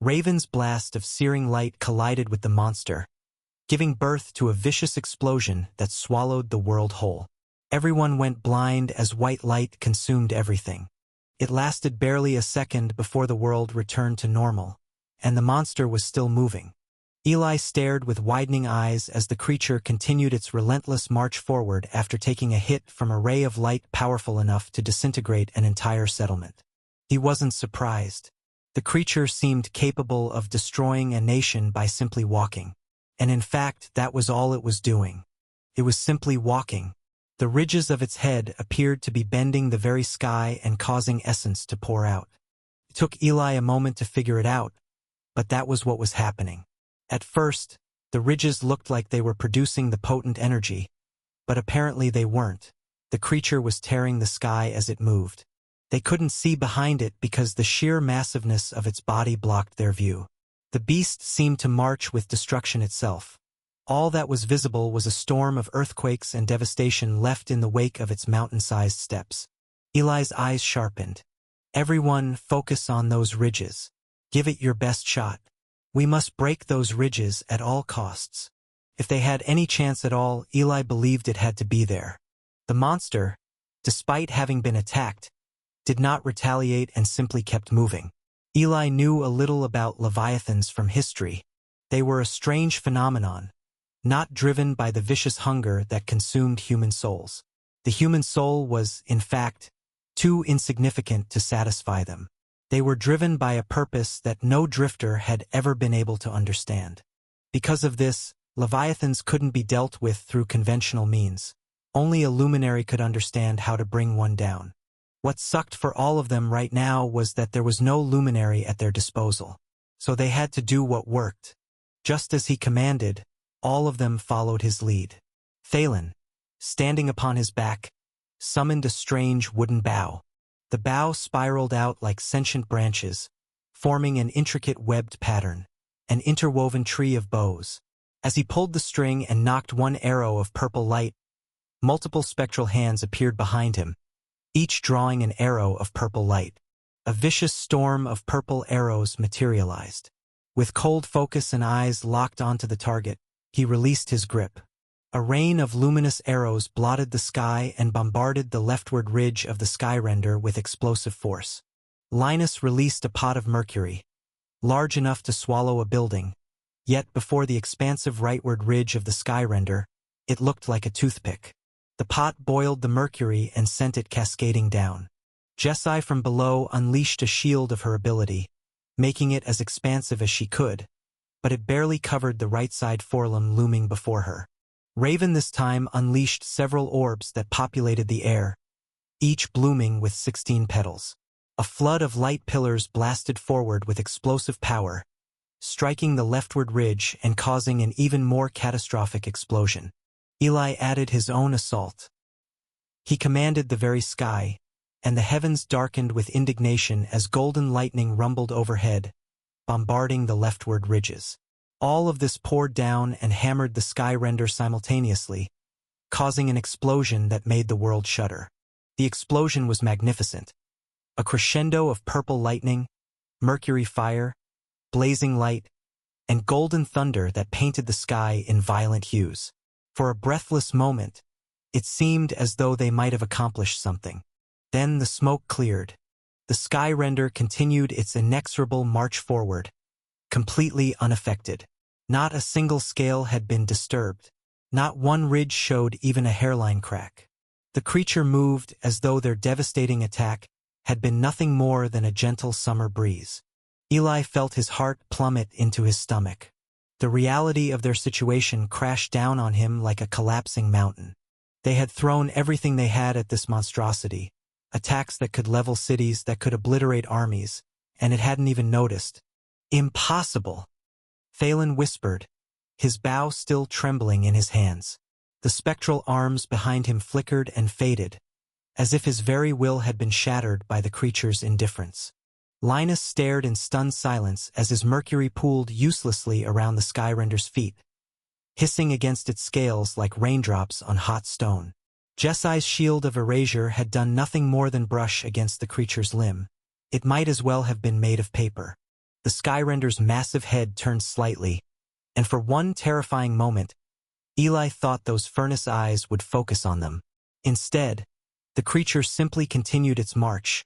Raven's blast of searing light collided with the monster, giving birth to a vicious explosion that swallowed the world whole. Everyone went blind as white light consumed everything. It lasted barely a second before the world returned to normal, and the monster was still moving. Eli stared with widening eyes as the creature continued its relentless march forward after taking a hit from a ray of light powerful enough to disintegrate an entire settlement. He wasn't surprised. The creature seemed capable of destroying a nation by simply walking. And in fact, that was all it was doing. It was simply walking. The ridges of its head appeared to be bending the very sky and causing essence to pour out. It took Eli a moment to figure it out, but that was what was happening. At first, the ridges looked like they were producing the potent energy, but apparently they weren't. The creature was tearing the sky as it moved. They couldn't see behind it because the sheer massiveness of its body blocked their view. The beast seemed to march with destruction itself. All that was visible was a storm of earthquakes and devastation left in the wake of its mountain-sized steps. Eli's eyes sharpened. Everyone, focus on those ridges. Give it your best shot. We must break those ridges at all costs. If they had any chance at all, Eli believed it had to be there. The monster, despite having been attacked, did not retaliate and simply kept moving. Eli knew a little about leviathans from history. They were a strange phenomenon, not driven by the vicious hunger that consumed human souls. The human soul was, in fact, too insignificant to satisfy them. They were driven by a purpose that no drifter had ever been able to understand. Because of this, leviathans couldn't be dealt with through conventional means. Only a luminary could understand how to bring one down. What sucked for all of them right now was that there was no luminary at their disposal. So they had to do what worked. Just as he commanded, all of them followed his lead. Thalen, standing upon his back, summoned a strange wooden bow. The bow spiraled out like sentient branches, forming an intricate webbed pattern, an interwoven tree of bows. As he pulled the string and knocked one arrow of purple light, multiple spectral hands appeared behind him, each drawing an arrow of purple light. A vicious storm of purple arrows materialized. With cold focus and eyes locked onto the target, he released his grip. A rain of luminous arrows blotted the sky and bombarded the leftward ridge of the Skyrender with explosive force. Linus released a pot of mercury, large enough to swallow a building, yet before the expansive rightward ridge of the Skyrender, it looked like a toothpick. The pot boiled the mercury and sent it cascading down. Jessie from below unleashed a shield of her ability, making it as expansive as she could, but it barely covered the right side forelimb looming before her. Raven this time unleashed several orbs that populated the air, each blooming with 16 petals. A flood of light pillars blasted forward with explosive power, striking the leftward ridge and causing an even more catastrophic explosion. Eli added his own assault. He commanded the very sky, and the heavens darkened with indignation as golden lightning rumbled overhead, bombarding the leftward ridges. All of this poured down and hammered the Skyrender simultaneously, causing an explosion that made the world shudder. The explosion was magnificent. A crescendo of purple lightning, mercury fire, blazing light, and golden thunder that painted the sky in violent hues. For a breathless moment, it seemed as though they might have accomplished something. Then the smoke cleared. The Skyrender continued its inexorable march forward, completely unaffected. Not a single scale had been disturbed. Not one ridge showed even a hairline crack. The creature moved as though their devastating attack had been nothing more than a gentle summer breeze. Eli felt his heart plummet into his stomach. The reality of their situation crashed down on him like a collapsing mountain. They had thrown everything they had at this monstrosity, attacks that could level cities, that could obliterate armies, and it hadn't even noticed. Impossible! Thalen whispered, his bow still trembling in his hands. The spectral arms behind him flickered and faded, as if his very will had been shattered by the creature's indifference. Linus stared in stunned silence as his mercury pooled uselessly around the Skyrender's feet, hissing against its scales like raindrops on hot stone. Jessie's shield of erasure had done nothing more than brush against the creature's limb. It might as well have been made of paper. The the Skyrender's massive head turned slightly, and for one terrifying moment, Eli thought those furnace eyes would focus on them. Instead, the creature simply continued its march,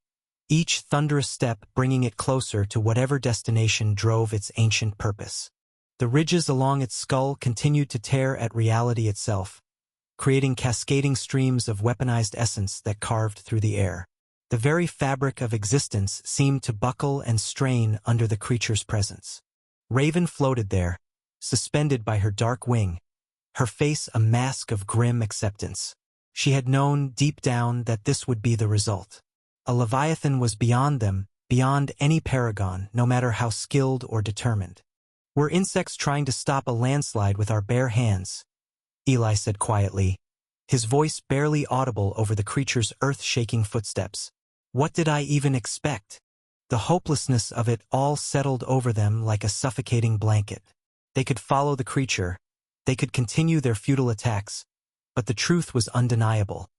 each thunderous step bringing it closer to whatever destination drove its ancient purpose. The ridges along its skull continued to tear at reality itself, creating cascading streams of weaponized essence that carved through the air. The very fabric of existence seemed to buckle and strain under the creature's presence. Raven floated there, suspended by her dark wing, her face a mask of grim acceptance. She had known deep down that this would be the result. A Leviathan was beyond them, beyond any paragon, no matter how skilled or determined. "We're insects trying to stop a landslide with our bare hands," Eli said quietly, his voice barely audible over the creature's earth-shaking footsteps. What did I even expect? The hopelessness of it all settled over them like a suffocating blanket. They could follow the creature, they could continue their futile attacks, but the truth was undeniable.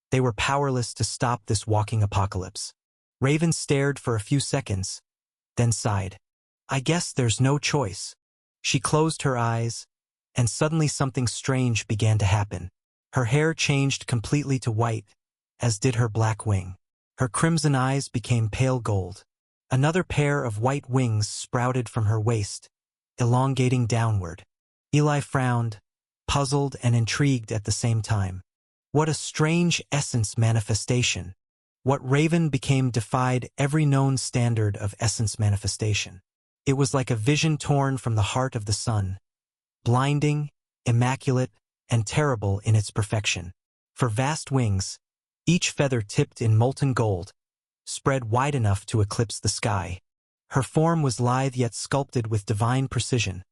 They were powerless to stop this walking apocalypse. Raven stared for a few seconds, then sighed. "I guess there's no choice." She closed her eyes, and suddenly something strange began to happen. Her hair changed completely to white, as did her black wing. Her crimson eyes became pale gold. Another pair of white wings sprouted from her waist, elongating downward. Eli frowned, puzzled and intrigued at the same time. What a strange essence manifestation. What Raven became defied every known standard of essence manifestation. It was like a vision torn from the heart of the sun, blinding, immaculate, and terrible in its perfection. For vast wings, each feather tipped in molten gold, spread wide enough to eclipse the sky. Her form was lithe yet sculpted with divine precision,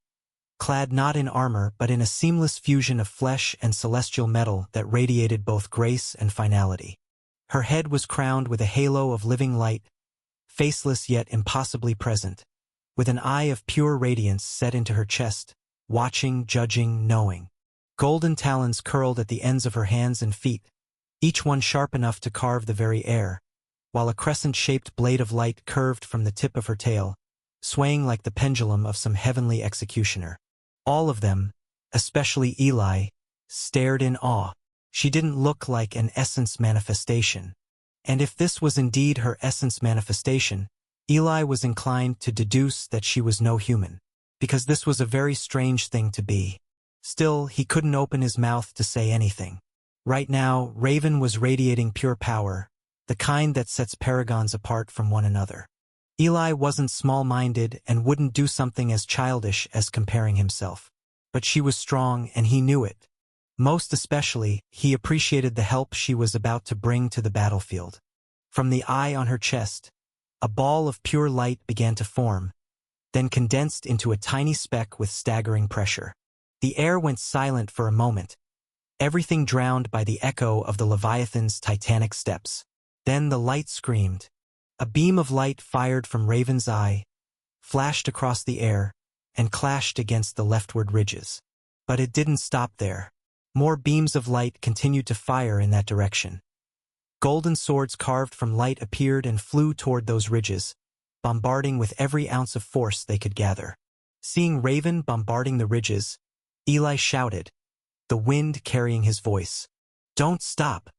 clad not in armor but in a seamless fusion of flesh and celestial metal that radiated both grace and finality. Her head was crowned with a halo of living light, faceless yet impossibly present, with an eye of pure radiance set into her chest, watching, judging, knowing. Golden talons curled at the ends of her hands and feet, each one sharp enough to carve the very air, while a crescent-shaped blade of light curved from the tip of her tail, swaying like the pendulum of some heavenly executioner. All of them, especially Eli, stared in awe. She didn't look like an essence manifestation. And if this was indeed her essence manifestation, Eli was inclined to deduce that she was no human, because this was a very strange thing to be. Still, he couldn't open his mouth to say anything. Right now, Raven was radiating pure power, the kind that sets paragons apart from one another. Eli wasn't small-minded and wouldn't do something as childish as comparing himself. But she was strong and he knew it. Most especially, he appreciated the help she was about to bring to the battlefield. From the eye on her chest, a ball of pure light began to form, then condensed into a tiny speck with staggering pressure. The air went silent for a moment, everything drowned by the echo of the Leviathan's titanic steps. Then the light screamed. A beam of light fired from Raven's eye, flashed across the air, and clashed against the leftward ridges. But it didn't stop there. More beams of light continued to fire in that direction. Golden swords carved from light appeared and flew toward those ridges, bombarding with every ounce of force they could gather. Seeing Raven bombarding the ridges, Eli shouted, the wind carrying his voice. "Don't stop.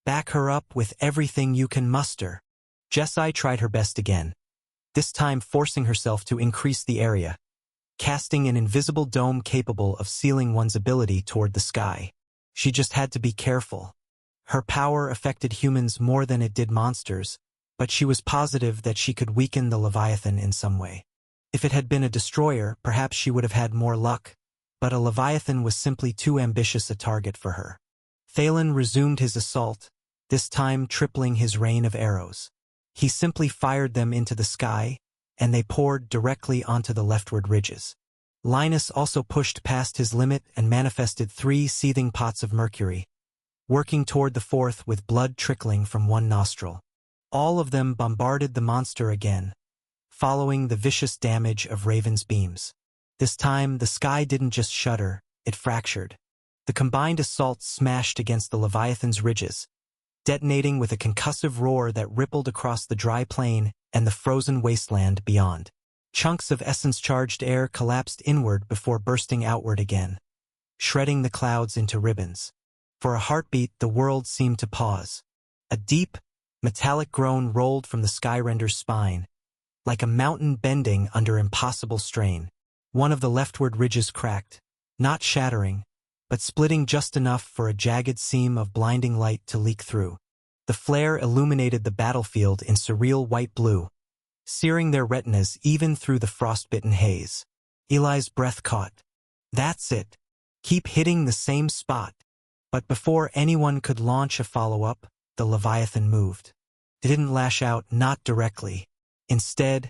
Back her up with everything you can muster." Jessie tried her best again, this time forcing herself to increase the area, casting an invisible dome capable of sealing one's ability toward the sky. She just had to be careful. Her power affected humans more than it did monsters, but she was positive that she could weaken the Leviathan in some way. If it had been a destroyer, perhaps she would have had more luck, but a Leviathan was simply too ambitious a target for her. Thalen resumed his assault, this time tripling his rain of arrows. He simply fired them into the sky, and they poured directly onto the leftward ridges. Linus also pushed past his limit and manifested 3 seething pots of mercury, working toward the 4th with blood trickling from one nostril. All of them bombarded the monster again, following the vicious damage of Raven's beams. This time, the sky didn't just shudder, it fractured. The combined assault smashed against the Leviathan's ridges, detonating with a concussive roar that rippled across the dry plain and the frozen wasteland beyond. Chunks of essence-charged air collapsed inward before bursting outward again, shredding the clouds into ribbons. For a heartbeat, the world seemed to pause. A deep, metallic groan rolled from the Skyrender's spine, like a mountain bending under impossible strain. One of the leftward ridges cracked, not shattering, but splitting just enough for a jagged seam of blinding light to leak through. The flare illuminated the battlefield in surreal white blue, searing their retinas even through the frostbitten haze. Eli's breath caught. That's it. Keep hitting the same spot. But before anyone could launch a follow-up, the Leviathan moved. It didn't lash out, not directly. Instead,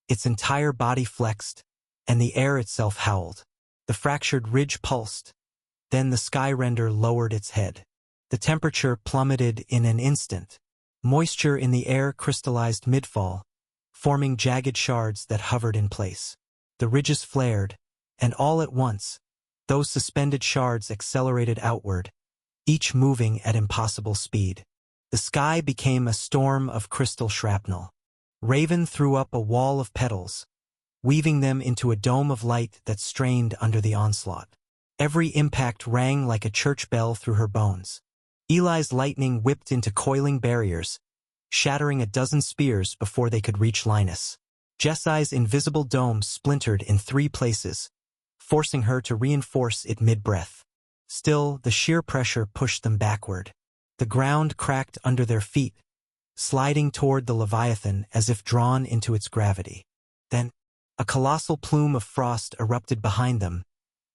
its entire body flexed, and the air itself howled. The fractured ridge pulsed. Then the Skyrender lowered its head. The temperature plummeted in an instant. Moisture in the air crystallized mid-fall, forming jagged shards that hovered in place. The ridges flared, and all at once, those suspended shards accelerated outward, each moving at impossible speed. The sky became a storm of crystal shrapnel. Raven threw up a wall of petals, weaving them into a dome of light that strained under the onslaught. Every impact rang like a church bell through her bones. Eli's lightning whipped into coiling barriers, shattering a dozen spears before they could reach Linus. Jessai's invisible dome splintered in 3 places, forcing her to reinforce it mid-breath. Still, the sheer pressure pushed them backward. The ground cracked under their feet, sliding toward the Leviathan as if drawn into its gravity. Then, a colossal plume of frost erupted behind them,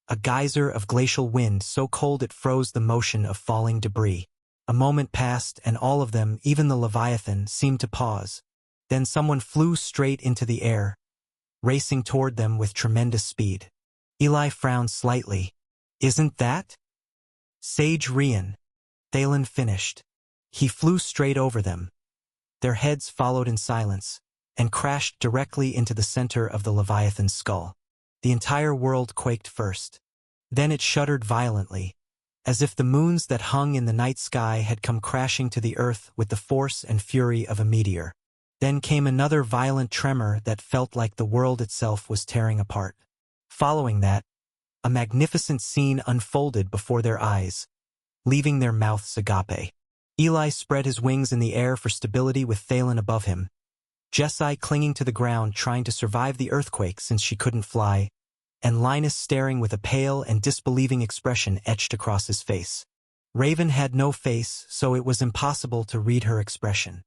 a geyser of glacial wind so cold it froze the motion of falling debris. A moment passed and all of them, even the Leviathan, seemed to pause. Then someone flew straight into the air, racing toward them with tremendous speed. Eli frowned slightly. Isn't that Sage Rian? Thalen finished. He flew straight over them. Their heads followed in silence, and crashed directly into the center of the Leviathan's skull. The entire world quaked first. Then it shuddered violently, as if the moons that hung in the night sky had come crashing to the earth with the force and fury of a meteor. Then came another violent tremor that felt like the world itself was tearing apart. Following that, a magnificent scene unfolded before their eyes, leaving their mouths agape. Eli spread his wings in the air for stability with Thalen above him, Jessai clinging to the ground trying to survive the earthquake since she couldn't fly, and Linus staring with a pale and disbelieving expression etched across his face. Raven had no face, so it was impossible to read her expression.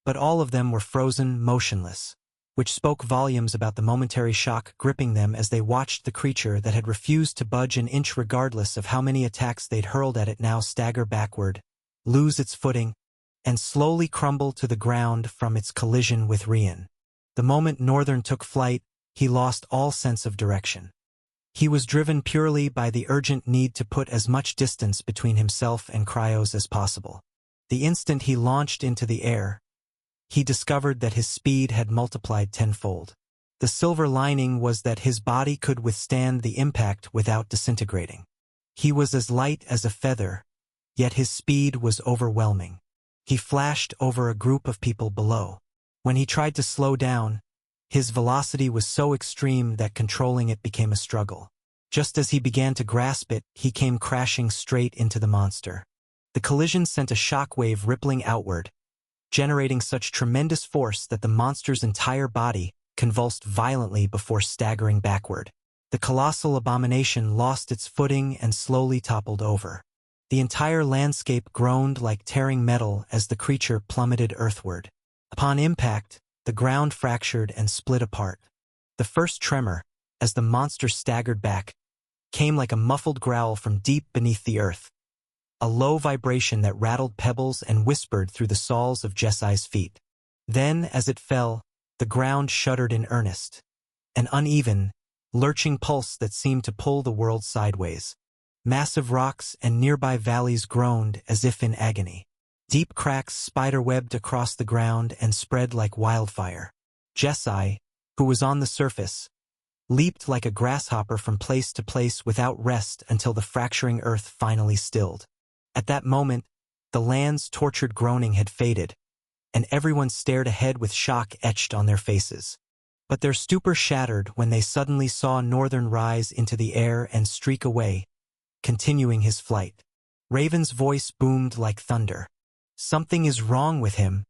But all of them were frozen, motionless, which spoke volumes about the momentary shock gripping them as they watched the creature that had refused to budge an inch regardless of how many attacks they'd hurled at it now stagger backward, lose its footing, and slowly crumble to the ground from its collision with Rian. The moment Northern took flight, he lost all sense of direction. He was driven purely by the urgent need to put as much distance between himself and Cryos as possible. The instant he launched into the air, he discovered that his speed had multiplied tenfold. The silver lining was that his body could withstand the impact without disintegrating. He was as light as a feather, yet his speed was overwhelming. He flashed over a group of people below. When he tried to slow down, his velocity was so extreme that controlling it became a struggle. Just as he began to grasp it, he came crashing straight into the monster. The collision sent a shockwave rippling outward, generating such tremendous force that the monster's entire body convulsed violently before staggering backward. The colossal abomination lost its footing and slowly toppled over. The entire landscape groaned like tearing metal as the creature plummeted earthward. Upon impact, the ground fractured and split apart. The first tremor, as the monster staggered back, came like a muffled growl from deep beneath the earth, a low vibration that rattled pebbles and whispered through the soles of Jessai's feet. Then, as it fell, the ground shuddered in earnest, an uneven, lurching pulse that seemed to pull the world sideways. Massive rocks and nearby valleys groaned as if in agony. Deep cracks spider-webbed across the ground and spread like wildfire. Jessai, who was on the surface, leaped like a grasshopper from place to place without rest until the fracturing earth finally stilled. At that moment, the land's tortured groaning had faded, and everyone stared ahead with shock etched on their faces. But their stupor shattered when they suddenly saw Northern rise into the air and streak away, continuing his flight. Raven's voice boomed like thunder. "Something is wrong with him."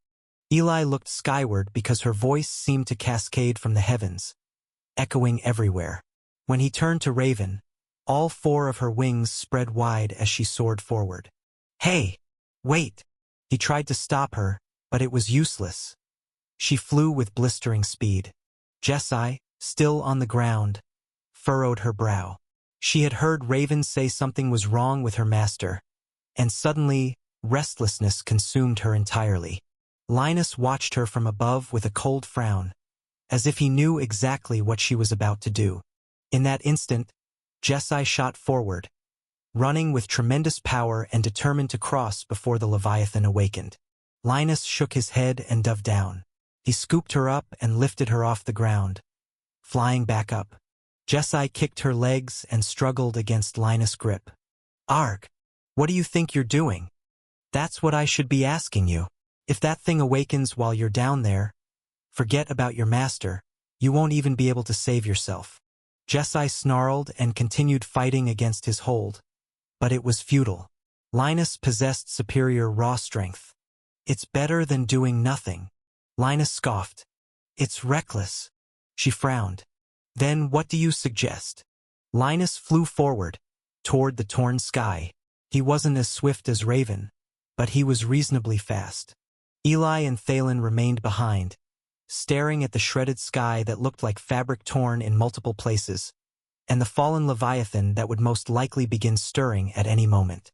Eli looked skyward because her voice seemed to cascade from the heavens, echoing everywhere. When he turned to Raven, all four of her wings spread wide as she soared forward. "Hey! Wait!" He tried to stop her, but it was useless. She flew with blistering speed. Jessie, still on the ground, furrowed her brow. She had heard Raven say something was wrong with her master, and suddenly, restlessness consumed her entirely. Linus watched her from above with a cold frown, as if he knew exactly what she was about to do. In that instant, Jessie shot forward, running with tremendous power and determined to cross before the Leviathan awakened. Linus shook his head and dove down. He scooped her up and lifted her off the ground, flying back up. Jessie kicked her legs and struggled against Linus' grip. "Arg, what do you think you're doing?" "That's what I should be asking you. If that thing awakens while you're down there, forget about your master. You won't even be able to save yourself." Jessie snarled and continued fighting against his hold, but it was futile. Linus possessed superior raw strength. "It's better than doing nothing." Linus scoffed. "It's reckless." She frowned. "Then what do you suggest?" Linus flew forward, toward the torn sky. He wasn't as swift as Raven, but he was reasonably fast. Eli and Thalen remained behind, staring at the shredded sky that looked like fabric torn in multiple places, and the fallen Leviathan that would most likely begin stirring at any moment.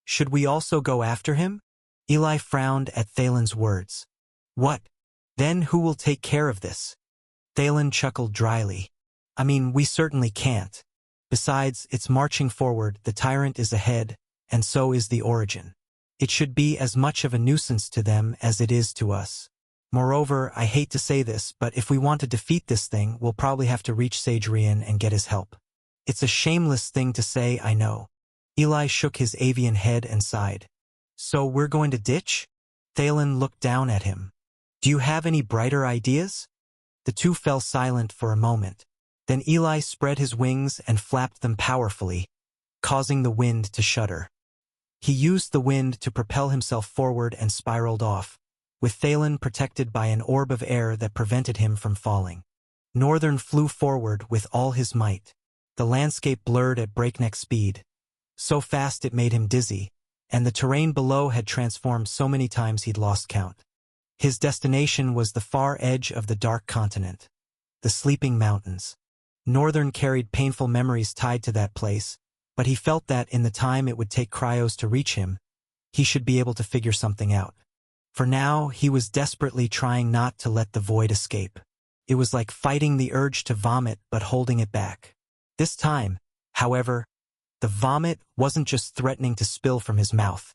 Should we also go after him?" Eli frowned at Thalen's words. "What? Then who will take care of this?" Thalen chuckled dryly. "I mean, we certainly can't. Besides, it's marching forward, the tyrant is ahead, and so is the Origin. It should be as much of a nuisance to them as it is to us. Moreover, I hate to say this, but if we want to defeat this thing, we'll probably have to reach Sagerian and get his help. It's a shameless thing to say, I know." Eli shook his avian head and sighed. "So we're going to ditch?" Thalen looked down at him. "Do you have any brighter ideas?" The two fell silent for a moment. Then Eli spread his wings and flapped them powerfully, causing the wind to shudder. He used the wind to propel himself forward and spiraled off, with Thalen protected by an orb of air that prevented him from falling. Northern flew forward with all his might. The landscape blurred at breakneck speed, so fast it made him dizzy, and the terrain below had transformed so many times he'd lost count. His destination was the far edge of the dark continent, the Sleeping Mountains. Northern carried painful memories tied to that place, but he felt that in the time it would take Cryos to reach him, he should be able to figure something out. For now, he was desperately trying not to let the void escape. It was like fighting the urge to vomit but holding it back. This time, however, the vomit wasn't just threatening to spill from his mouth.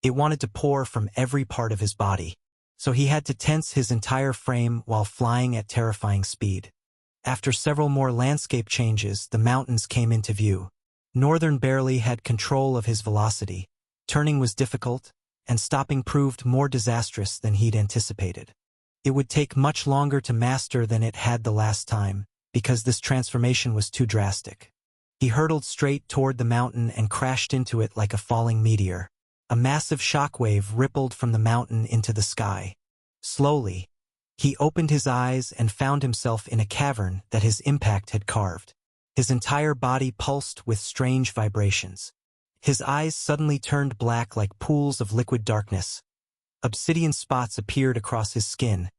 It wanted to pour from every part of his body. So he had to tense his entire frame while flying at terrifying speed. After several more landscape changes, the mountains came into view. Northern barely had control of his velocity. Turning was difficult, and stopping proved more disastrous than he'd anticipated. It would take much longer to master than it had the last time, because this transformation was too drastic. He hurtled straight toward the mountain and crashed into it like a falling meteor. A massive shockwave rippled from the mountain into the sky. Slowly, he opened his eyes and found himself in a cavern that his impact had carved. His entire body pulsed with strange vibrations. His eyes suddenly turned black like pools of liquid darkness. Obsidian spots appeared across his skin,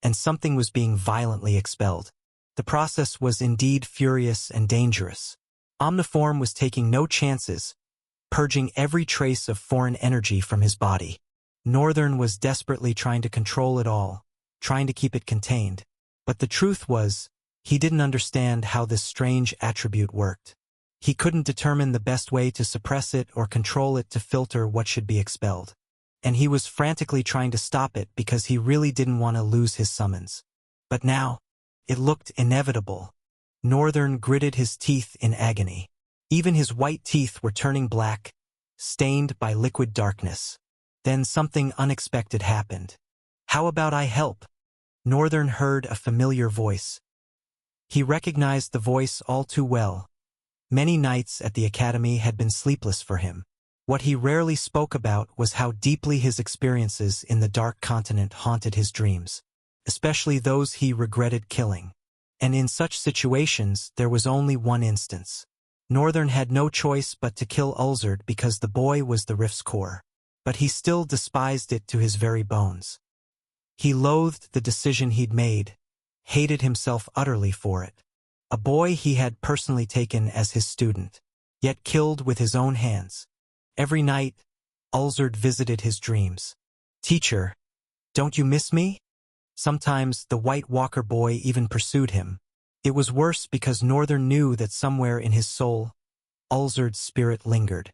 and something was being violently expelled. The process was indeed furious and dangerous. Omniform was taking no chances, purging every trace of foreign energy from his body. Northern was desperately trying to control it all, trying to keep it contained. But the truth was, he didn't understand how this strange attribute worked. He couldn't determine the best way to suppress it or control it to filter what should be expelled. And he was frantically trying to stop it because he really didn't want to lose his summons. But now, it looked inevitable. Northern gritted his teeth in agony. Even his white teeth were turning black, stained by liquid darkness. Then something unexpected happened. "How about I help?" Northern heard a familiar voice. He recognized the voice all too well. Many nights at the academy had been sleepless for him. What he rarely spoke about was how deeply his experiences in the Dark Continent haunted his dreams, especially those he regretted killing. And in such situations, there was only one instance. Northern had no choice but to kill Ulzard because the boy was the rift's core. But he still despised it to his very bones. He loathed the decision he'd made, hated himself utterly for it. A boy he had personally taken as his student, yet killed with his own hands. Every night, Ulzard visited his dreams. "Teacher, don't you miss me?" Sometimes the White Walker boy even pursued him. It was worse because Northern knew that somewhere in his soul, Ulzard's spirit lingered.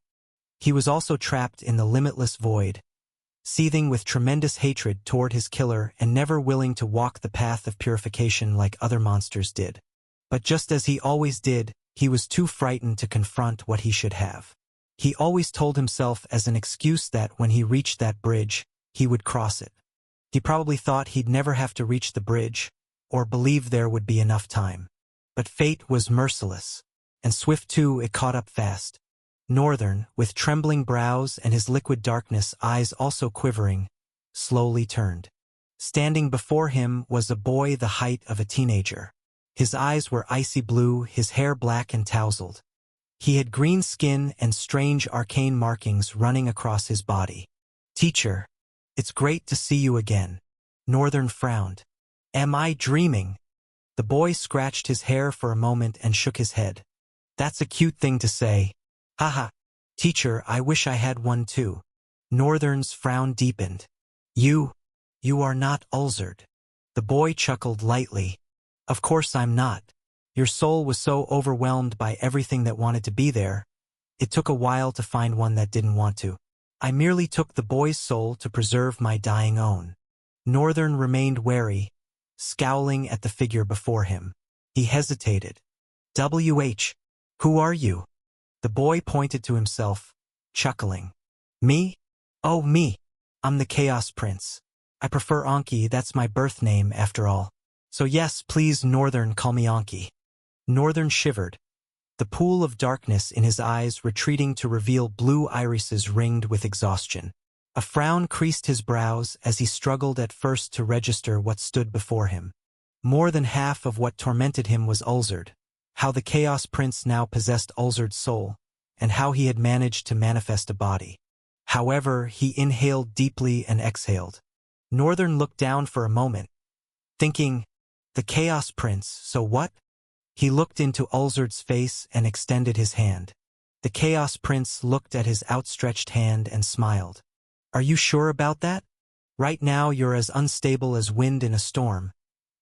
He was also trapped in the limitless void, seething with tremendous hatred toward his killer and never willing to walk the path of purification like other monsters did. But just as he always did, he was too frightened to confront what he should have. He always told himself as an excuse that when he reached that bridge, he would cross it. He probably thought he'd never have to reach the bridge, or believed there would be enough time. But fate was merciless, and swift too it caught up fast. Northern, with trembling brows and his liquid darkness eyes also quivering, slowly turned. Standing before him was a boy the height of a teenager. His eyes were icy blue, his hair black and tousled. He had green skin and strange arcane markings running across his body. "Teacher, it's great to see you again." Northern frowned. "Am I dreaming?" The boy scratched his hair for a moment and shook his head. "That's a cute thing to say. Haha. Teacher, I wish I had one too." Northern's frown deepened. You are not Ulzard." The boy chuckled lightly. "Of course I'm not. Your soul was so overwhelmed by everything that wanted to be there. It took a while to find one that didn't want to. I merely took the boy's soul to preserve my dying own." Northern remained wary, scowling at the figure before him. He hesitated. "WH, who are you?" The boy pointed to himself, chuckling. "Me? Oh, me. I'm the Chaos Prince. I prefer Anki, that's my birth name after all. So yes, please Northern, call me Anki." Northern shivered, the pool of darkness in his eyes retreating to reveal blue irises ringed with exhaustion. A frown creased his brows as he struggled at first to register what stood before him. More than half of what tormented him was Ulzard, how the Chaos Prince now possessed Ulzard's soul, and how he had managed to manifest a body. However, he inhaled deeply and exhaled. Northern looked down for a moment, thinking, the Chaos Prince, so what? He looked into Ulzard's face and extended his hand. The Chaos Prince looked at his outstretched hand and smiled. "Are you sure about that? Right now you're as unstable as wind in a storm,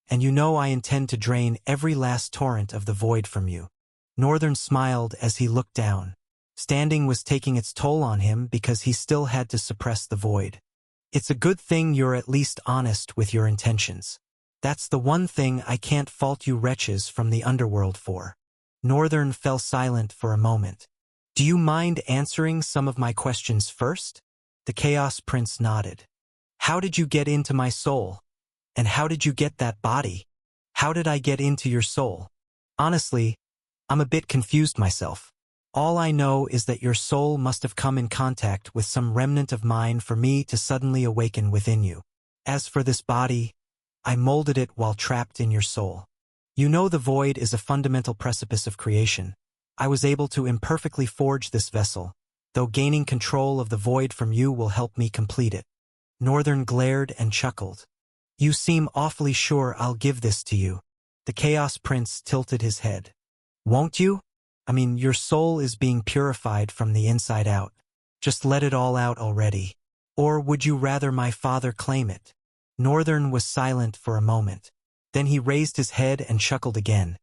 and you know I intend to drain every last torrent of the void from you." Northern smiled as he looked down. Standing was taking its toll on him because he still had to suppress the void. "It's a good thing you're at least honest with your intentions. That's the one thing I can't fault you wretches from the underworld for." Northern fell silent for a moment. "Do you mind answering some of my questions first?" The Chaos Prince nodded. "How did you get into my soul? And how did you get that body? How did I get into your soul? Honestly, I'm a bit confused myself. All I know is that your soul must have come in contact with some remnant of mine for me to suddenly awaken within you. As for this body, I molded it while trapped in your soul. You know the void is a fundamental precipice of creation. I was able to imperfectly forge this vessel, though gaining control of the void from you will help me complete it." Northern glared and chuckled. "You seem awfully sure I'll give this to you." The Chaos Prince tilted his head. "Won't you? I mean, your soul is being purified from the inside out. Just let it all out already. Or would you rather my father claim it?" Northern was silent for a moment. Then he raised his head and chuckled again,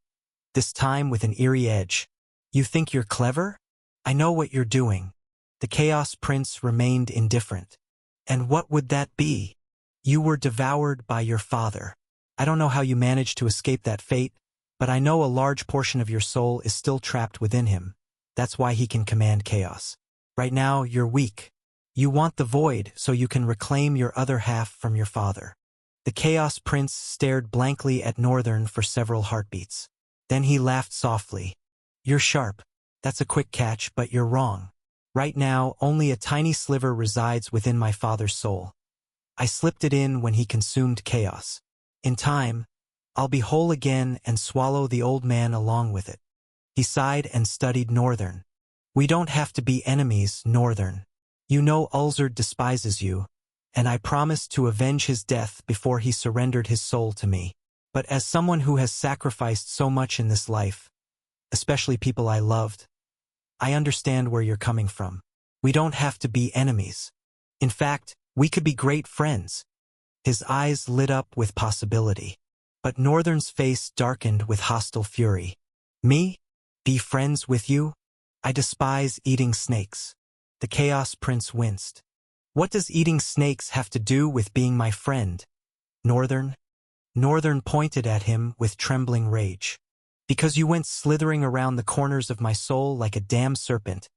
this time with an eerie edge. "You think you're clever? I know what you're doing." The Chaos Prince remained indifferent. "And what would that be?" "You were devoured by your father. I don't know how you managed to escape that fate, but I know a large portion of your soul is still trapped within him. That's why he can command chaos. Right now, you're weak. You want the void so you can reclaim your other half from your father. The Chaos Prince stared blankly at Northern for several heartbeats. Then he laughed softly. You're sharp. That's a quick catch, but you're wrong. Right now, only a tiny sliver resides within my father's soul. I slipped it in when he consumed chaos. In time, I'll be whole again and swallow the old man along with it. He sighed and studied Northern. We don't have to be enemies, Northern. You know Ulzard despises you, and I promised to avenge his death before he surrendered his soul to me. But as someone who has sacrificed so much in this life, especially people I loved, I understand where you're coming from. We don't have to be enemies. In fact, we could be great friends. His eyes lit up with possibility. But Northern's face darkened with hostile fury. Me? Be friends with you? I despise eating snakes. The Chaos Prince winced. What does eating snakes have to do with being my friend? Northern? Northern pointed at him with trembling rage. Because you went slithering around the corners of my soul like a damn serpent,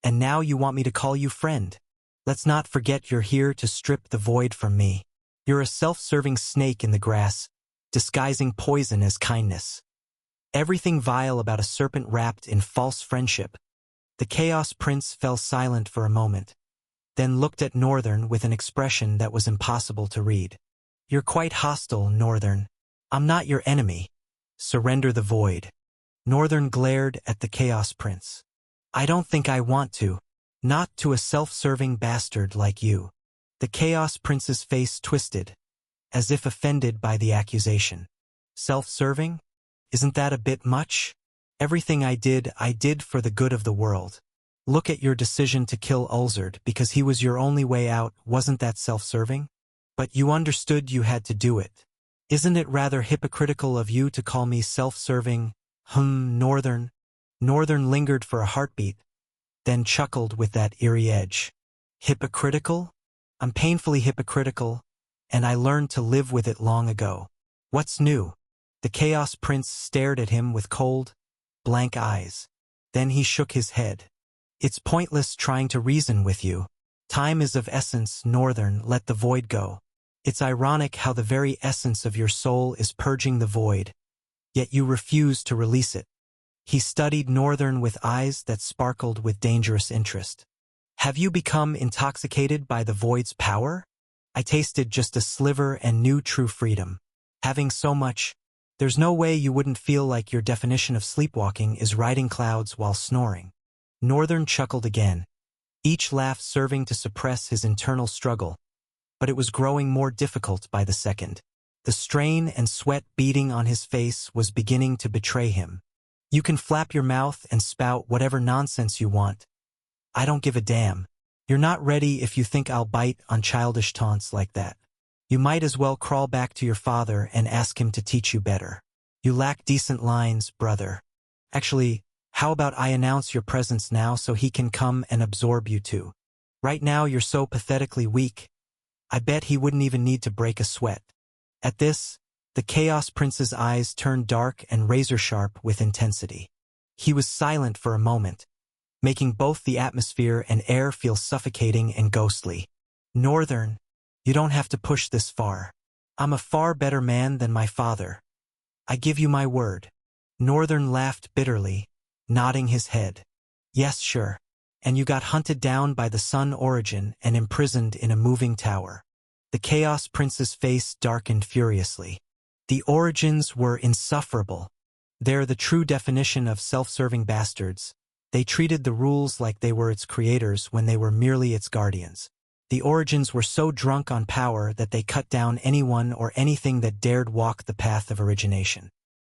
and now you want me to call you friend. Let's not forget you're here to strip the void from me. You're a self-serving snake in the grass, disguising poison as kindness. Everything vile about a serpent wrapped in false friendship. The Chaos Prince fell silent for a moment, then looked at Northern with an expression that was impossible to read. You're quite hostile, Northern. I'm not your enemy. Surrender the void. Northern glared at the Chaos Prince. I don't think I want to. Not to a self-serving bastard like you. The Chaos Prince's face twisted, as if offended by the accusation. Self-serving? Isn't that a bit much? Everything I did for the good of the world. Look at your decision to kill Ulzard because he was your only way out. Wasn't that self-serving? But you understood you had to do it. Isn't it rather hypocritical of you to call me self-serving? Northern. Northern lingered for a heartbeat, then chuckled with that eerie edge. Hypocritical? I'm painfully hypocritical, and I learned to live with it long ago. What's new? The Chaos Prince stared at him with cold, blank eyes. Then he shook his head. It's pointless trying to reason with you. Time is of essence, Northern, let the void go. It's ironic how the very essence of your soul is purging the void, yet you refuse to release it. He studied Northern with eyes that sparkled with dangerous interest. Have you become intoxicated by the void's power? I tasted just a sliver and knew true freedom. Having so much, there's no way you wouldn't feel like your definition of sleepwalking is riding clouds while snoring. Northern chuckled again, each laugh serving to suppress his internal struggle, but it was growing more difficult by the second. The strain and sweat beading on his face was beginning to betray him. You can flap your mouth and spout whatever nonsense you want. I don't give a damn. You're not ready if you think I'll bite on childish taunts like that. You might as well crawl back to your father and ask him to teach you better. You lack decent lines, brother. Actually, how about I announce your presence now so he can come and absorb you too? Right now you're so pathetically weak, I bet he wouldn't even need to break a sweat. At this, the Chaos Prince's eyes turned dark and razor-sharp with intensity. He was silent for a moment, making both the atmosphere and air feel suffocating and ghostly. Northern, you don't have to push this far. I'm a far better man than my father. I give you my word. Northern laughed bitterly, nodding his head. Yes, sure. And you got hunted down by the Sun Origin and imprisoned in a moving tower. The Chaos Prince's face darkened furiously. The Origins were insufferable. They're the true definition of self-serving bastards. They treated the rules like they were its creators when they were merely its guardians. The Origins were so drunk on power that they cut down anyone or anything that dared walk the path of origination.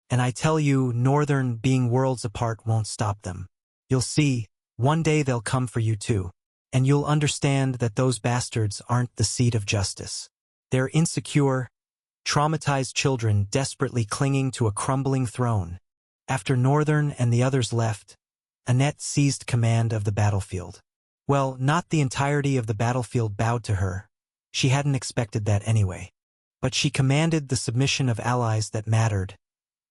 And I tell you, Northern, being worlds apart won't stop them. You'll see, one day they'll come for you too, and you'll understand that those bastards aren't the seat of justice. They're insecure, traumatized children desperately clinging to a crumbling throne. After Northern and the others left, Annette seized command of the battlefield. Well, not the entirety of the battlefield bowed to her. She hadn't expected that anyway. But she commanded the submission of allies that mattered,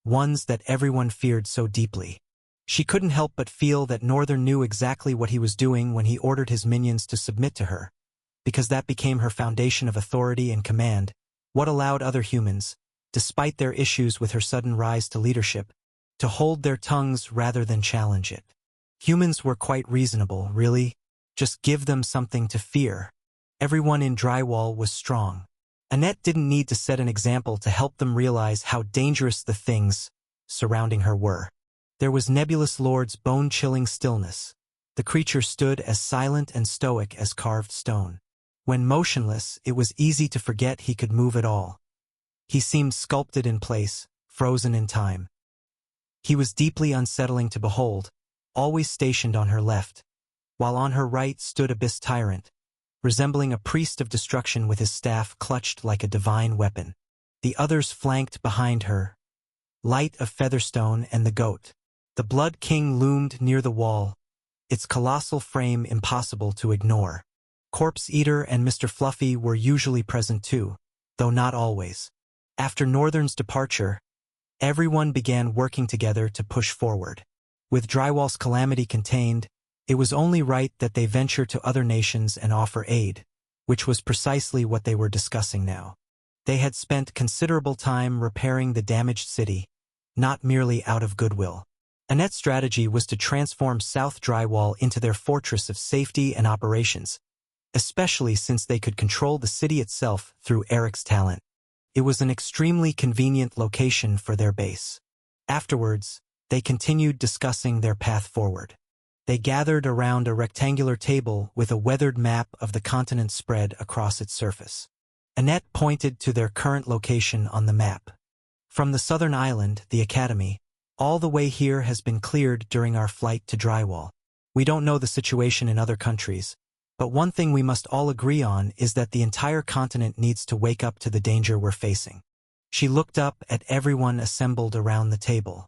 ones that everyone feared so deeply. She couldn't help but feel that Northern knew exactly what he was doing when he ordered his minions to submit to her, because that became her foundation of authority and command, What allowed other humans, despite their issues with her sudden rise to leadership, to hold their tongues rather than challenge it? Humans were quite reasonable, really. Just give them something to fear. Everyone in Drywall was strong. Annette didn't need to set an example to help them realize how dangerous the things surrounding her were. There was Nebulous Lord's bone-chilling stillness. The creature stood as silent and stoic as carved stone. When motionless, it was easy to forget he could move at all. He seemed sculpted in place, frozen in time. He was deeply unsettling to behold, always stationed on her left, while on her right stood Abyss Tyrant, resembling a priest of destruction with his staff clutched like a divine weapon. The others flanked behind her, Light of Featherstone and the Goat. The Blood King loomed near the wall, its colossal frame impossible to ignore. Corpse Eater and Mr. Fluffy were usually present too, though not always. After Northern's departure, everyone began working together to push forward. With Drywall's calamity contained, it was only right that they venture to other nations and offer aid, which was precisely what they were discussing now. They had spent considerable time repairing the damaged city, not merely out of goodwill. Annette's strategy was to transform South Drywall into their fortress of safety and operations, especially since they could control the city itself through Eric's talent. It was an extremely convenient location for their base. Afterwards, they continued discussing their path forward. They gathered around a rectangular table with a weathered map of the continent spread across its surface. Annette pointed to their current location on the map. From the southern island, the Academy, all the way here has been cleared during our flight to Drywall. We don't know the situation in other countries, but one thing we must all agree on is that the entire continent needs to wake up to the danger we're facing. She looked up at everyone assembled around the table.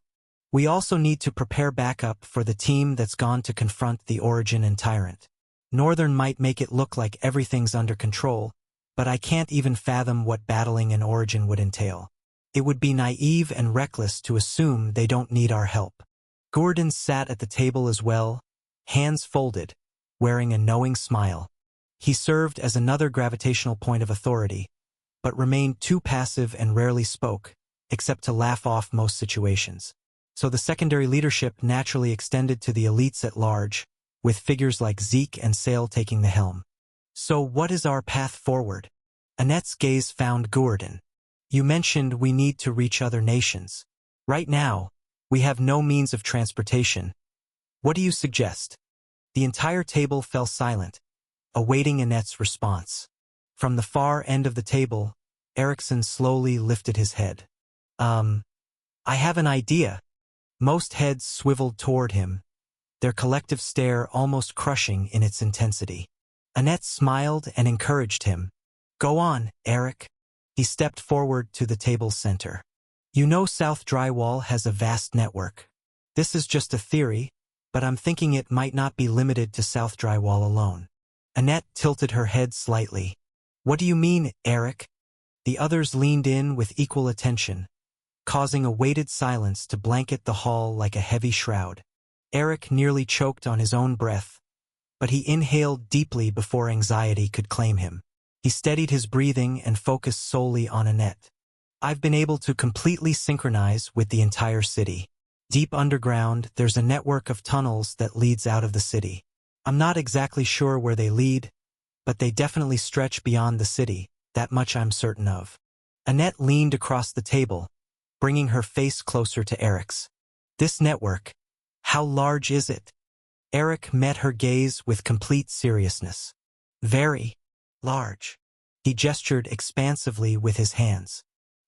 We also need to prepare backup for the team that's gone to confront the Origin and Tyrant. Northern might make it look like everything's under control, but I can't even fathom what battling an Origin would entail. It would be naive and reckless to assume they don't need our help. Gordon sat at the table as well, hands folded, wearing a knowing smile. He served as another gravitational point of authority, but remained too passive and rarely spoke, except to laugh off most situations. So the secondary leadership naturally extended to the elites at large, with figures like Zeke and Sale taking the helm. So what is our path forward? Annette's gaze found Gordon. You mentioned we need to reach other nations. Right now, we have no means of transportation. What do you suggest? The entire table fell silent, awaiting Annette's response. From the far end of the table, Erickson slowly lifted his head. I have an idea. Most heads swiveled toward him, their collective stare almost crushing in its intensity. Annette smiled and encouraged him. Go on, Eric. He stepped forward to the table's center. You know South Drywall has a vast network. This is just a theory, but I'm thinking it might not be limited to South Drywall alone. Annette tilted her head slightly. What do you mean, Eric? The others leaned in with equal attention, causing a weighted silence to blanket the hall like a heavy shroud. Eric nearly choked on his own breath, but he inhaled deeply before anxiety could claim him. He steadied his breathing and focused solely on Annette. I've been able to completely synchronize with the entire city. Deep underground, there's a network of tunnels that leads out of the city. I'm not exactly sure where they lead, but they definitely stretch beyond the city, that much I'm certain of. Annette leaned across the table, bringing her face closer to Eric's. This network, how large is it? Eric met her gaze with complete seriousness. Very large. He gestured expansively with his hands.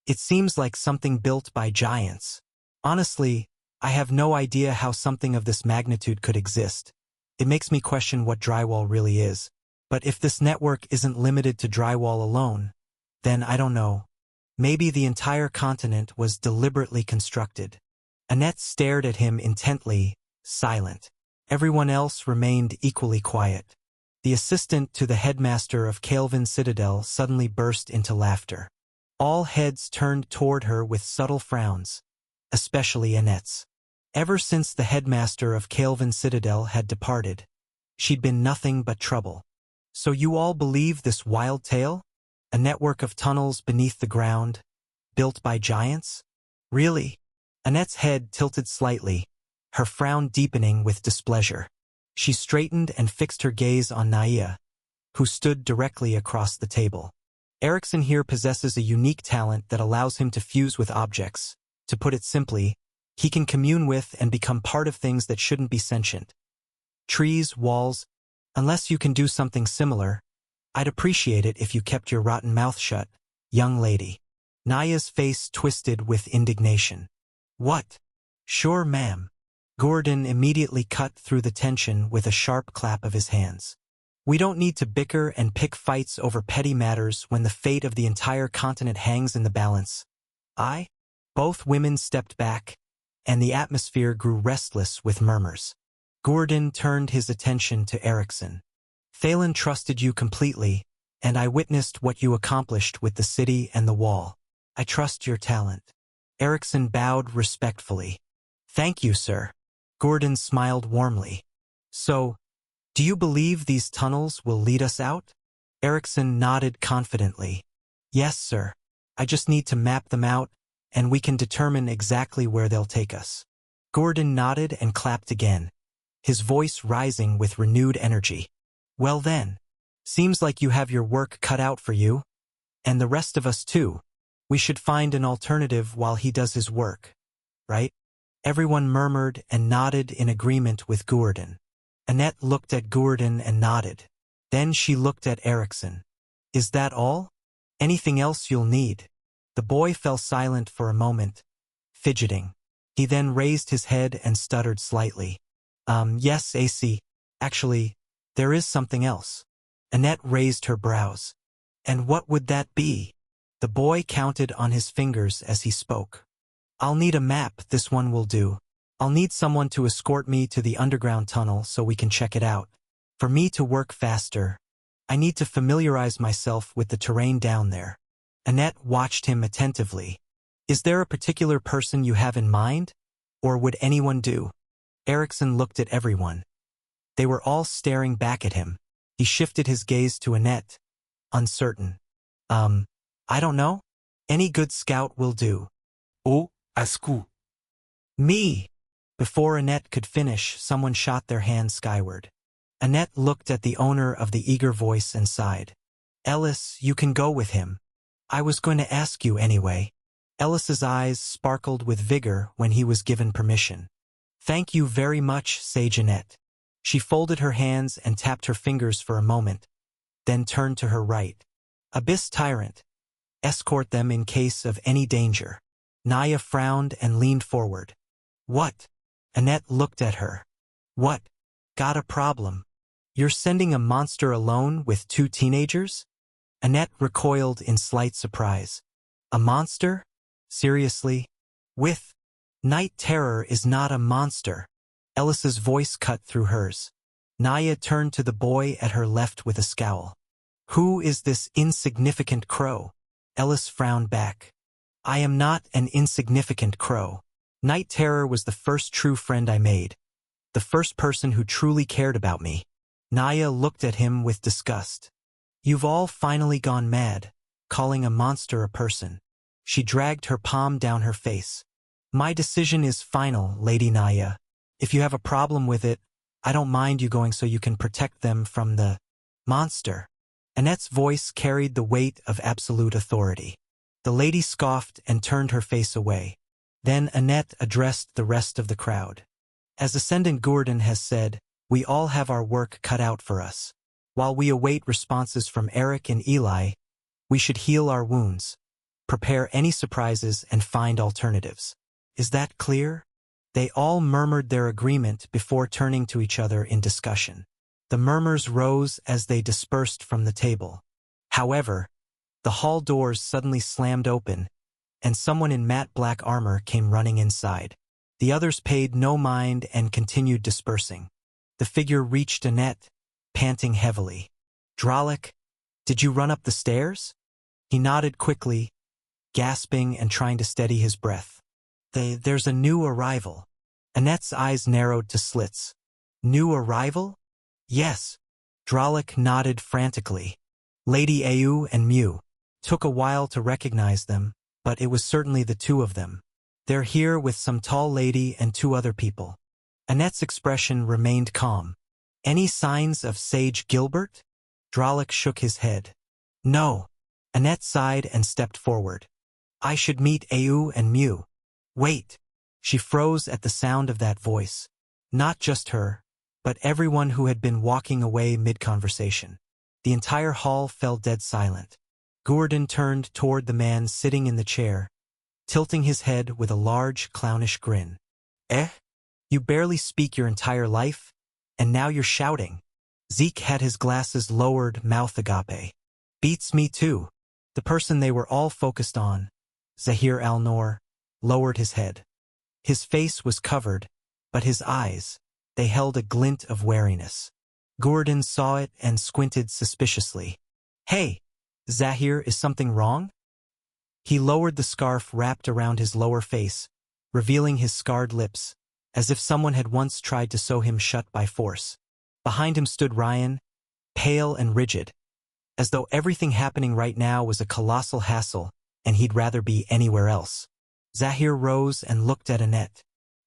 It seems like something built by giants. Honestly, I have no idea how something of this magnitude could exist. It makes me question what drywall really is. But if this network isn't limited to drywall alone, then I don't know. Maybe the entire continent was deliberately constructed. Annette stared at him intently, silent. Everyone else remained equally quiet. The assistant to the headmaster of Kelvin Citadel suddenly burst into laughter. All heads turned toward her with subtle frowns, especially Annette's. Ever since the headmaster of Kelvin Citadel had departed, she'd been nothing but trouble. So you all believe this wild tale? A network of tunnels beneath the ground, built by giants? Really? Annette's head tilted slightly, her frown deepening with displeasure. She straightened and fixed her gaze on Naya, who stood directly across the table. Erikson here possesses a unique talent that allows him to fuse with objects. To put it simply, he can commune with and become part of things that shouldn't be sentient. Trees, walls, unless you can do something similar, I'd appreciate it if you kept your rotten mouth shut, young lady. Naya's face twisted with indignation. What? Sure, ma'am. Gordon immediately cut through the tension with a sharp clap of his hands. We don't need to bicker and pick fights over petty matters when the fate of the entire continent hangs in the balance. Both women stepped back, and the atmosphere grew restless with murmurs. Gordon turned his attention to Erikson. Thalen trusted you completely, and I witnessed what you accomplished with the city and the wall. I trust your talent. Erikson bowed respectfully. Thank you, sir. Gordon smiled warmly. So, do you believe these tunnels will lead us out? Erikson nodded confidently. Yes, sir. I just need to map them out, and we can determine exactly where they'll take us. Gordon nodded and clapped again, his voice rising with renewed energy. Well then, seems like you have your work cut out for you. And the rest of us too. We should find an alternative while he does his work. Right? Everyone murmured and nodded in agreement with Gordon. Annette looked at Gordon and nodded. Then she looked at Erikson. Is that all? Anything else you'll need? The boy fell silent for a moment, fidgeting. He then raised his head and stuttered slightly. Yes, AC. Actually, there is something else. Annette raised her brows. And what would that be? The boy counted on his fingers as he spoke. I'll need a map, this one will do. I'll need someone to escort me to the underground tunnel so we can check it out. For me to work faster, I need to familiarize myself with the terrain down there. Annette watched him attentively. Is there a particular person you have in mind? Or would anyone do? Erikson looked at everyone. They were all staring back at him. He shifted his gaze to Annette, uncertain. I don't know. Any good scout will do. Oh, Asku. Me! Before Annette could finish, someone shot their hand skyward. Annette looked at the owner of the eager voice and sighed. Ellis, you can go with him. I was going to ask you anyway. Ellis's eyes sparkled with vigor when he was given permission. Thank you very much, Sage Annette. She folded her hands and tapped her fingers for a moment, then turned to her right. Abyss Tyrant. Escort them in case of any danger. Naya frowned and leaned forward. What? Annette looked at her. What? Got a problem? You're sending a monster alone with 2 teenagers? Annette recoiled in slight surprise. A monster? Seriously? With? Night Terror is not a monster. Ellis's voice cut through hers. Naya turned to the boy at her left with a scowl. Who is this insignificant crow? Ellis frowned back. I am not an insignificant crow. Night Terror was the first true friend I made. The first person who truly cared about me. Naya looked at him with disgust. You've all finally gone mad, calling a monster a person. She dragged her palm down her face. My decision is final, Lady Naya. If you have a problem with it, I don't mind you going so you can protect them from the monster. Annette's voice carried the weight of absolute authority. The lady scoffed and turned her face away. Then Annette addressed the rest of the crowd. As Ascendant Gordon has said, we all have our work cut out for us. While we await responses from Eric and Eli, we should heal our wounds, prepare any surprises, and find alternatives. Is that clear? They all murmured their agreement before turning to each other in discussion. The murmurs rose as they dispersed from the table. However, the hall doors suddenly slammed open, and someone in matte black armor came running inside. The others paid no mind and continued dispersing. The figure reached Annette, panting heavily. Dralik, did you run up the stairs? He nodded quickly, gasping and trying to steady his breath. There's a new arrival. Annette's eyes narrowed to slits. New arrival? Yes. Dralik nodded frantically. Lady Au and Mew. took a while to recognize them, but it was certainly the two of them. They're here with some tall lady and two other people. Annette's expression remained calm. Any signs of Sage Gilbert? Dralik shook his head. No. Annette sighed and stepped forward. I should meet Au and Mew. Wait. She froze at the sound of that voice. Not just her, but everyone who had been walking away mid-conversation. The entire hall fell dead silent. Gurdon turned toward the man sitting in the chair, tilting his head with a large, clownish grin. Eh? You barely speak your entire life, and now you're shouting. Zeke had his glasses lowered, mouth agape. Beats me too. The person they were all focused on, Zahir Al-Noor, lowered his head. His face was covered, but his eyes, they held a glint of wariness. Gurdon saw it and squinted suspiciously. Hey, Zahir, is something wrong? He lowered the scarf wrapped around his lower face, revealing his scarred lips, as if someone had once tried to sew him shut by force. Behind him stood Ryan, pale and rigid, as though everything happening right now was a colossal hassle and he'd rather be anywhere else. Zahir rose and looked at Annette.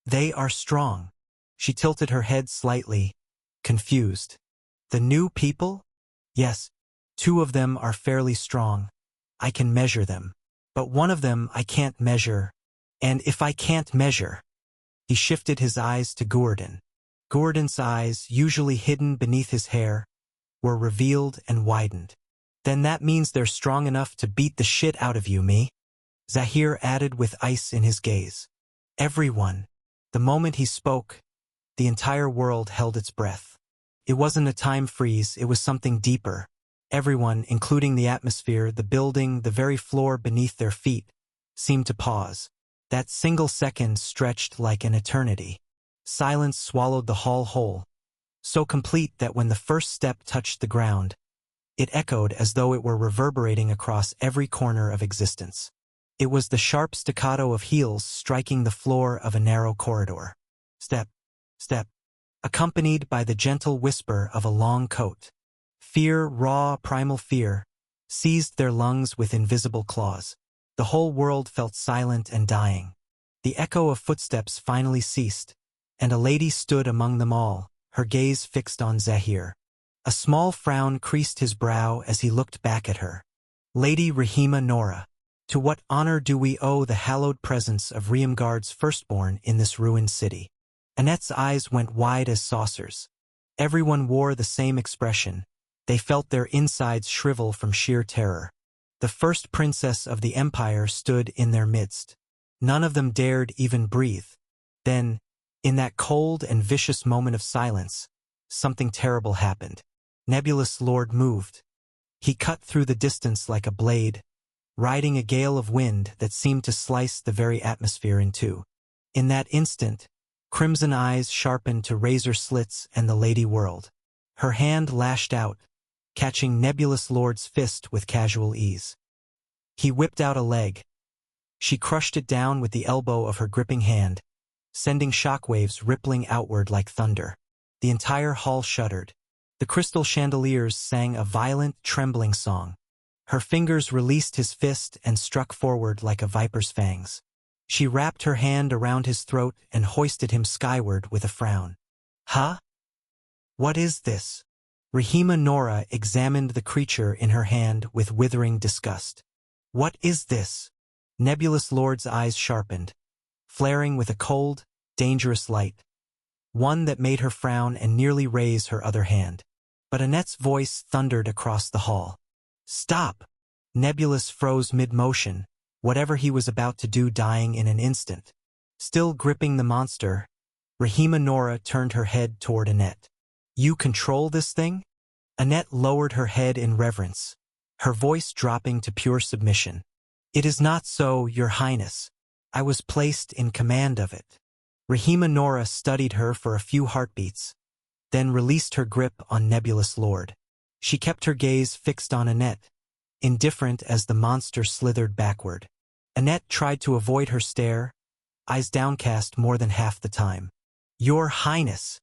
They are strong. She tilted her head slightly, confused. The new people? Yes, two of them are fairly strong. I can measure them. But one of them I can't measure. And if I can't measure... He shifted his eyes to Gurdon. Gurdon's eyes, usually hidden beneath his hair, were revealed and widened. Then that means they're strong enough to beat the shit out of you, me? Zahir added with ice in his gaze. Everyone. The moment he spoke, the entire world held its breath. It wasn't a time freeze, it was something deeper. Everyone, including the atmosphere, the building, the very floor beneath their feet, seemed to pause. That single second stretched like an eternity. Silence swallowed the hall whole, so complete that when the first step touched the ground, it echoed as though it were reverberating across every corner of existence. It was the sharp staccato of heels striking the floor of a narrow corridor. Step, step, accompanied by the gentle whisper of a long coat. Fear, raw, primal fear, seized their lungs with invisible claws. The whole world felt silent and dying. The echo of footsteps finally ceased, and a lady stood among them all, her gaze fixed on Zahir. A small frown creased his brow as he looked back at her. Lady Rahima Nora. To what honor do we owe the hallowed presence of Riamgard's firstborn in this ruined city? Annette's eyes went wide as saucers. Everyone wore the same expression. They felt their insides shrivel from sheer terror. The first princess of the empire stood in their midst. None of them dared even breathe. Then, in that cold and vicious moment of silence, something terrible happened. Nebulous Lord moved. He cut through the distance like a blade, riding a gale of wind that seemed to slice the very atmosphere in two. In that instant, crimson eyes sharpened to razor slits and the lady whirled. Her hand lashed out, catching Nebulous Lord's fist with casual ease. He whipped out a leg. She crushed it down with the elbow of her gripping hand, sending shockwaves rippling outward like thunder. The entire hall shuddered. The crystal chandeliers sang a violent, trembling song. Her fingers released his fist and struck forward like a viper's fangs. She wrapped her hand around his throat and hoisted him skyward with a frown. Huh? What is this? Rahima Nora examined the creature in her hand with withering disgust. What is this? Nebulous Lord's eyes sharpened, flaring with a cold, dangerous light. One that made her frown and nearly raise her other hand. But Annette's voice thundered across the hall. Stop! Nebulous froze mid-motion, whatever he was about to do dying in an instant. Still gripping the monster, Rahima Nora turned her head toward Annette. You control this thing? Annette lowered her head in reverence, her voice dropping to pure submission. It is not so, Your Highness. I was placed in command of it. Rahima Nora studied her for a few heartbeats, then released her grip on Nebulous Lord. She kept her gaze fixed on Annette, indifferent as the monster slithered backward. Annette tried to avoid her stare, eyes downcast more than half the time. Your Highness!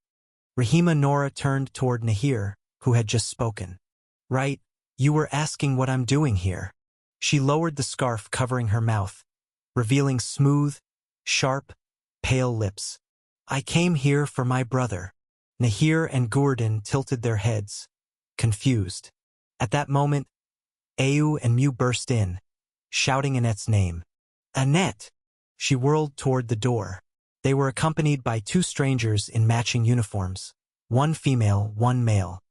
Rahima Nora turned toward Nahir, who had just spoken. Right, you were asking what I'm doing here. She lowered the scarf covering her mouth, revealing smooth, sharp, pale lips. I came here for my brother. Nahir and Gurdon tilted their heads, confused. At that moment, Au and Mew burst in, shouting Annette's name. Annette! She whirled toward the door. They were accompanied by two strangers in matching uniforms, one female, one male.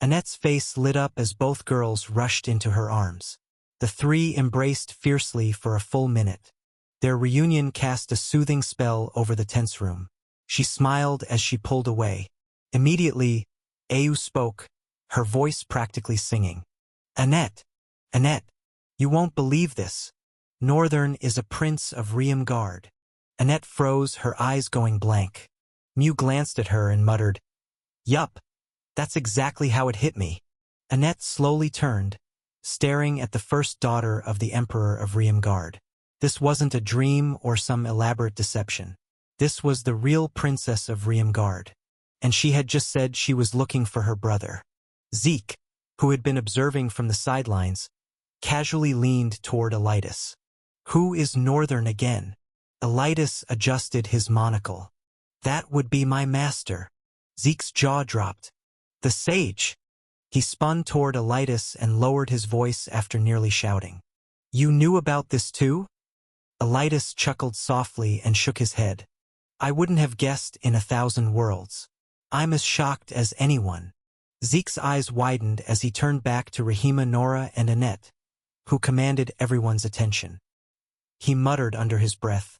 Annette's face lit up as both girls rushed into her arms. The three embraced fiercely for a full minute. Their reunion cast a soothing spell over the tense room. She smiled as she pulled away. Immediately, Au spoke, her voice practically singing. Annette! Annette! You won't believe this. Northern is a prince of Riamgard. Annette froze, her eyes going blank. Mew glanced at her and muttered, Yup, that's exactly how it hit me. Annette slowly turned, staring at the first daughter of the Emperor of Riamgard. This wasn't a dream or some elaborate deception. This was the real princess of Riamgard. And she had just said she was looking for her brother. Zeke, who had been observing from the sidelines, casually leaned toward Elitis. Who is Northern again? Elitis adjusted his monocle. That would be my master. Zeke's jaw dropped. The sage. He spun toward Elitis and lowered his voice after nearly shouting. You knew about this too? Elitis chuckled softly and shook his head. I wouldn't have guessed in 1,000 worlds. I'm as shocked as anyone. Zeke's eyes widened as he turned back to Rahima, Nora, and Annette, who commanded everyone's attention. He muttered under his breath.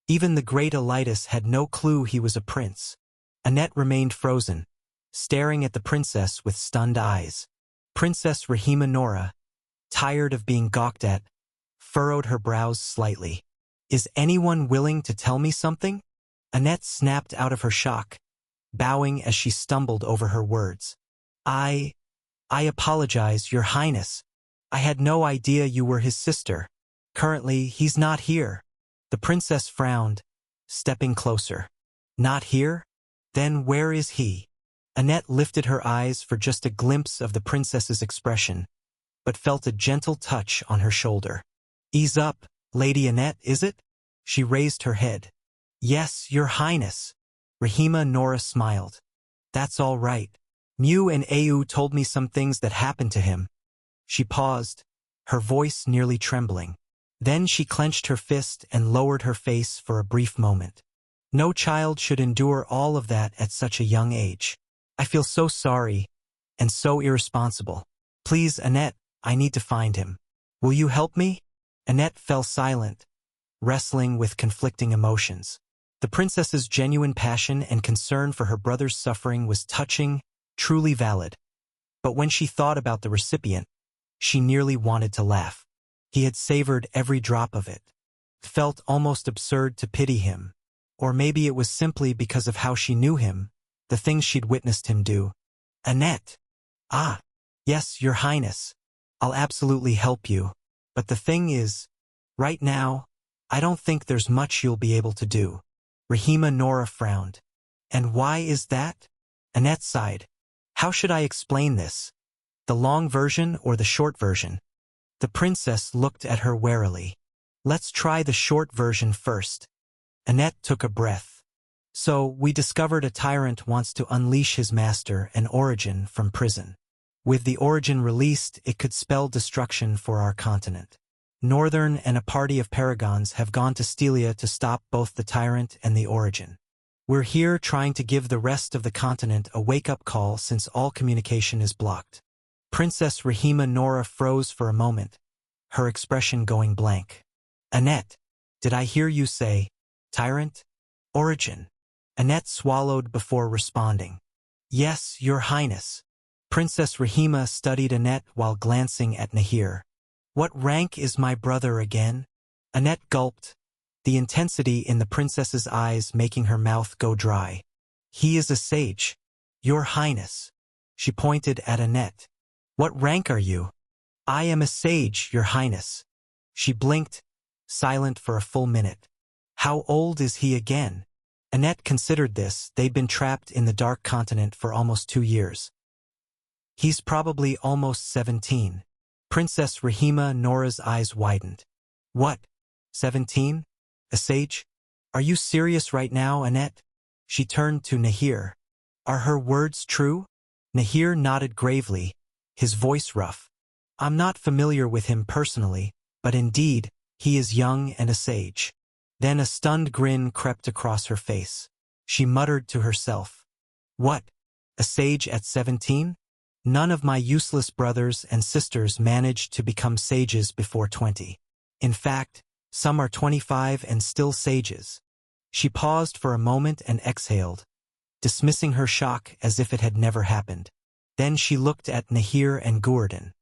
Even the great Elitis had no clue he was a prince. Annette remained frozen, staring at the princess with stunned eyes. Princess Rahima Nora, tired of being gawked at, furrowed her brows slightly. Is anyone willing to tell me something? Annette snapped out of her shock, bowing as she stumbled over her words. I apologize, Your Highness. I had no idea you were his sister. Currently, he's not here. The princess frowned, stepping closer. Not here? Then where is he? Annette lifted her eyes for just a glimpse of the princess's expression, but felt a gentle touch on her shoulder. Ease up, Lady Annette, is it? She raised her head. Yes, Your Highness. Rahima Nora smiled. That's all right. Mew and Au told me some things that happened to him. She paused, her voice nearly trembling. Then she clenched her fist and lowered her face for a brief moment. No child should endure all of that at such a young age. I feel so sorry and so irresponsible. Please, Annette, I need to find him. Will you help me? Annette fell silent, wrestling with conflicting emotions. The princess's genuine passion and concern for her brother's suffering was touching, truly valid. But when she thought about the recipient, she nearly wanted to laugh. He had savored every drop of it. Felt almost absurd to pity him. Or maybe it was simply because of how she knew him, the things she'd witnessed him do. Annette. Ah, yes, Your Highness. I'll absolutely help you. But the thing is, right now, I don't think there's much you'll be able to do. Rahima Nora frowned. And why is that? Annette sighed. How should I explain this? The long version or the short version? The princess looked at her warily. Let's try the short version first. Annette took a breath. So, we discovered a tyrant wants to unleash his master, an Origin, from prison. With the Origin released, it could spell destruction for our continent. Northern and a party of paragons have gone to Stelia to stop both the tyrant and the Origin. We're here trying to give the rest of the continent a wake-up call since all communication is blocked. Princess Rahima Nora froze for a moment, her expression going blank. Annette, did I hear you say, tyrant? Origin? Annette swallowed before responding. Yes, Your Highness. Princess Rahima studied Annette while glancing at Nahir. What rank is my brother again? Annette gulped, the intensity in the princess's eyes making her mouth go dry. He is a sage. Your Highness. She pointed at Annette. What rank are you? I am a sage, Your Highness. She blinked, silent for a full minute. How old is he again? Annette considered this. They'd been trapped in the Dark Continent for almost 2 years. He's probably almost 17. Princess Rahima Nora's eyes widened. What? 17? A sage? Are you serious right now, Annette? She turned to Nahir. Are her words true? Nahir nodded gravely, his voice rough. I'm not familiar with him personally, but indeed, he is young and a sage. Then a stunned grin crept across her face. She muttered to herself. What? A sage at 17? None of my useless brothers and sisters managed to become sages before 20. In fact, some are 25 and still sages. She paused for a moment and exhaled, dismissing her shock as if it had never happened. Then she looked at Nahir and Gurdon.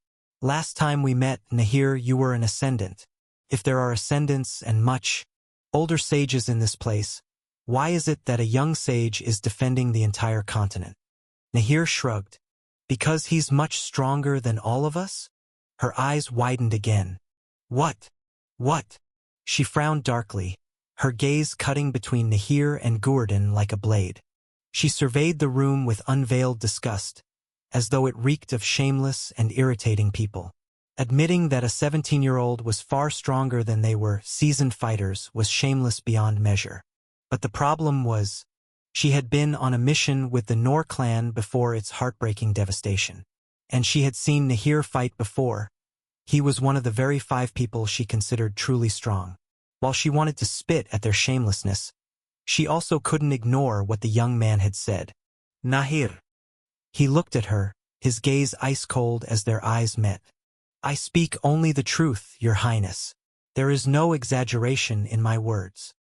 Last time we met, Nahir, you were an ascendant. If there are ascendants and much older sages in this place, why is it that a young sage is defending the entire continent? Nahir shrugged. Because he's much stronger than all of us? Her eyes widened again. What? What? She frowned darkly, her gaze cutting between Nahir and Gurdon like a blade. She surveyed the room with unveiled disgust, as though it reeked of shameless and irritating people. Admitting that a 17-year-old was far stronger than they were seasoned fighters was shameless beyond measure. But the problem was, she had been on a mission with the Noor clan before its heartbreaking devastation. And she had seen Nahir fight before. He was one of the very 5 people she considered truly strong. While she wanted to spit at their shamelessness, she also couldn't ignore what the young man had said. Nahir. He looked at her, his gaze ice-cold as their eyes met. I speak only the truth, Your Highness. There is no exaggeration in my words.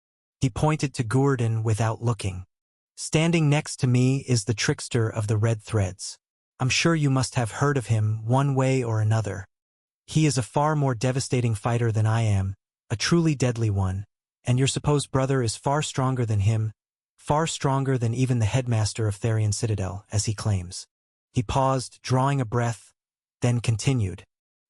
He pointed to Gurdon without looking. Standing next to me is the trickster of the red threads. I'm sure you must have heard of him one way or another. He is a far more devastating fighter than I am, a truly deadly one, and your supposed brother is far stronger than him, far stronger than even the headmaster of Therian Citadel, as he claims. He paused, drawing a breath, then continued.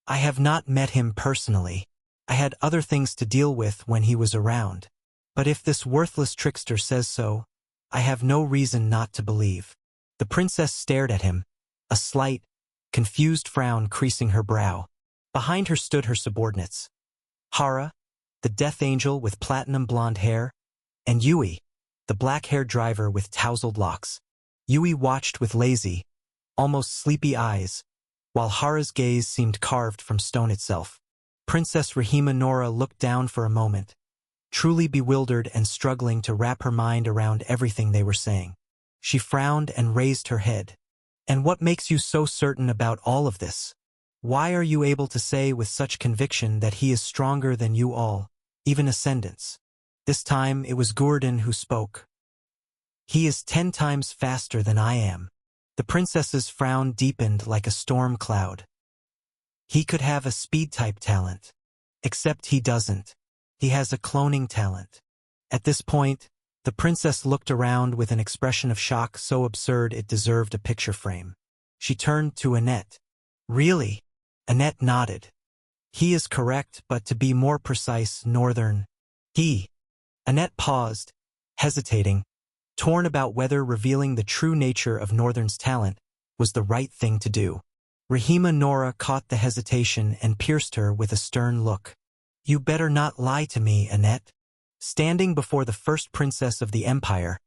I have not met him personally. I had other things to deal with when he was around. But if this worthless trickster says so, I have no reason not to believe. The princess stared at him, a slight, confused frown creasing her brow. Behind her stood her subordinates. Hara, the death angel with platinum blonde hair, and Yui, the black-haired driver with tousled locks. Yui watched with lazy, almost sleepy eyes, while Hara's gaze seemed carved from stone itself. Princess Rahima Nora looked down for a moment, truly bewildered and struggling to wrap her mind around everything they were saying. She frowned and raised her head. And what makes you so certain about all of this? Why are you able to say with such conviction that he is stronger than you all, even ascendants? This time it was Gurdon who spoke. He is 10 times faster than I am. The princess's frown deepened like a storm cloud. He could have a speed-type talent. Except he doesn't. He has a cloning talent. At this point, the princess looked around with an expression of shock so absurd it deserved a picture frame. She turned to Annette. Really? Annette nodded. He is correct, but to be more precise, Northern. He. Annette paused, hesitating, torn about whether revealing the true nature of Northern's talent was the right thing to do. Rahima Nora caught the hesitation and pierced her with a stern look. You better not lie to me, Annette. Standing before the first princess of the empire,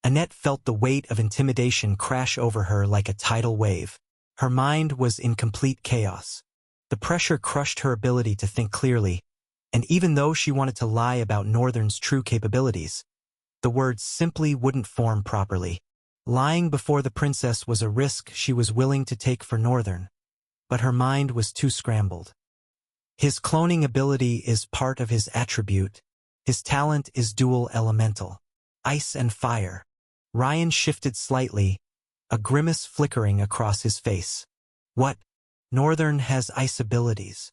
Annette felt the weight of intimidation crash over her like a tidal wave. Her mind was in complete chaos. The pressure crushed her ability to think clearly, and even though she wanted to lie about Northern's true capabilities, the words simply wouldn't form properly. Lying before the princess was a risk she was willing to take for Northern, but her mind was too scrambled. His cloning ability is part of his attribute. His talent is dual elemental, ice and fire. Ryan shifted slightly, a grimace flickering across his face. What? Northern has ice abilities.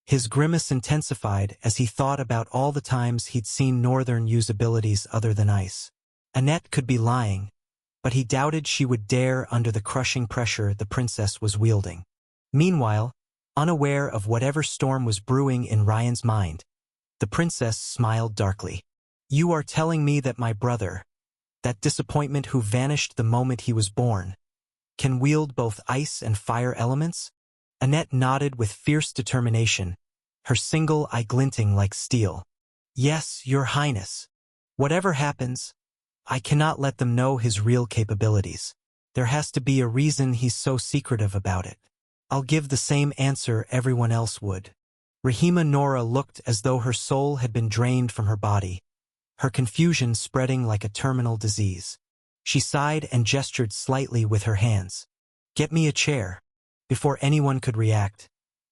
His grimace intensified as he thought about all the times he'd seen Northern use abilities other than ice. Annette could be lying, but he doubted she would dare under the crushing pressure the princess was wielding. Meanwhile, unaware of whatever storm was brewing in Ryan's mind, the princess smiled darkly. You are telling me that my brother, that disappointment who vanished the moment he was born, can wield both ice and fire elements? Annette nodded with fierce determination, her single eye glinting like steel. Yes, Your Highness. Whatever happens, I cannot let them know his real capabilities. There has to be a reason he's so secretive about it. I'll give the same answer everyone else would. Rahima Nora looked as though her soul had been drained from her body, her confusion spreading like a terminal disease. She sighed and gestured slightly with her hands. Get me a chair. Before anyone could react,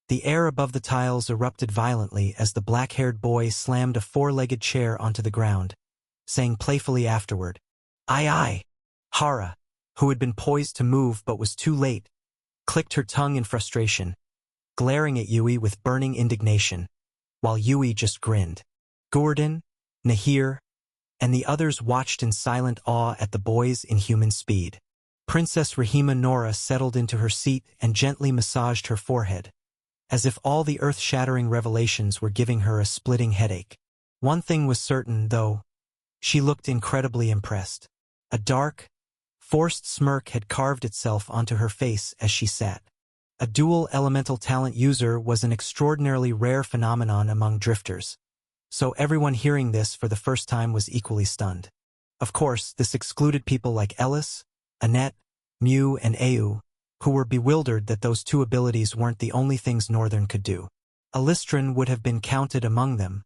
the air above the tiles erupted violently as the black-haired boy slammed a four-legged chair onto the ground, saying playfully afterward, "Aye, aye." Hara, who had been poised to move but was too late, clicked her tongue in frustration, glaring at Yui with burning indignation, while Yui just grinned. Gordon, Nahir, and the others watched in silent awe at the boy's inhuman speed. Princess Rahima Nora settled into her seat and gently massaged her forehead, as if all the earth-shattering revelations were giving her a splitting headache. One thing was certain, though. She looked incredibly impressed. A dark, forced smirk had carved itself onto her face as she sat. A dual elemental talent user was an extraordinarily rare phenomenon among drifters, so everyone hearing this for the first time was equally stunned. Of course, this excluded people like Ellis, Annette, Mew, and Au, who were bewildered that those two abilities weren't the only things Northern could do. Alistran would have been counted among them,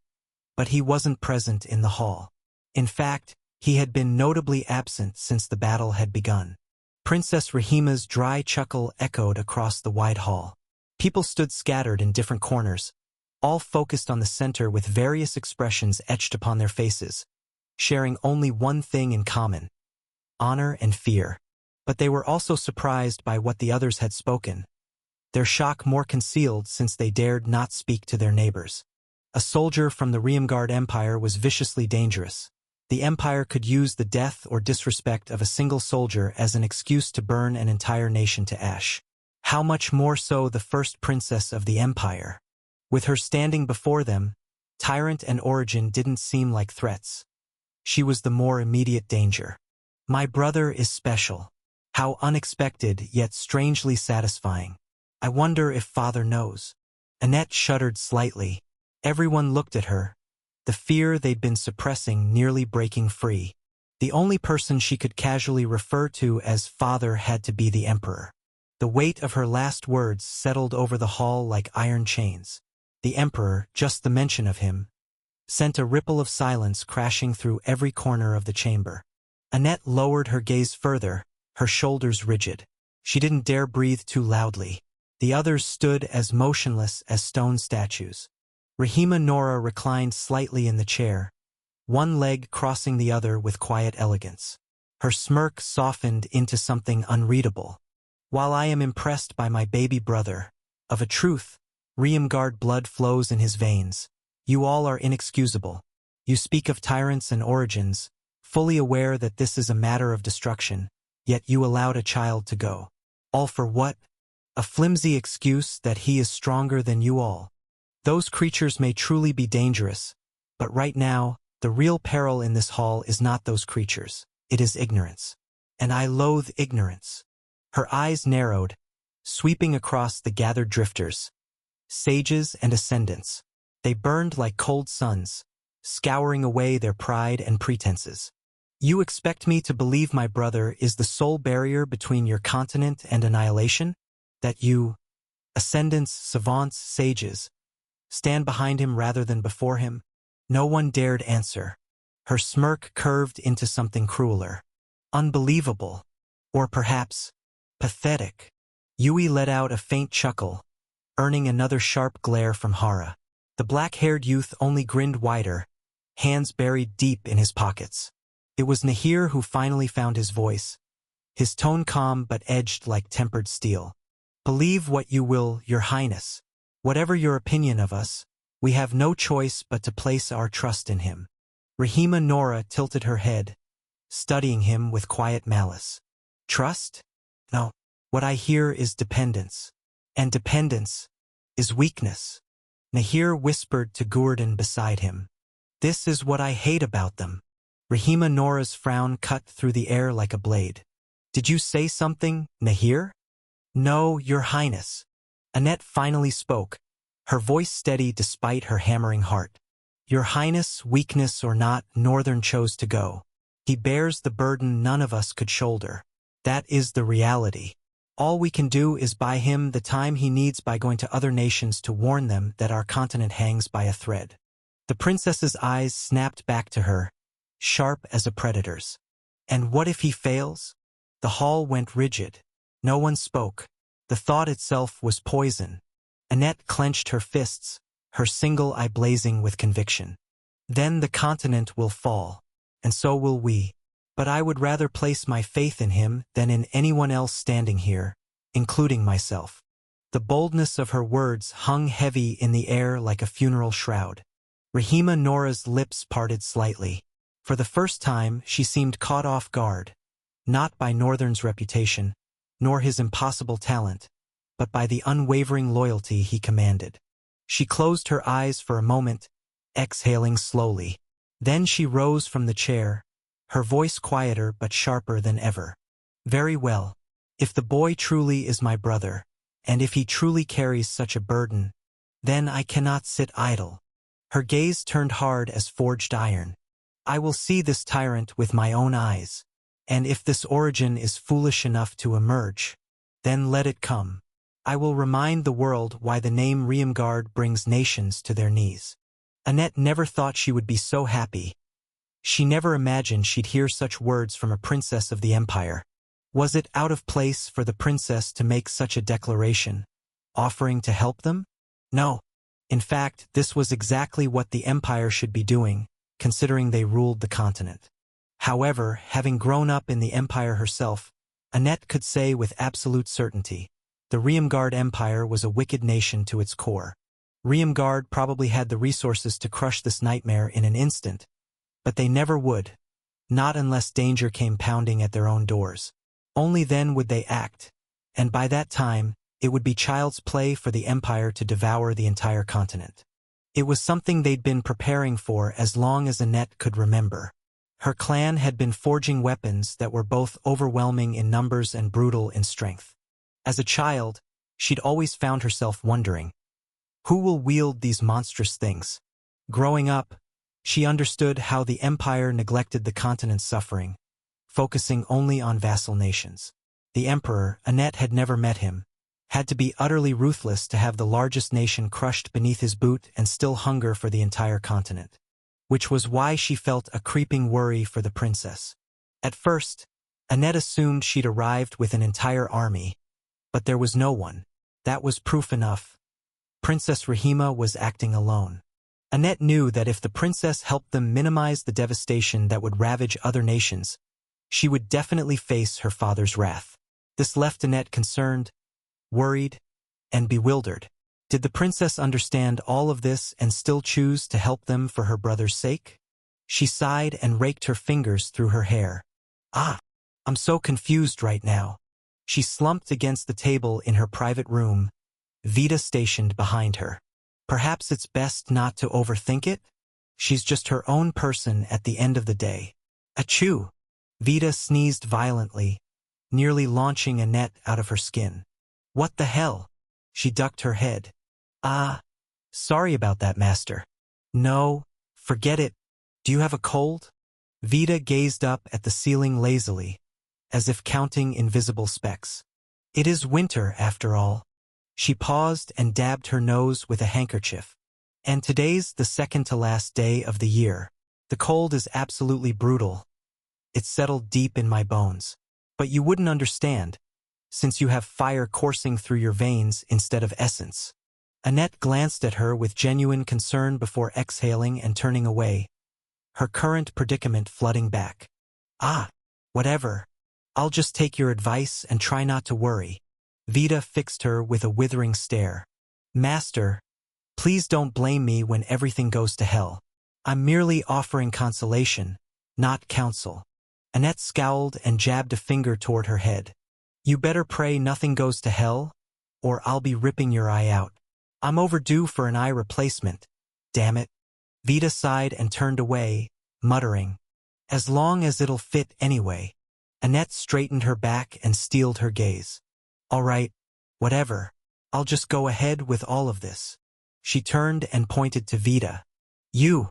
but he wasn't present in the hall. In fact, he had been notably absent since the battle had begun. Princess Rahima's dry chuckle echoed across the wide hall. People stood scattered in different corners, all focused on the center with various expressions etched upon their faces, sharing only one thing in common: honor and fear. But they were also surprised by what the others had spoken, their shock more concealed since they dared not speak to their neighbors. A soldier from the Riemgard Empire was viciously dangerous. The Empire could use the death or disrespect of a single soldier as an excuse to burn an entire nation to ash. How much more so the first princess of the Empire? With her standing before them, Tyrant and Origin didn't seem like threats. She was the more immediate danger. My brother is special. How unexpected, yet strangely satisfying. I wonder if Father knows. Annette shuddered slightly. Everyone looked at her, the fear they'd been suppressing nearly breaking free. The only person she could casually refer to as Father had to be the Emperor. The weight of her last words settled over the hall like iron chains. The Emperor, just the mention of him, sent a ripple of silence crashing through every corner of the chamber. Annette lowered her gaze further, her shoulders rigid. She didn't dare breathe too loudly. The others stood as motionless as stone statues. Rahima Nora reclined slightly in the chair, one leg crossing the other with quiet elegance. Her smirk softened into something unreadable. While I am impressed by my baby brother, of a truth, Riemgard blood flows in his veins. You all are inexcusable. You speak of tyrants and origins, fully aware that this is a matter of destruction, yet you allowed a child to go. All for what? A flimsy excuse that he is stronger than you all. Those creatures may truly be dangerous, but right now, the real peril in this hall is not those creatures. It is ignorance. And I loathe ignorance. Her eyes narrowed, sweeping across the gathered drifters, sages and ascendants. They burned like cold suns, scouring away their pride and pretenses. You expect me to believe my brother is the sole barrier between your continent and annihilation? That you, ascendants, savants, sages, stand behind him rather than before him? No one dared answer. Her smirk curved into something crueler. Unbelievable. Or perhaps, pathetic. Yui let out a faint chuckle, earning another sharp glare from Hara. The black-haired youth only grinned wider, hands buried deep in his pockets. It was Nahir who finally found his voice, his tone calm but edged like tempered steel. Believe what you will, Your Highness. Whatever your opinion of us, we have no choice but to place our trust in him. Rahima Nora tilted her head, studying him with quiet malice. Trust? No. What I hear is dependence. And dependence is weakness. Nahir whispered to Gurdon beside him. This is what I hate about them. Rahima Nora's frown cut through the air like a blade. Did you say something, Nahir? No, Your Highness. Annette finally spoke, her voice steady despite her hammering heart. Your Highness, weakness or not, Northern chose to go. He bears the burden none of us could shoulder. That is the reality. All we can do is buy him the time he needs by going to other nations to warn them that our continent hangs by a thread. The princess's eyes snapped back to her, sharp as a predator's. And what if he fails? The hall went rigid. No one spoke. The thought itself was poison. Annette clenched her fists, her single eye blazing with conviction. Then the continent will fall, and so will we. But I would rather place my faith in him than in anyone else standing here, including myself. The boldness of her words hung heavy in the air like a funeral shroud. Rahima Nora's lips parted slightly. For the first time, she seemed caught off guard, not by Northern's reputation, nor his impossible talent, but by the unwavering loyalty he commanded. She closed her eyes for a moment, exhaling slowly. Then she rose from the chair, her voice quieter but sharper than ever. Very well. If the boy truly is my brother, and if he truly carries such a burden, then I cannot sit idle. Her gaze turned hard as forged iron. I will see this tyrant with my own eyes, and if this origin is foolish enough to emerge, then let it come. I will remind the world why the name Riemgard brings nations to their knees. Annette never thought she would be so happy. She never imagined she'd hear such words from a princess of the empire. Was it out of place for the princess to make such a declaration, offering to help them? No. In fact, this was exactly what the empire should be doing, considering they ruled the continent. However, having grown up in the empire herself, Annette could say with absolute certainty, the Riemgard Empire was a wicked nation to its core. Riemgard probably had the resources to crush this nightmare in an instant, but they never would, not unless danger came pounding at their own doors. Only then would they act, and by that time, it would be child's play for the empire to devour the entire continent. It was something they'd been preparing for as long as Annette could remember. Her clan had been forging weapons that were both overwhelming in numbers and brutal in strength. As a child, she'd always found herself wondering, who will wield these monstrous things? Growing up, she understood how the empire neglected the continent's suffering, focusing only on vassal nations. The emperor, Annette had never met him, had to be utterly ruthless to have the largest nation crushed beneath his boot and still hunger for the entire continent. Which was why she felt a creeping worry for the princess. At first, Annette assumed she'd arrived with an entire army, but there was no one. That was proof enough. Princess Rahima was acting alone. Annette knew that if the princess helped them minimize the devastation that would ravage other nations, she would definitely face her father's wrath. This left Annette concerned, worried, and bewildered. Did the princess understand all of this and still choose to help them for her brother's sake? She sighed and raked her fingers through her hair. I'm so confused right now. She slumped against the table in her private room, Vita stationed behind her. Perhaps it's best not to overthink it? She's just her own person at the end of the day. Achoo! Vita sneezed violently, nearly launching Annette out of her skin. What the hell? She ducked her head. Sorry about that, master. No, forget it. Do you have a cold? Vita gazed up at the ceiling lazily, as if counting invisible specks. It is winter, after all. She paused and dabbed her nose with a handkerchief. And today's the second to last day of the year. The cold is absolutely brutal. It settled deep in my bones. But you wouldn't understand, since you have fire coursing through your veins instead of essence. Annette glanced at her with genuine concern before exhaling and turning away, her current predicament flooding back. Whatever. I'll just take your advice and try not to worry. Vita fixed her with a withering stare. Master, please don't blame me when everything goes to hell. I'm merely offering consolation, not counsel. Annette scowled and jabbed a finger toward her head. You better pray nothing goes to hell, or I'll be ripping your eye out. I'm overdue for an eye replacement. Damn it. Vita sighed and turned away, muttering, as long as it'll fit anyway. Annette straightened her back and steeled her gaze. All right, whatever. I'll just go ahead with all of this. She turned and pointed to Vida. You,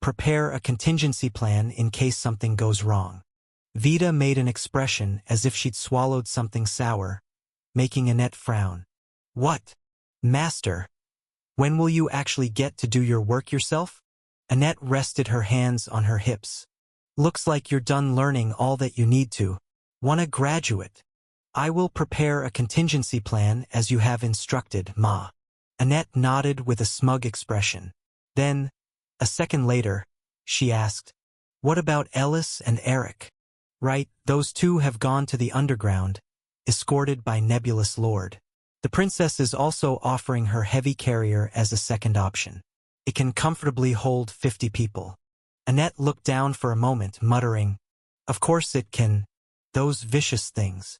prepare a contingency plan in case something goes wrong. Vida made an expression as if she'd swallowed something sour, making Annette frown. What? Master? When will you actually get to do your work yourself? Annette rested her hands on her hips. Looks like you're done learning all that you need to. Wanna graduate? I will prepare a contingency plan as you have instructed, Ma. Annette nodded with a smug expression. Then, a second later, she asked, what about Ellis and Eric? Right, those two have gone to the underground, escorted by Nebulous Lord. The princess is also offering her heavy carrier as a second option. It can comfortably hold 50 people. Annette looked down for a moment, muttering, of course it can. Those vicious things.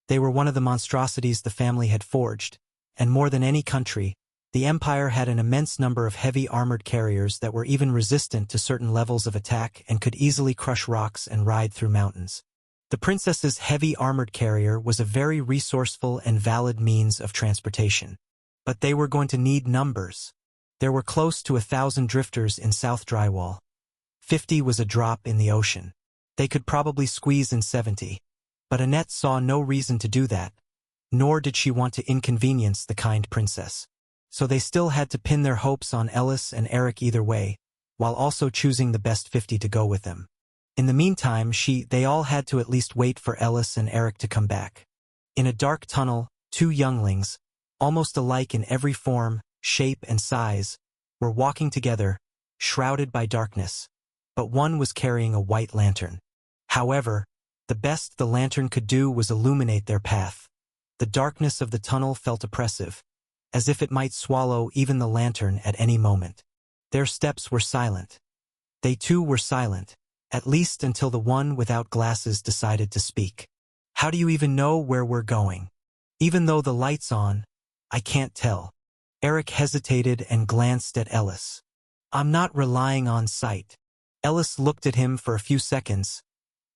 They were one of the monstrosities the family had forged, and more than any country, the Empire had an immense number of heavy armored carriers that were even resistant to certain levels of attack and could easily crush rocks and ride through mountains. The princess's heavy armored carrier was a very resourceful and valid means of transportation. But they were going to need numbers. There were close to 1,000 drifters in South Drywall. 50 was a drop in the ocean. They could probably squeeze in 70. But Annette saw no reason to do that, nor did she want to inconvenience the kind princess. So they still had to pin their hopes on Ellis and Eric either way, while also choosing the best 50 to go with them. In the meantime, they all had to at least wait for Ellis and Eric to come back. In a dark tunnel, two younglings, almost alike in every form, shape, and size, were walking together, shrouded by darkness, but one was carrying a white lantern. However, the best the lantern could do was illuminate their path. The darkness of the tunnel felt oppressive, as if it might swallow even the lantern at any moment. Their steps were silent. They too were silent, at least until the one without glasses decided to speak. How do you even know where we're going? Even though the light's on, I can't tell. Eric hesitated and glanced at Ellis. I'm not relying on sight. Ellis looked at him for a few seconds,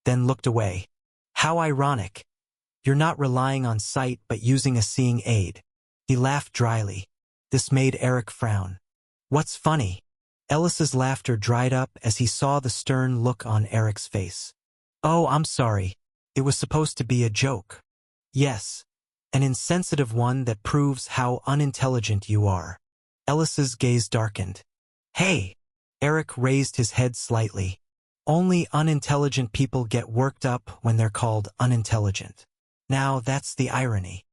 then looked away. How ironic. You're not relying on sight but using a seeing aid. He laughed dryly. This made Eric frown. What's funny? Ellis's laughter dried up as he saw the stern look on Eric's face. Oh, I'm sorry. It was supposed to be a joke. Yes, an insensitive one that proves how unintelligent you are. Ellis's gaze darkened. Hey! Eric raised his head slightly. Only unintelligent people get worked up when they're called unintelligent. Now that's the irony.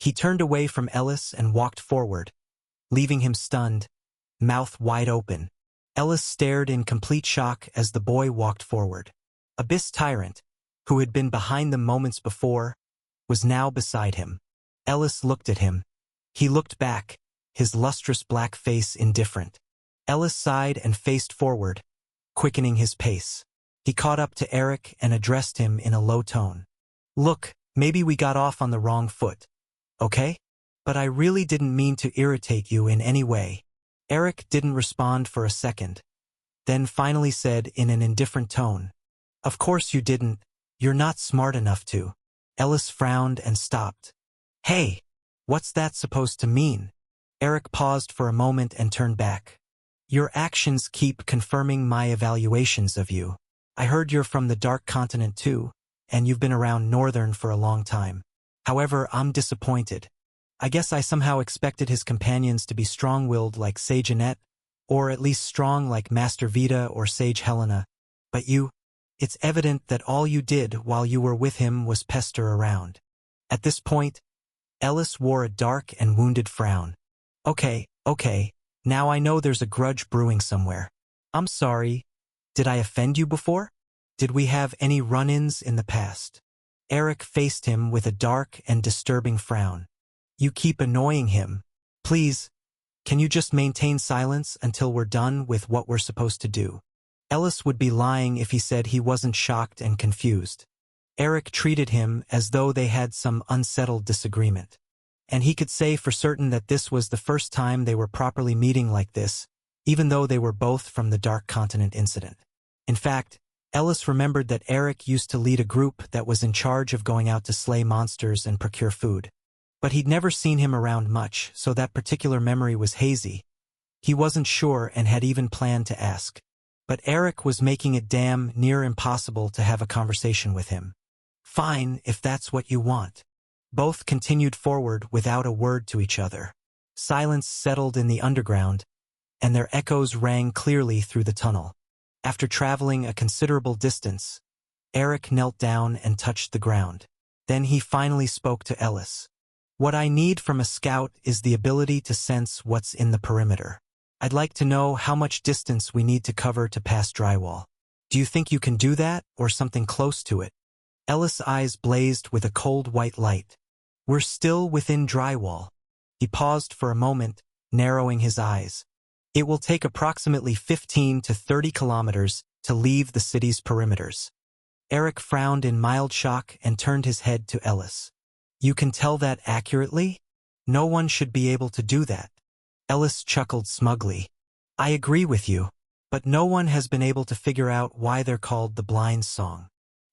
He turned away from Ellis and walked forward, leaving him stunned, mouth wide open. Ellis stared in complete shock as the boy walked forward. Abyss Tyrant, who had been behind them moments before, was now beside him. Ellis looked at him. He looked back, his lustrous black face indifferent. Ellis sighed and faced forward, quickening his pace. He caught up to Eric and addressed him in a low tone. Look, maybe we got off on the wrong foot. Okay? But I really didn't mean to irritate you in any way. Eric didn't respond for a second, then finally said in an indifferent tone, Of course you didn't. You're not smart enough to. Ellis frowned and stopped. Hey, what's that supposed to mean? Eric paused for a moment and turned back. Your actions keep confirming my evaluations of you. I heard you're from the Dark Continent too, and you've been around Northern for a long time. However, I'm disappointed. I guess I somehow expected his companions to be strong-willed like Sage Annette, or at least strong like Master Vida or Sage Helena. But it's evident that all you did while you were with him was pester around. At this point, Ellis wore a dark and wounded frown. Okay, now I know there's a grudge brewing somewhere. I'm sorry. Did I offend you before? Did we have any run-ins in the past? Eric faced him with a dark and disturbing frown. You keep annoying him. Please, can you just maintain silence until we're done with what we're supposed to do? Ellis would be lying if he said he wasn't shocked and confused. Eric treated him as though they had some unsettled disagreement. And he could say for certain that this was the first time they were properly meeting like this, even though they were both from the Dark Continent incident. In fact, Ellis remembered that Eric used to lead a group that was in charge of going out to slay monsters and procure food. But he'd never seen him around much, so that particular memory was hazy. He wasn't sure and had even planned to ask. But Eric was making it damn near impossible to have a conversation with him. Fine, if that's what you want. Both continued forward without a word to each other. Silence settled in the underground, and their echoes rang clearly through the tunnel. After traveling a considerable distance, Eric knelt down and touched the ground. Then he finally spoke to Ellis. What I need from a scout is the ability to sense what's in the perimeter. I'd like to know how much distance we need to cover to pass drywall. Do you think you can do that, or something close to it? Ellis' eyes blazed with a cold white light. We're still within drywall. He paused for a moment, narrowing his eyes. It will take approximately 15 to 30 kilometers to leave the city's perimeters. Eric frowned in mild shock and turned his head to Ellis. You can tell that accurately? No one should be able to do that. Ellis chuckled smugly. I agree with you, but no one has been able to figure out why they're called the Blind Song.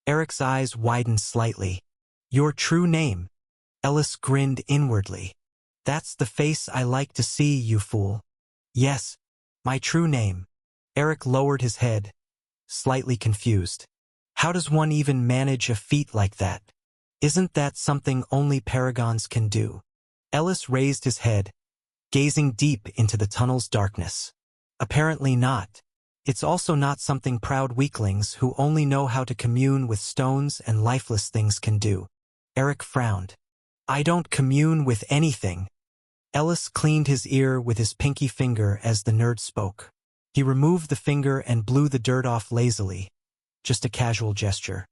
Eric's eyes widened slightly. Your true name? Ellis grinned inwardly. That's the face I like to see, you fool. Yes, my true name. Eric lowered his head, slightly confused. How does one even manage a feat like that? Isn't that something only paragons can do? Ellis raised his head, gazing deep into the tunnel's darkness. Apparently not. It's also not something proud weaklings who only know how to commune with stones and lifeless things can do. Eric frowned. I don't commune with anything. Ellis cleaned his ear with his pinky finger as the nerd spoke. He removed the finger and blew the dirt off lazily. Just a casual gesture.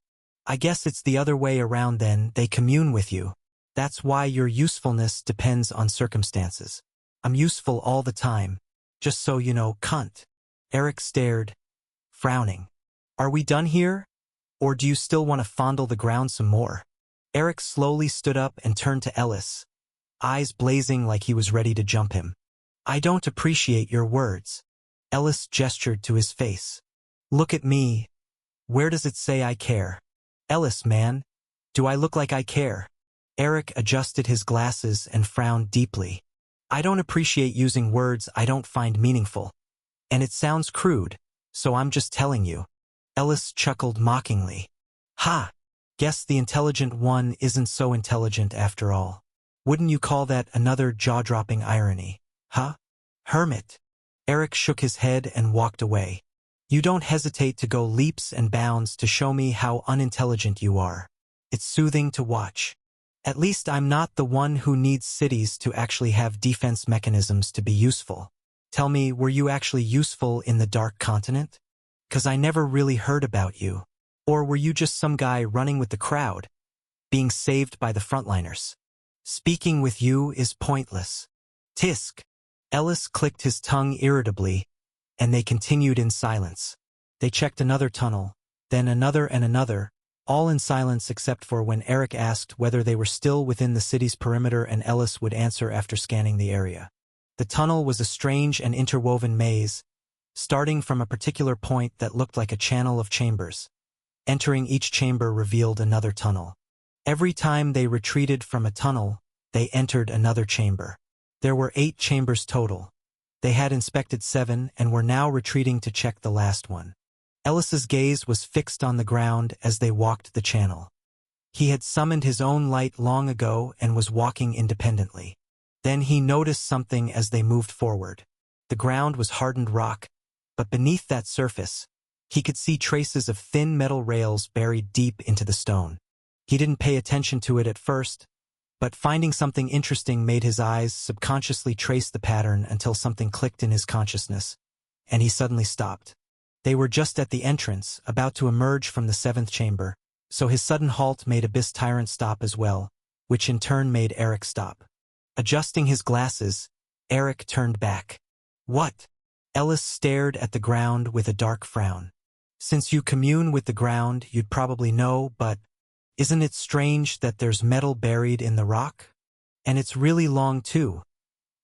I guess it's the other way around then, they commune with you. That's why your usefulness depends on circumstances. I'm useful all the time. Just so you know, cunt. Eric stared, frowning. Are we done here? Or do you still want to fondle the ground some more? Eric slowly stood up and turned to Ellis, eyes blazing like he was ready to jump him. I don't appreciate your words. Ellis gestured to his face. Look at me. Where does it say I care? Ellis, man. Do I look like I care? Eric adjusted his glasses and frowned deeply. I don't appreciate using words I don't find meaningful. And it sounds crude, so I'm just telling you. Ellis chuckled mockingly. Ha! Guess the intelligent one isn't so intelligent after all. Wouldn't you call that another jaw-dropping irony? Huh? Hermit. Eric shook his head and walked away. You don't hesitate to go leaps and bounds to show me how unintelligent you are. It's soothing to watch. At least I'm not the one who needs cities to actually have defense mechanisms to be useful. Tell me, were you actually useful in the Dark Continent? 'Cause I never really heard about you. Or were you just some guy running with the crowd, being saved by the frontliners? Speaking with you is pointless. Tisk. Ellis clicked his tongue irritably, and they continued in silence. They checked another tunnel, then another and another, all in silence except for when Eric asked whether they were still within the city's perimeter and Ellis would answer after scanning the area. The tunnel was a strange and interwoven maze, starting from a particular point that looked like a channel of chambers. Entering each chamber revealed another tunnel. Every time they retreated from a tunnel, they entered another chamber. There were 8 chambers total. They had inspected 7 and were now retreating to check the last one. Ellis's gaze was fixed on the ground as they walked the channel. He had summoned his own light long ago and was walking independently. Then he noticed something as they moved forward. The ground was hardened rock, but beneath that surface, he could see traces of thin metal rails buried deep into the stone. He didn't pay attention to it at first, but finding something interesting made his eyes subconsciously trace the pattern until something clicked in his consciousness, and he suddenly stopped. They were just at the entrance, about to emerge from the 7th chamber, so his sudden halt made Abyss Tyrant stop as well, which in turn made Eric stop. Adjusting his glasses, Eric turned back. What? Ellis stared at the ground with a dark frown. Since you commune with the ground, you'd probably know, but isn't it strange that there's metal buried in the rock? And it's really long too,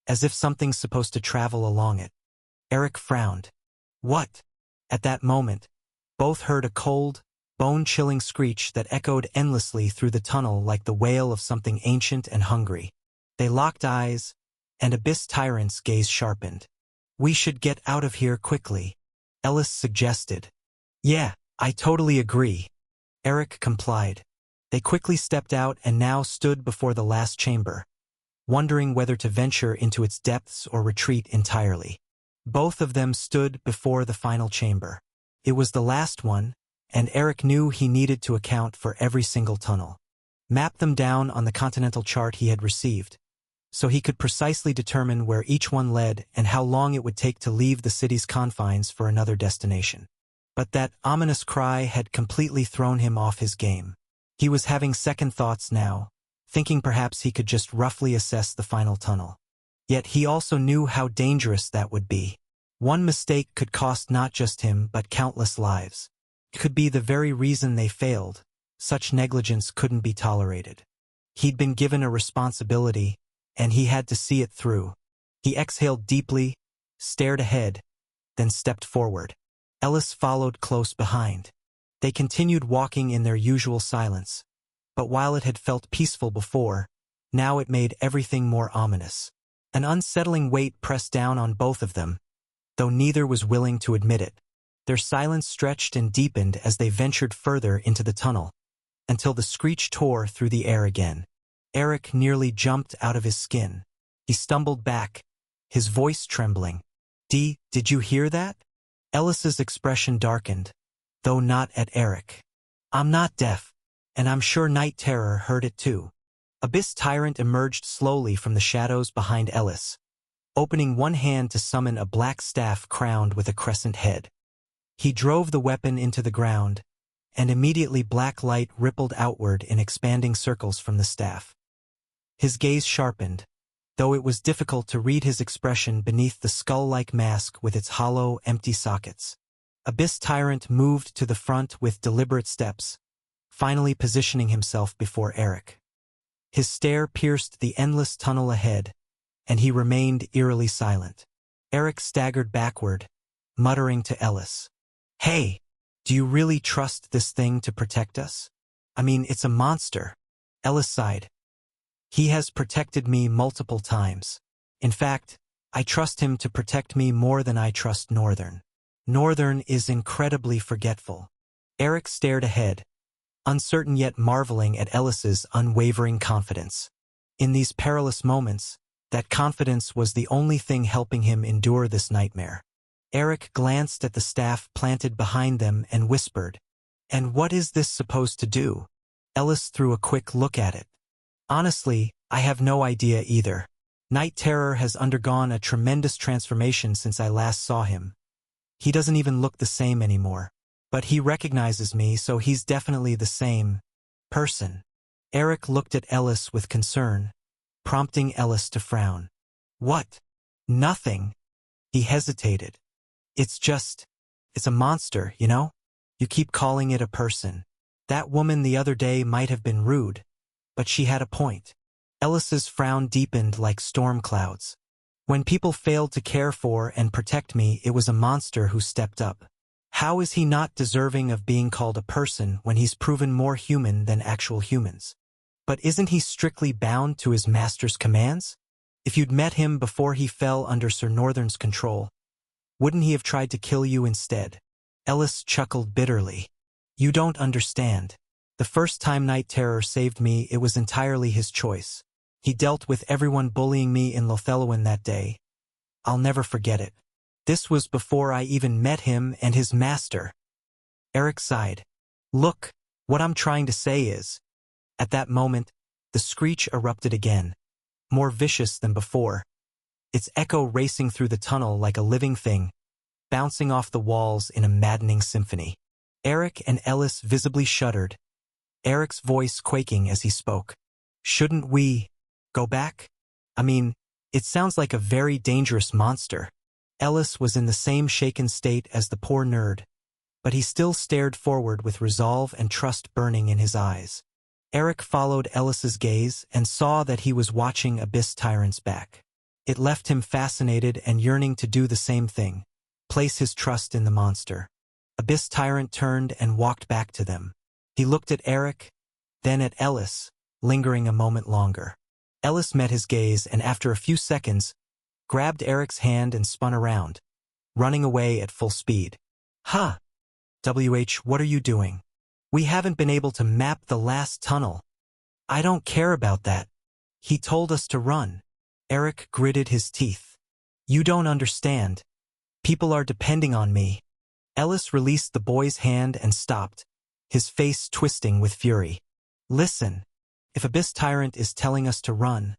as if something's supposed to travel along it. Eric frowned. What? At that moment, both heard a cold, bone-chilling screech that echoed endlessly through the tunnel like the wail of something ancient and hungry. They locked eyes, and Abyss Tyrant's gaze sharpened. "We should get out of here quickly," Ellis suggested. "Yeah, I totally agree." Eric complied. They quickly stepped out and now stood before the last chamber, wondering whether to venture into its depths or retreat entirely. Both of them stood before the final chamber. It was the last one, and Eric knew he needed to account for every single tunnel. Map them down on the continental chart he had received, so he could precisely determine where each one led and how long it would take to leave the city's confines for another destination. But that ominous cry had completely thrown him off his game. He was having second thoughts now, thinking perhaps he could just roughly assess the final tunnel. Yet he also knew how dangerous that would be. One mistake could cost not just him but countless lives. It could be the very reason they failed. Such negligence couldn't be tolerated. He'd been given a responsibility, and he had to see it through. He exhaled deeply, stared ahead, then stepped forward. Ellis followed close behind. They continued walking in their usual silence, but while it had felt peaceful before, now it made everything more ominous. An unsettling weight pressed down on both of them, though neither was willing to admit it. Their silence stretched and deepened as they ventured further into the tunnel, until the screech tore through the air again. Eric nearly jumped out of his skin. He stumbled back, his voice trembling. Did you hear that?" Ellis's expression darkened, though not at Eric. "I'm not deaf, and I'm sure Night Terror heard it too." Abyss Tyrant emerged slowly from the shadows behind Ellis, opening one hand to summon a black staff crowned with a crescent head. He drove the weapon into the ground, and immediately black light rippled outward in expanding circles from the staff. His gaze sharpened, though it was difficult to read his expression beneath the skull-like mask with its hollow, empty sockets. Abyss Tyrant moved to the front with deliberate steps, finally positioning himself before Eric. His stare pierced the endless tunnel ahead, and he remained eerily silent. Eric staggered backward, muttering to Ellis, "Hey, do you really trust this thing to protect us? I mean, it's a monster." Ellis sighed. "He has protected me multiple times. In fact, I trust him to protect me more than I trust Northern. Northern is incredibly forgetful." Eric stared ahead, uncertain yet marveling at Ellis's unwavering confidence. In these perilous moments, that confidence was the only thing helping him endure this nightmare. Eric glanced at the staff planted behind them and whispered, "And what is this supposed to do?" Ellis threw a quick look at it. "Honestly, I have no idea either. Night Terror has undergone a tremendous transformation since I last saw him. He doesn't even look the same anymore. But he recognizes me, so he's definitely the same person." Eric looked at Ellis with concern, prompting Ellis to frown. "What?" "Nothing." He hesitated. It's a monster, you know? You keep calling it a person. That woman the other day might have been rude, but she had a point." Ellis's frown deepened like storm clouds. "When people failed to care for and protect me, it was a monster who stepped up. How is he not deserving of being called a person when he's proven more human than actual humans? But isn't he strictly bound to his master's commands? If you'd met him before he fell under Sir Northern's control, wouldn't he have tried to kill you instead?" Ellis chuckled bitterly. "You don't understand. The first time Night Terror saved me, it was entirely his choice. He dealt with everyone bullying me in Lothellowen that day. I'll never forget it. This was before I even met him and his master." Eric sighed. "Look, what I'm trying to say is..." At that moment, the screech erupted again, more vicious than before, its echo racing through the tunnel like a living thing, bouncing off the walls in a maddening symphony. Eric and Ellis visibly shuddered, Eric's voice quaking as he spoke. "Shouldn't we go back? I mean, it sounds like a very dangerous monster." Ellis was in the same shaken state as the poor nerd, but he still stared forward with resolve and trust burning in his eyes. Eric followed Ellis's gaze and saw that he was watching Abyss Tyrant's back. It left him fascinated and yearning to do the same thing, place his trust in the monster. Abyss Tyrant turned and walked back to them. He looked at Eric, then at Ellis, lingering a moment longer. Ellis met his gaze and after a few seconds, grabbed Eric's hand and spun around, running away at full speed. "Ha! What are you doing? We haven't been able to map the last tunnel." "I don't care about that. He told us to run." Eric gritted his teeth. "You don't understand. People are depending on me." Ellis released the boy's hand and stopped, his face twisting with fury. "Listen, if Abyss Tyrant is telling us to run,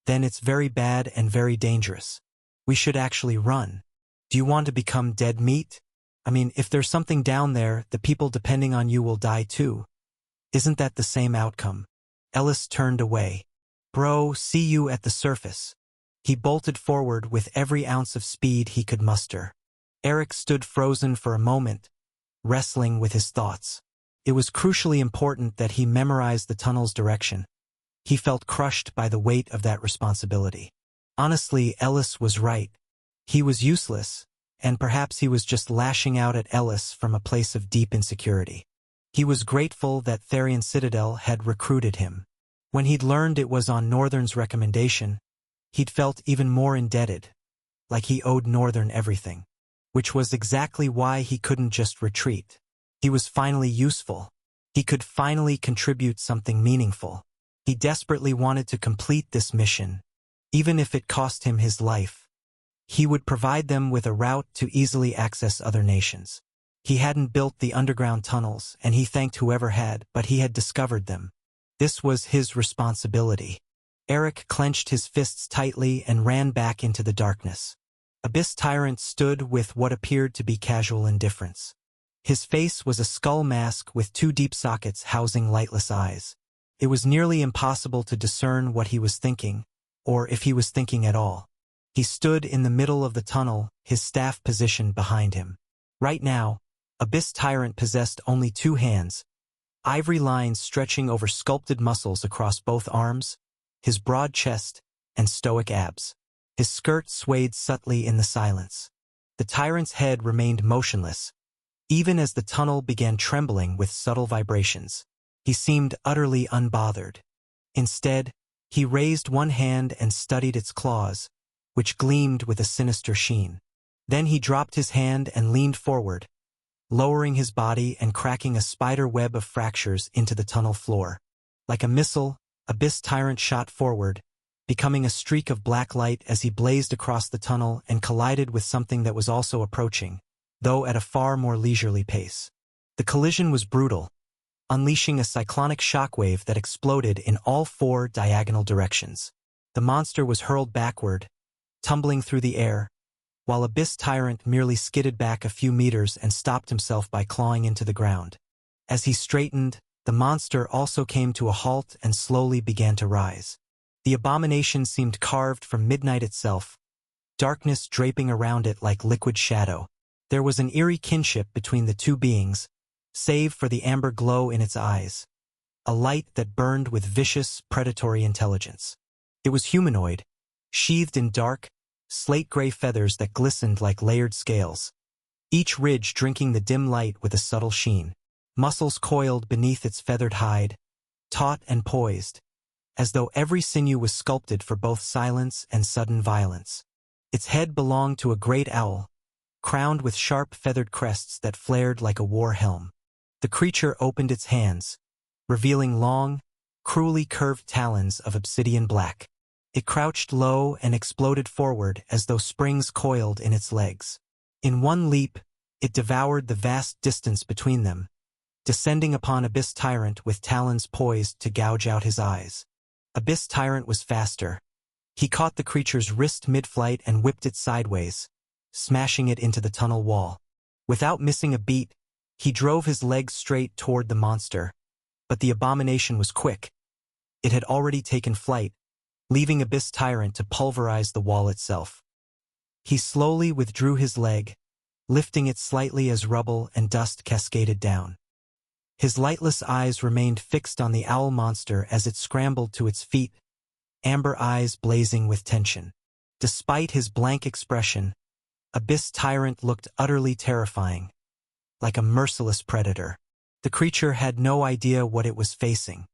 then it's very bad and very dangerous. We should actually run. Do you want to become dead meat? I mean, if there's something down there, the people depending on you will die too. Isn't that the same outcome?" Ellis turned away. "Bro, see you at the surface." He bolted forward with every ounce of speed he could muster. Eric stood frozen for a moment, wrestling with his thoughts. It was crucially important that he memorize the tunnel's direction. He felt crushed by the weight of that responsibility. Honestly, Ellis was right. He was useless, and perhaps he was just lashing out at Ellis from a place of deep insecurity. He was grateful that Therian Citadel had recruited him. When he'd learned it was on Northern's recommendation, he'd felt even more indebted, like he owed Northern everything, which was exactly why he couldn't just retreat. He was finally useful. He could finally contribute something meaningful. He desperately wanted to complete this mission, even if it cost him his life. He would provide them with a route to easily access other nations. He hadn't built the underground tunnels, and he thanked whoever had, but he had discovered them. This was his responsibility. Eric clenched his fists tightly and ran back into the darkness. Abyss Tyrant stood with what appeared to be casual indifference. His face was a skull mask with two deep sockets housing lightless eyes. It was nearly impossible to discern what he was thinking, or if he was thinking at all. He stood in the middle of the tunnel, his staff positioned behind him. Right now, Abyss Tyrant possessed only two hands, ivory lines stretching over sculpted muscles across both arms, his broad chest, and stoic abs. His skirt swayed subtly in the silence. The tyrant's head remained motionless, even as the tunnel began trembling with subtle vibrations. He seemed utterly unbothered. Instead, he raised one hand and studied its claws, which gleamed with a sinister sheen. Then he dropped his hand and leaned forward, lowering his body and cracking a spider web of fractures into the tunnel floor. Like a missile, Abyss Tyrant shot forward, becoming a streak of black light as he blazed across the tunnel and collided with something that was also approaching, though at a far more leisurely pace. The collision was brutal, unleashing a cyclonic shockwave that exploded in all four diagonal directions. The monster was hurled backward, tumbling through the air, while Abyss Tyrant merely skidded back a few meters and stopped himself by clawing into the ground. As he straightened, the monster also came to a halt and slowly began to rise. The abomination seemed carved from midnight itself, darkness draping around it like liquid shadow. There was an eerie kinship between the two beings, save for the amber glow in its eyes, a light that burned with vicious, predatory intelligence. It was humanoid, sheathed in dark, slate-gray feathers that glistened like layered scales, each ridge drinking the dim light with a subtle sheen. Muscles coiled beneath its feathered hide, taut and poised, as though every sinew was sculpted for both silence and sudden violence. Its head belonged to a great owl, crowned with sharp feathered crests that flared like a war helm. The creature opened its hands, revealing long, cruelly curved talons of obsidian black. It crouched low and exploded forward as though springs coiled in its legs. In one leap, it devoured the vast distance between them, descending upon Abyss Tyrant with talons poised to gouge out his eyes. Abyss Tyrant was faster. He caught the creature's wrist mid-flight and whipped it sideways, smashing it into the tunnel wall. Without missing a beat, he drove his legs straight toward the monster, but the abomination was quick. It had already taken flight, leaving Abyss Tyrant to pulverize the wall itself. He slowly withdrew his leg, lifting it slightly as rubble and dust cascaded down. His lightless eyes remained fixed on the owl monster as it scrambled to its feet, amber eyes blazing with tension. Despite his blank expression, Abyss Tyrant looked utterly terrifying, like a merciless predator. The creature had no idea what it was facing.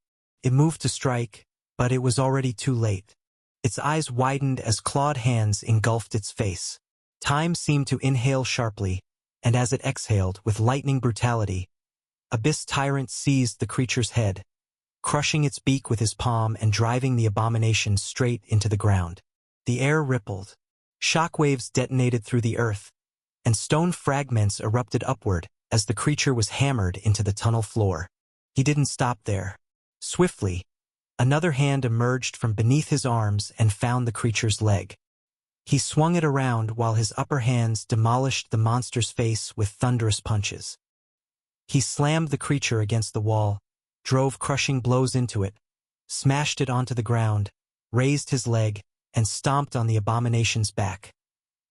It moved to strike, but it was already too late. Its eyes widened as clawed hands engulfed its face. Time seemed to inhale sharply, and as it exhaled with lightning brutality, Abyss Tyrant seized the creature's head, crushing its beak with his palm and driving the abomination straight into the ground. The air rippled. Shockwaves detonated through the earth, and stone fragments erupted upward as the creature was hammered into the tunnel floor. He didn't stop there. Swiftly, another hand emerged from beneath his arms and found the creature's leg. He swung it around while his upper hands demolished the monster's face with thunderous punches. He slammed the creature against the wall, drove crushing blows into it, smashed it onto the ground, raised his leg, and stomped on the abomination's back,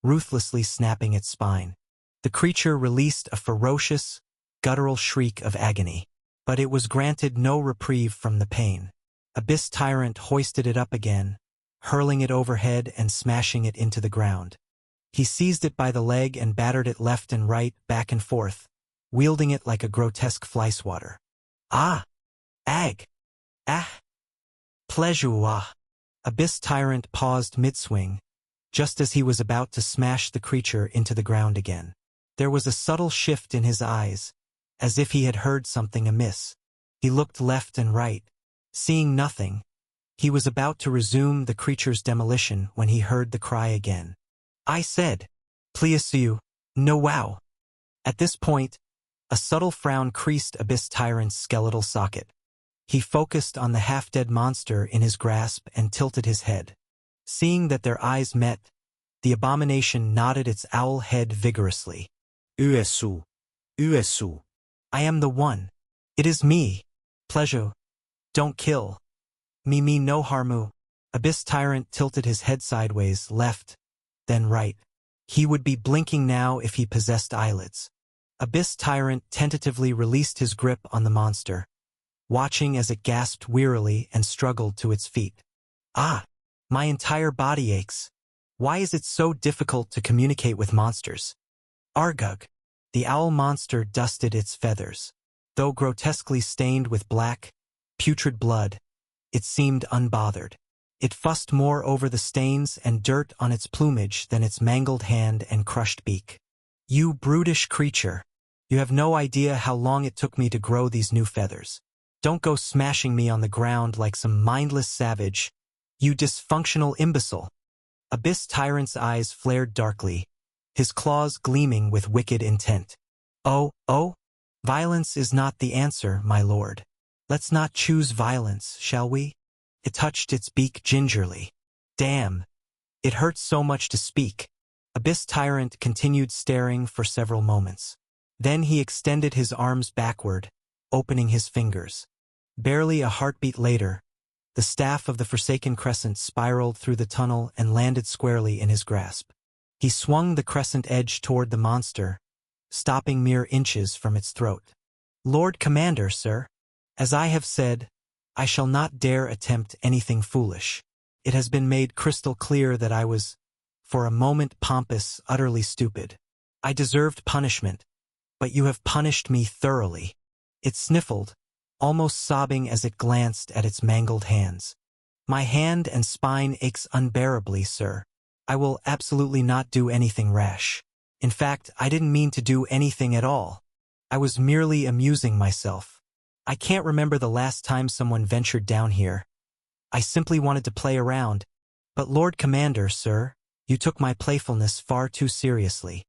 ruthlessly snapping its spine. The creature released a ferocious, guttural shriek of agony, but it was granted no reprieve from the pain. Abyss Tyrant hoisted it up again, hurling it overhead and smashing it into the ground. He seized it by the leg and battered it left and right, back and forth, wielding it like a grotesque fly swatter. Ah! Ag! Ah! Pleasure! Abyss Tyrant paused mid-swing, just as he was about to smash the creature into the ground again. There was a subtle shift in his eyes, as if he had heard something amiss. He looked left and right, seeing nothing. He was about to resume the creature's demolition when he heard the cry again. I said, "Please you, no wow." At this point, a subtle frown creased Abyss Tyrant's skeletal socket. He focused on the half-dead monster in his grasp and tilted his head. Seeing that their eyes met, the abomination nodded its owl head vigorously. Uesu. Uesu. I am the one. It is me. Pleasure. Don't kill. Me no harmu. Abyss Tyrant tilted his head sideways, left, then right. He would be blinking now if he possessed eyelids. Abyss Tyrant tentatively released his grip on the monster, watching as it gasped wearily and struggled to its feet. Ah! My entire body aches. Why is it so difficult to communicate with monsters? Argug. The owl monster dusted its feathers. Though grotesquely stained with black, putrid blood, it seemed unbothered. It fussed more over the stains and dirt on its plumage than its mangled hand and crushed beak. You brutish creature. You have no idea how long it took me to grow these new feathers. Don't go smashing me on the ground like some mindless savage. You dysfunctional imbecile. Abyss Tyrant's eyes flared darkly, his claws gleaming with wicked intent. Oh, violence is not the answer, my lord. Let's not choose violence, shall we? It touched its beak gingerly. Damn. It hurts so much to speak. Abyss Tyrant continued staring for several moments. Then he extended his arms backward, opening his fingers. Barely a heartbeat later, the staff of the Forsaken Crescent spiraled through the tunnel and landed squarely in his grasp. He swung the crescent edge toward the monster, stopping mere inches from its throat. Lord Commander, sir, as I have said, I shall not dare attempt anything foolish. It has been made crystal clear that I was, for a moment, pompous, utterly stupid. I deserved punishment, but you have punished me thoroughly. It sniffled, almost sobbing as it glanced at its mangled hands. My hand and spine aches unbearably, sir. I will absolutely not do anything rash. In fact, I didn't mean to do anything at all. I was merely amusing myself. I can't remember the last time someone ventured down here. I simply wanted to play around. But Lord Commander, sir, you took my playfulness far too seriously.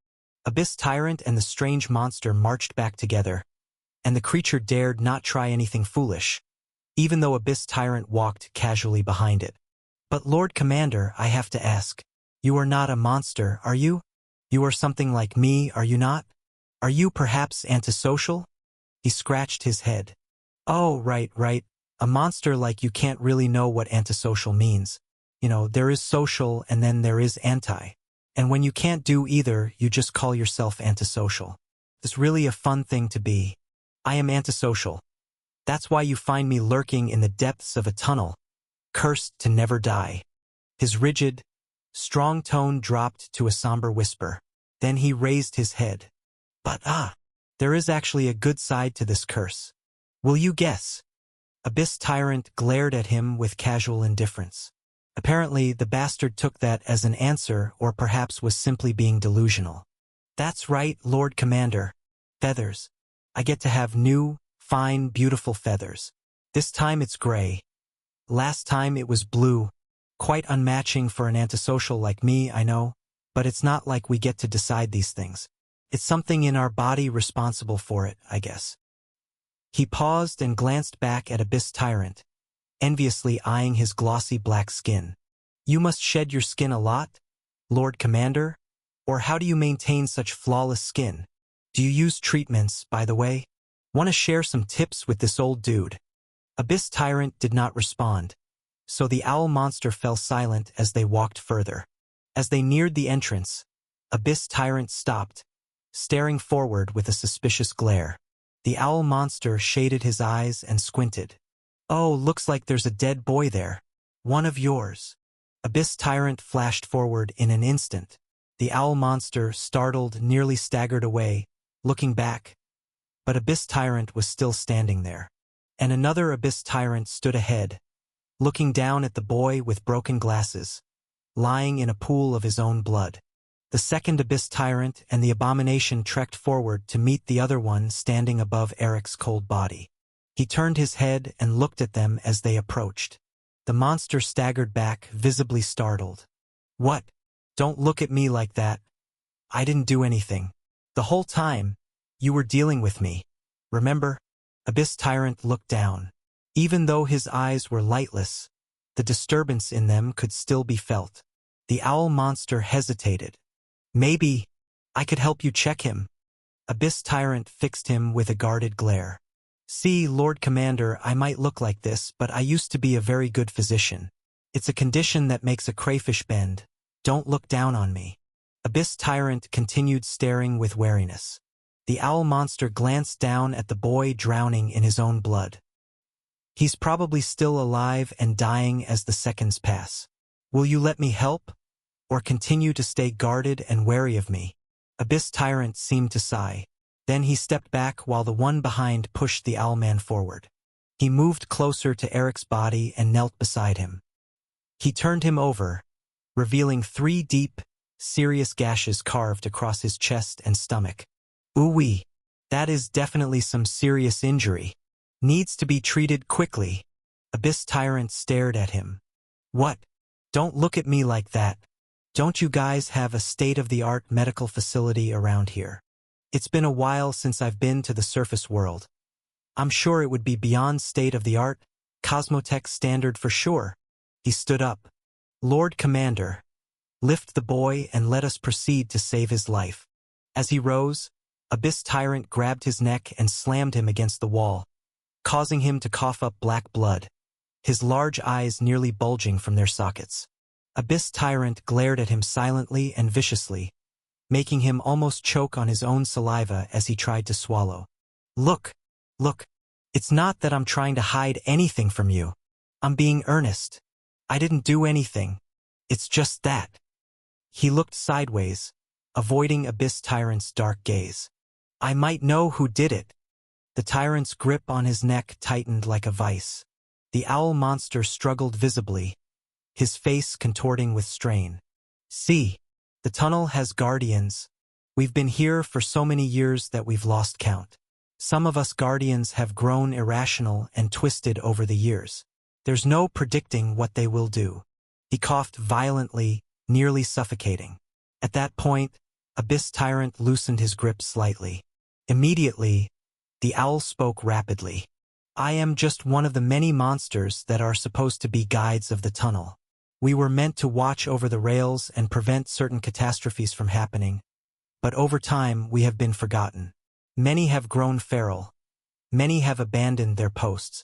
Abyss Tyrant and the strange monster marched back together, and the creature dared not try anything foolish, even though Abyss Tyrant walked casually behind it. But Lord Commander, I have to ask, you are not a monster, are you? You are something like me, are you not? Are you perhaps antisocial? He scratched his head. Oh, right. A monster like you can't really know what antisocial means. You know, there is social and then there is anti. And when you can't do either, you just call yourself antisocial. It's really a fun thing to be. I am antisocial. That's why you find me lurking in the depths of a tunnel, cursed to never die. His rigid, strong tone dropped to a somber whisper. Then he raised his head. But there is actually a good side to this curse. Will you guess? Abyss Tyrant glared at him with casual indifference. Apparently, the bastard took that as an answer or perhaps was simply being delusional. That's right, Lord Commander. Feathers. I get to have new, fine, beautiful feathers. This time it's gray. Last time it was blue. Quite unmatching for an antisocial like me, I know. But it's not like we get to decide these things. It's something in our body responsible for it, I guess. He paused and glanced back at Abyss Tyrant, enviously eyeing his glossy black skin. You must shed your skin a lot, Lord Commander? Or how do you maintain such flawless skin? Do you use treatments, by the way? Want to share some tips with this old dude? Abyss Tyrant did not respond, so the owl monster fell silent as they walked further. As they neared the entrance, Abyss Tyrant stopped, staring forward with a suspicious glare. The owl monster shaded his eyes and squinted. Oh, looks like there's a dead boy there. One of yours. Abyss Tyrant flashed forward in an instant. The owl monster, startled, nearly staggered away, looking back. But Abyss Tyrant was still standing there. And another Abyss Tyrant stood ahead, looking down at the boy with broken glasses, lying in a pool of his own blood. The second Abyss Tyrant and the abomination trekked forward to meet the other one standing above Eric's cold body. He turned his head and looked at them as they approached. The monster staggered back, visibly startled. What? Don't look at me like that. I didn't do anything. The whole time, you were dealing with me. Remember? Abyss Tyrant looked down. Even though his eyes were lightless, the disturbance in them could still be felt. The owl monster hesitated. Maybe I could help you check him. Abyss Tyrant fixed him with a guarded glare. See, Lord Commander, I might look like this, but I used to be a very good physician. It's a condition that makes a crayfish bend. Don't look down on me. Abyss Tyrant continued staring with wariness. The owl monster glanced down at the boy drowning in his own blood. He's probably still alive and dying as the seconds pass. Will you let me help? Or continue to stay guarded and wary of me? Abyss Tyrant seemed to sigh. Then he stepped back while the one behind pushed the owlman forward. He moved closer to Eric's body and knelt beside him. He turned him over, revealing 3 deep, serious gashes carved across his chest and stomach. Ooh-wee, that is definitely some serious injury. Needs to be treated quickly. Abyss Tyrant stared at him. What? Don't look at me like that. Don't you guys have a state-of-the-art medical facility around here? It's been a while since I've been to the surface world. I'm sure it would be beyond state-of-the-art, Cosmotech standard for sure. He stood up. Lord Commander, lift the boy and let us proceed to save his life. As he rose, Abyss Tyrant grabbed his neck and slammed him against the wall, causing him to cough up black blood, his large eyes nearly bulging from their sockets. Abyss Tyrant glared at him silently and viciously, making him almost choke on his own saliva as he tried to swallow. Look, it's not that I'm trying to hide anything from you. I'm being earnest. I didn't do anything. It's just that. He looked sideways, avoiding Abyss Tyrant's dark gaze. I might know who did it. The tyrant's grip on his neck tightened like a vice. The owl monster struggled visibly, his face contorting with strain. See, the tunnel has guardians. We've been here for so many years that we've lost count. Some of us guardians have grown irrational and twisted over the years. There's no predicting what they will do. He coughed violently, nearly suffocating. At that point, Abyss Tyrant loosened his grip slightly. Immediately, the owl spoke rapidly. I am just one of the many monsters that are supposed to be guides of the tunnel. We were meant to watch over the rails and prevent certain catastrophes from happening. But over time, we have been forgotten. Many have grown feral. Many have abandoned their posts.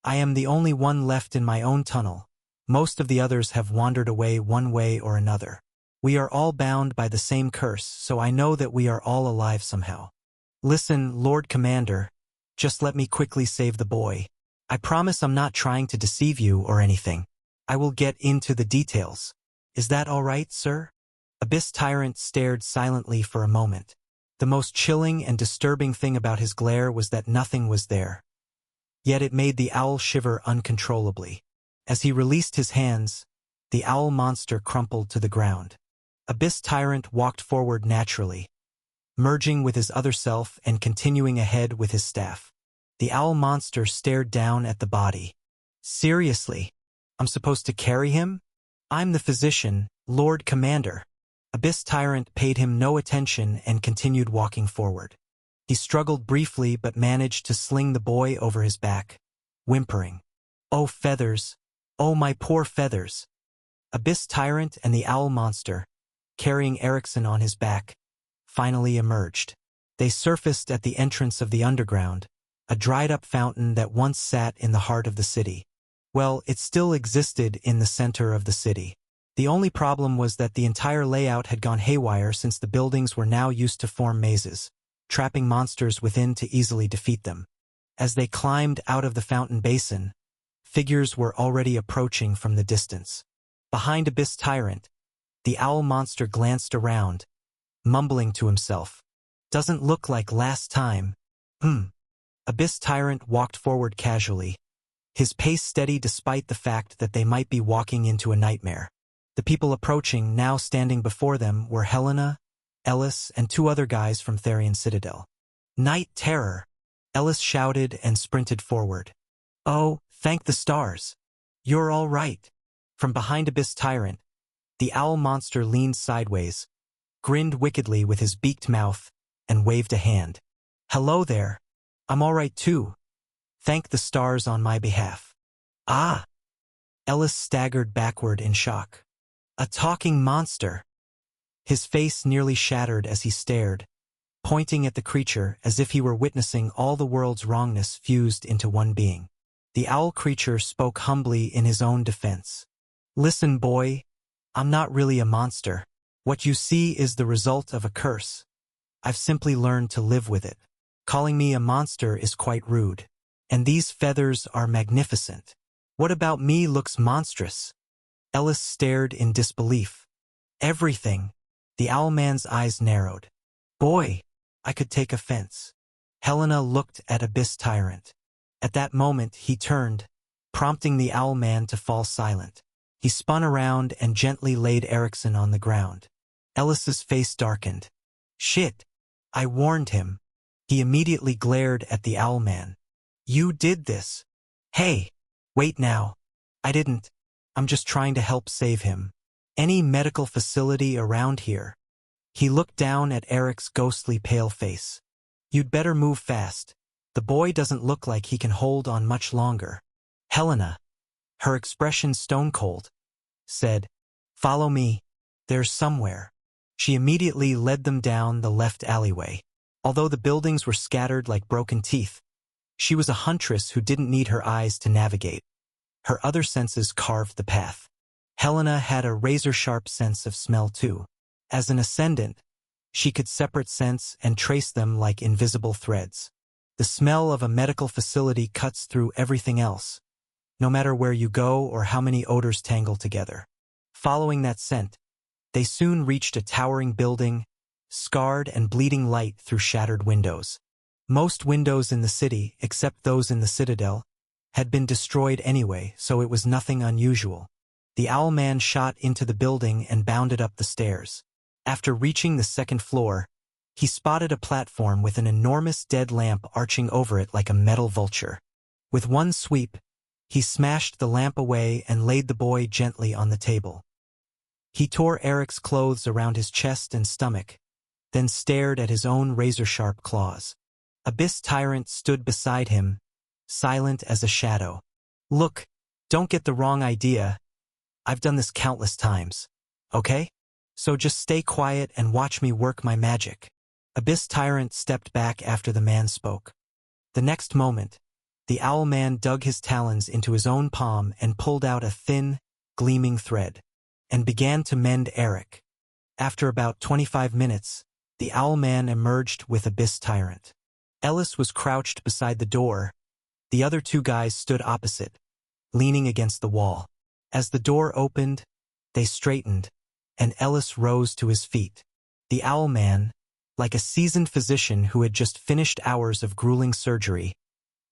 I am the only one left in my own tunnel. Most of the others have wandered away one way or another. We are all bound by the same curse, so I know that we are all alive somehow. Listen, Lord Commander, just let me quickly save the boy. I promise I'm not trying to deceive you or anything. I will get into the details. Is that all right, sir? Abyss Tyrant stared silently for a moment. The most chilling and disturbing thing about his glare was that nothing was there. Yet it made the owl shiver uncontrollably. As he released his hands, the owl monster crumpled to the ground. Abyss Tyrant walked forward naturally, merging with his other self and continuing ahead with his staff. The owl monster stared down at the body. Seriously? I'm supposed to carry him? I'm the physician, Lord Commander. Abyss Tyrant paid him no attention and continued walking forward. He struggled briefly but managed to sling the boy over his back, whimpering, "Oh, feathers! Oh, my poor feathers!" Abyss Tyrant and the owl monster, carrying Erikson on his back, finally emerged. They surfaced at the entrance of the underground, a dried-up fountain that once sat in the heart of the city. Well, it still existed in the center of the city. The only problem was that the entire layout had gone haywire since the buildings were now used to form mazes, trapping monsters within to easily defeat them. As they climbed out of the fountain basin, figures were already approaching from the distance. Behind Abyss Tyrant, the owl monster glanced around, mumbling to himself, "Doesn't look like last time." Abyss Tyrant walked forward casually, his pace steady despite the fact that they might be walking into a nightmare. The people approaching, now standing before them, were Helena, Ellis, and two other guys from Therian Citadel. "Night Terror!" Ellis shouted and sprinted forward. "Oh, thank the stars! You're all right." From behind Abyss Tyrant, the owl monster leaned sideways, grinned wickedly with his beaked mouth, and waved a hand. "Hello there. I'm all right too. Thank the stars on my behalf." "Ah!" Ellis staggered backward in shock. "A talking monster!" His face nearly shattered as he stared, pointing at the creature as if he were witnessing all the world's wrongness fused into one being. The owl creature spoke humbly in his own defense. "Listen, boy, I'm not really a monster. What you see is the result of a curse. I've simply learned to live with it. Calling me a monster is quite rude. And these feathers are magnificent. What about me looks monstrous?" Ellis stared in disbelief. "Everything." The owlman's eyes narrowed. "Boy, I could take offense." Helena looked at Abyss Tyrant. At that moment he turned, prompting the owlman to fall silent. He spun around and gently laid Erikson on the ground. Ellis's face darkened. "Shit! I warned him." He immediately glared at the owlman. "You did this." "Hey, wait now. I didn't. I'm just trying to help save him. Any medical facility around here?" He looked down at Eric's ghostly pale face. "You'd better move fast. The boy doesn't look like he can hold on much longer." Helena, her expression stone-cold, said, "Follow me. There's somewhere." She immediately led them down the left alleyway. Although the buildings were scattered like broken teeth, she was a huntress who didn't need her eyes to navigate. Her other senses carved the path. Helena had a razor-sharp sense of smell too. As an ascendant, she could separate scents and trace them like invisible threads. The smell of a medical facility cuts through everything else, no matter where you go or how many odors tangle together. Following that scent, they soon reached a towering building, scarred and bleeding light through shattered windows. Most windows in the city, except those in the Citadel, had been destroyed anyway, so it was nothing unusual. The owlman shot into the building and bounded up the stairs. After reaching the second floor, he spotted a platform with an enormous dead lamp arching over it like a metal vulture. With one sweep, he smashed the lamp away and laid the boy gently on the table. He tore Eric's clothes around his chest and stomach, then stared at his own razor-sharp claws. Abyss Tyrant stood beside him, silent as a shadow. "Look, don't get the wrong idea. I've done this countless times, okay? So just stay quiet and watch me work my magic." Abyss Tyrant stepped back after the man spoke. The next moment, the owlman dug his talons into his own palm and pulled out a thin, gleaming thread, and began to mend Eric. After about 25 minutes, the owlman emerged with Abyss Tyrant. Ellis was crouched beside the door. The other two guys stood opposite, leaning against the wall. As the door opened, they straightened, and Ellis rose to his feet. The owlman, like a seasoned physician who had just finished hours of grueling surgery,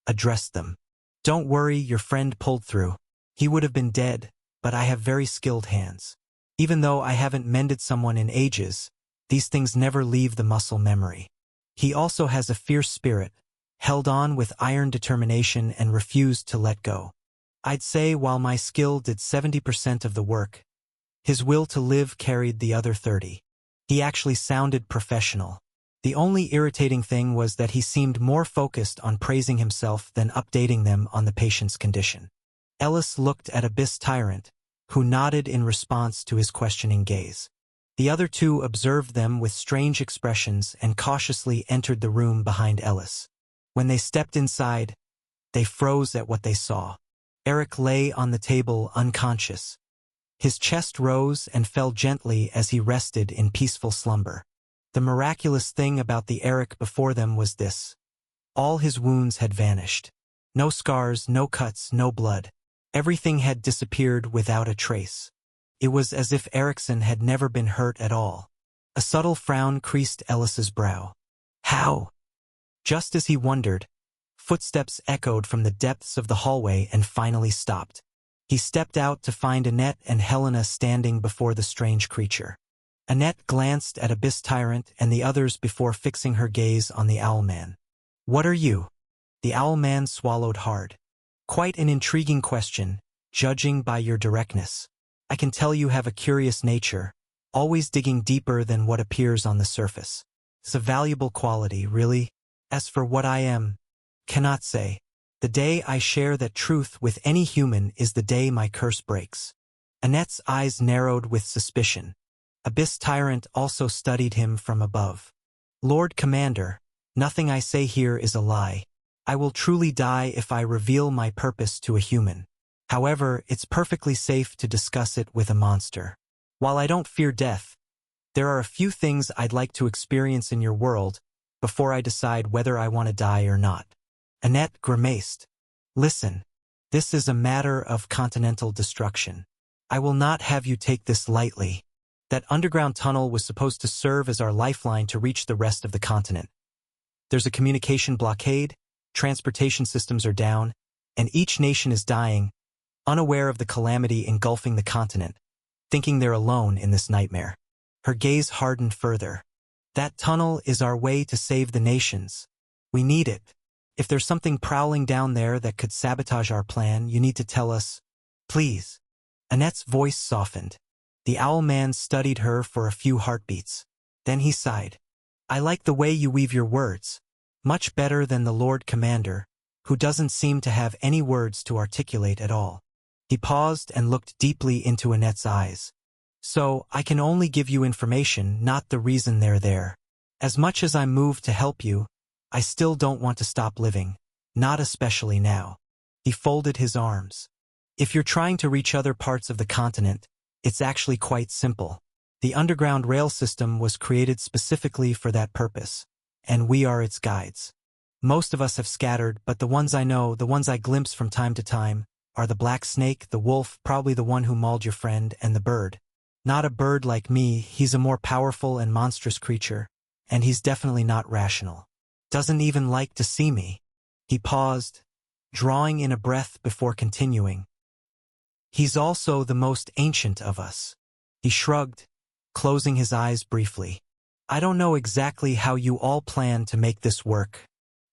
addressed them. Don't worry, your friend pulled through. He would have been dead, but I have very skilled hands. Even though I haven't mended someone in ages, these things never leave the muscle memory. He also has a fierce spirit, held on with iron determination and refused to let go. I'd say while my skill did 70% of the work, his will to live carried the other 30. He actually sounded professional. The only irritating thing was that he seemed more focused on praising himself than updating them on the patient's condition. Ellis looked at Abyss Tyrant, who nodded in response to his questioning gaze. The other two observed them with strange expressions and cautiously entered the room behind Ellis. When they stepped inside, they froze at what they saw. Eric lay on the table unconscious. His chest rose and fell gently as he rested in peaceful slumber. The miraculous thing about the Eric before them was this. All his wounds had vanished. No scars, no cuts, no blood. Everything had disappeared without a trace. It was as if Erickson had never been hurt at all. A subtle frown creased Ellis's brow. How? Just as he wondered, footsteps echoed from the depths of the hallway and finally stopped. He stepped out to find Annette and Helena standing before the strange creature. Annette glanced at Abyss Tyrant and the others before fixing her gaze on the Owlman. What are you? The Owlman swallowed hard. Quite an intriguing question, judging by your directness. I can tell you have a curious nature, always digging deeper than what appears on the surface. It's a valuable quality, really. As for what I am, cannot say. The day I share that truth with any human is the day my curse breaks. Annette's eyes narrowed with suspicion. Abyss Tyrant also studied him from above. Lord Commander, nothing I say here is a lie. I will truly die if I reveal my purpose to a human. However, it's perfectly safe to discuss it with a monster. While I don't fear death, there are a few things I'd like to experience in your world before I decide whether I want to die or not. Annette grimaced. Listen, this is a matter of continental destruction. I will not have you take this lightly. That underground tunnel was supposed to serve as our lifeline to reach the rest of the continent. There's a communication blockade, transportation systems are down, and each nation is dying, unaware of the calamity engulfing the continent, thinking they're alone in this nightmare. Her gaze hardened further. That tunnel is our way to save the nations. We need it. If there's something prowling down there that could sabotage our plan, you need to tell us. Please. Annette's voice softened. The Owlman studied her for a few heartbeats. Then he sighed. I like the way you weave your words. Much better than the Lord Commander, who doesn't seem to have any words to articulate at all. He paused and looked deeply into Annette's eyes. So, I can only give you information, not the reason they're there. As much as I'm moved to help you, I still don't want to stop living. Not especially now. He folded his arms. If you're trying to reach other parts of the continent, it's actually quite simple. The underground rail system was created specifically for that purpose, and we are its guides. Most of us have scattered, but the ones I know, the ones I glimpse from time to time, are the black snake, the wolf, probably the one who mauled your friend, and the bird. Not a bird like me, he's a more powerful and monstrous creature, and he's definitely not rational. Doesn't even like to see me. He paused, drawing in a breath before continuing. He's also the most ancient of us. He shrugged, closing his eyes briefly. I don't know exactly how you all plan to make this work,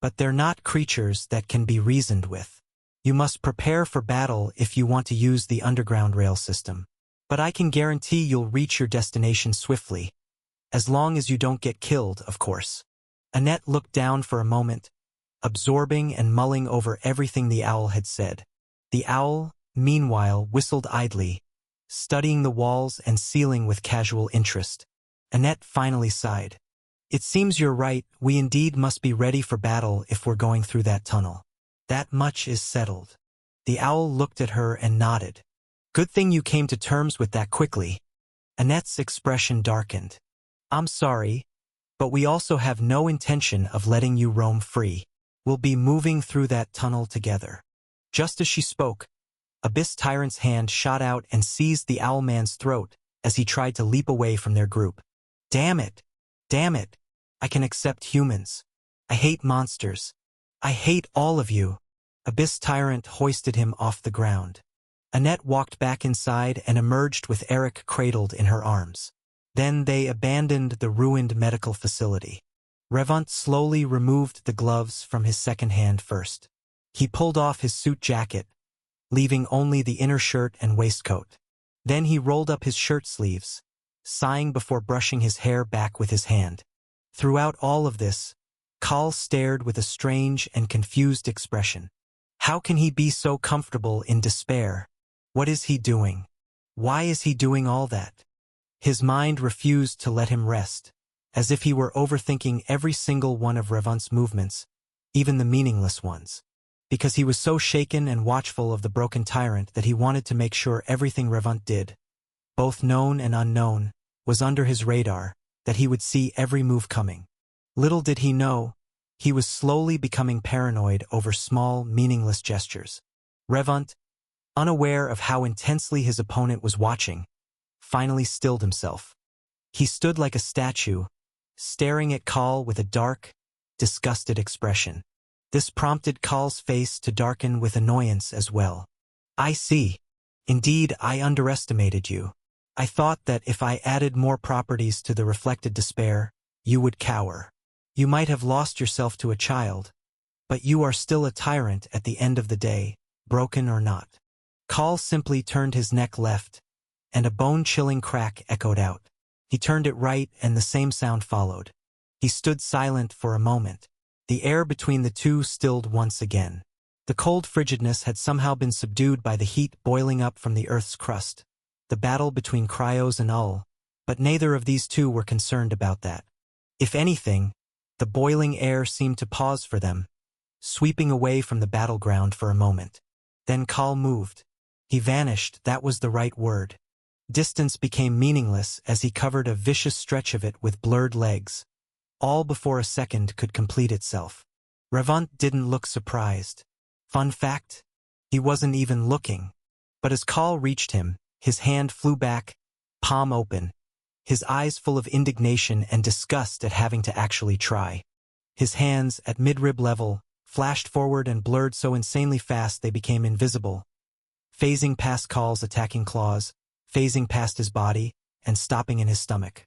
but they're not creatures that can be reasoned with. You must prepare for battle if you want to use the underground rail system. But I can guarantee you'll reach your destination swiftly. As long as you don't get killed, of course. Annette looked down for a moment, absorbing and mulling over everything the owl had said. The owl, meanwhile, whistled idly, studying the walls and ceiling with casual interest. Annette finally sighed. It seems you're right, we indeed must be ready for battle if we're going through that tunnel. That much is settled. The owl looked at her and nodded. Good thing you came to terms with that quickly. Annette's expression darkened. I'm sorry, but we also have no intention of letting you roam free. We'll be moving through that tunnel together. Just as she spoke, Abyss Tyrant's hand shot out and seized the Owlman's throat as he tried to leap away from their group. Damn it! Damn it! I can accept humans. I hate monsters. I hate all of you. Abyss Tyrant hoisted him off the ground. Annette walked back inside and emerged with Eric cradled in her arms. Then they abandoned the ruined medical facility. Revant slowly removed the gloves from his second hand first. He pulled off his suit jacket, leaving only the inner shirt and waistcoat. Then he rolled up his shirt sleeves, sighing before brushing his hair back with his hand. Throughout all of this, Khal stared with a strange and confused expression. How can he be so comfortable in despair? What is he doing? Why is he doing all that? His mind refused to let him rest, as if he were overthinking every single one of Revant's movements, even the meaningless ones. Because he was so shaken and watchful of the broken tyrant that he wanted to make sure everything Revant did, both known and unknown, was under his radar, that he would see every move coming. Little did he know, he was slowly becoming paranoid over small, meaningless gestures. Revant, unaware of how intensely his opponent was watching, finally stilled himself. He stood like a statue, staring at Khal with a dark, disgusted expression. This prompted Khal's face to darken with annoyance as well. I see. Indeed, I underestimated you. I thought that if I added more properties to the reflected despair, you would cower. You might have lost yourself to a child, but you are still a tyrant at the end of the day, broken or not. Khal simply turned his neck left, and a bone-chilling crack echoed out. He turned it right and the same sound followed. He stood silent for a moment. The air between the two stilled once again. The cold frigidness had somehow been subdued by the heat boiling up from the Earth's crust. The battle between Kryos and Ul, but neither of these two were concerned about that. If anything, the boiling air seemed to pause for them, sweeping away from the battleground for a moment. Then Khal moved. He vanished, that was the right word. Distance became meaningless as he covered a vicious stretch of it with blurred legs, all before a second could complete itself. Revant didn't look surprised. Fun fact? He wasn't even looking. But as Khal reached him, his hand flew back, palm open, his eyes full of indignation and disgust at having to actually try. His hands, at midrib level, flashed forward and blurred so insanely fast they became invisible, phasing past Khal's attacking claws, phasing past his body, and stopping in his stomach.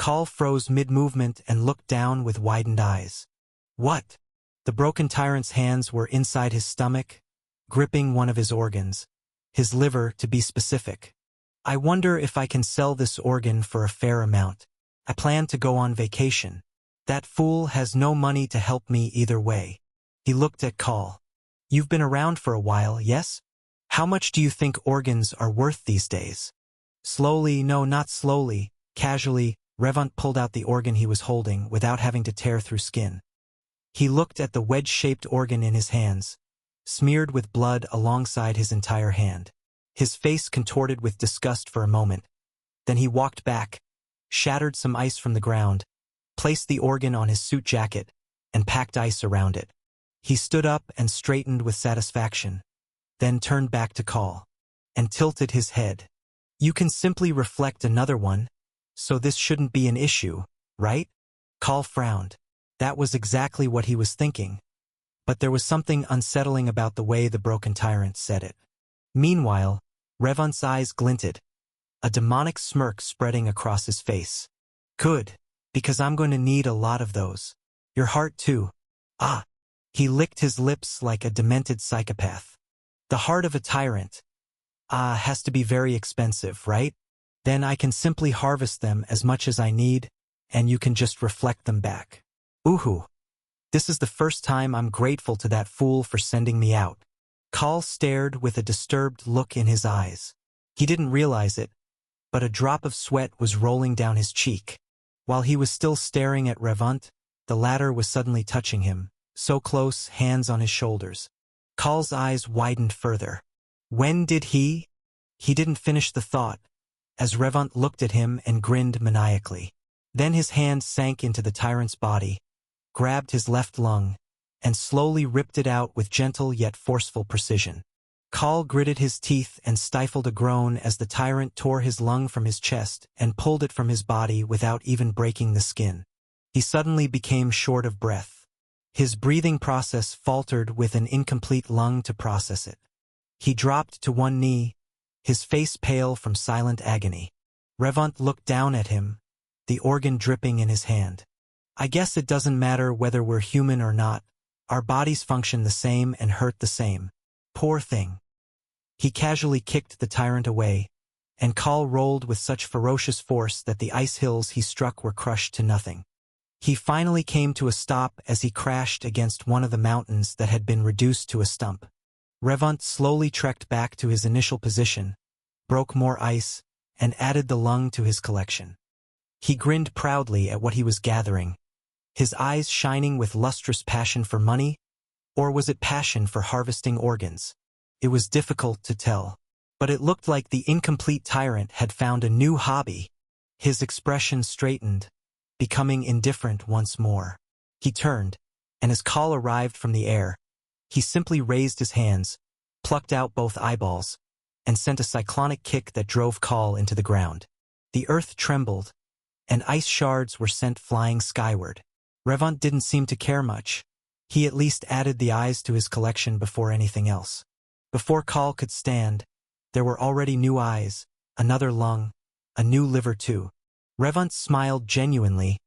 Khal froze mid-movement and looked down with widened eyes. What? The broken tyrant's hands were inside his stomach, gripping one of his organs, his liver to be specific. I wonder if I can sell this organ for a fair amount. I plan to go on vacation. That fool has no money to help me either way. He looked at Khal. You've been around for a while, yes? How much do you think organs are worth these days? Slowly, no, not slowly, casually, Revant pulled out the organ he was holding without having to tear through skin. He looked at the wedge-shaped organ in his hands, smeared with blood alongside his entire hand. His face contorted with disgust for a moment. Then he walked back, shattered some ice from the ground, placed the organ on his suit jacket, and packed ice around it. He stood up and straightened with satisfaction, then turned back to Khal, and tilted his head. You can simply reflect another one, so this shouldn't be an issue, right? Khal frowned. That was exactly what he was thinking. But there was something unsettling about the way the broken tyrant said it. Meanwhile, Revant's eyes glinted, a demonic smirk spreading across his face. Good, because I'm going to need a lot of those. Your heart too. Ah. He licked his lips like a demented psychopath. The heart of a tyrant. Has to be very expensive, right? Then I can simply harvest them as much as I need, and you can just reflect them back. Ooh. This is the first time I'm grateful to that fool for sending me out. Khal stared with a disturbed look in his eyes. He didn't realize it, but a drop of sweat was rolling down his cheek. While he was still staring at Revant, the latter was suddenly touching him, so close, hands on his shoulders. Khal's eyes widened further. When did he? He didn't finish the thought, as Revant looked at him and grinned maniacally. Then his hand sank into the tyrant's body, grabbed his left lung, and slowly ripped it out with gentle yet forceful precision. Khal gritted his teeth and stifled a groan as the tyrant tore his lung from his chest and pulled it from his body without even breaking the skin. He suddenly became short of breath. His breathing process faltered with an incomplete lung to process it. He dropped to one knee, his face pale from silent agony. Revant looked down at him, the organ dripping in his hand. I guess it doesn't matter whether we're human or not. Our bodies function the same and hurt the same. Poor thing. He casually kicked the tyrant away, and Kahl rolled with such ferocious force that the ice hills he struck were crushed to nothing. He finally came to a stop as he crashed against one of the mountains that had been reduced to a stump. Revant slowly trekked back to his initial position, broke more ice, and added the lung to his collection. He grinned proudly at what he was gathering, his eyes shining with lustrous passion for money, or was it passion for harvesting organs? It was difficult to tell, but it looked like the incomplete tyrant had found a new hobby. His expression straightened, becoming indifferent once more. He turned, and as Kahl arrived from the air, he simply raised his hands, plucked out both eyeballs, and sent a cyclonic kick that drove Kahl into the ground. The earth trembled, and ice shards were sent flying skyward. Revant didn't seem to care much. He at least added the eyes to his collection before anything else. Before Kahl could stand, there were already new eyes, another lung, a new liver too. Revant smiled genuinely,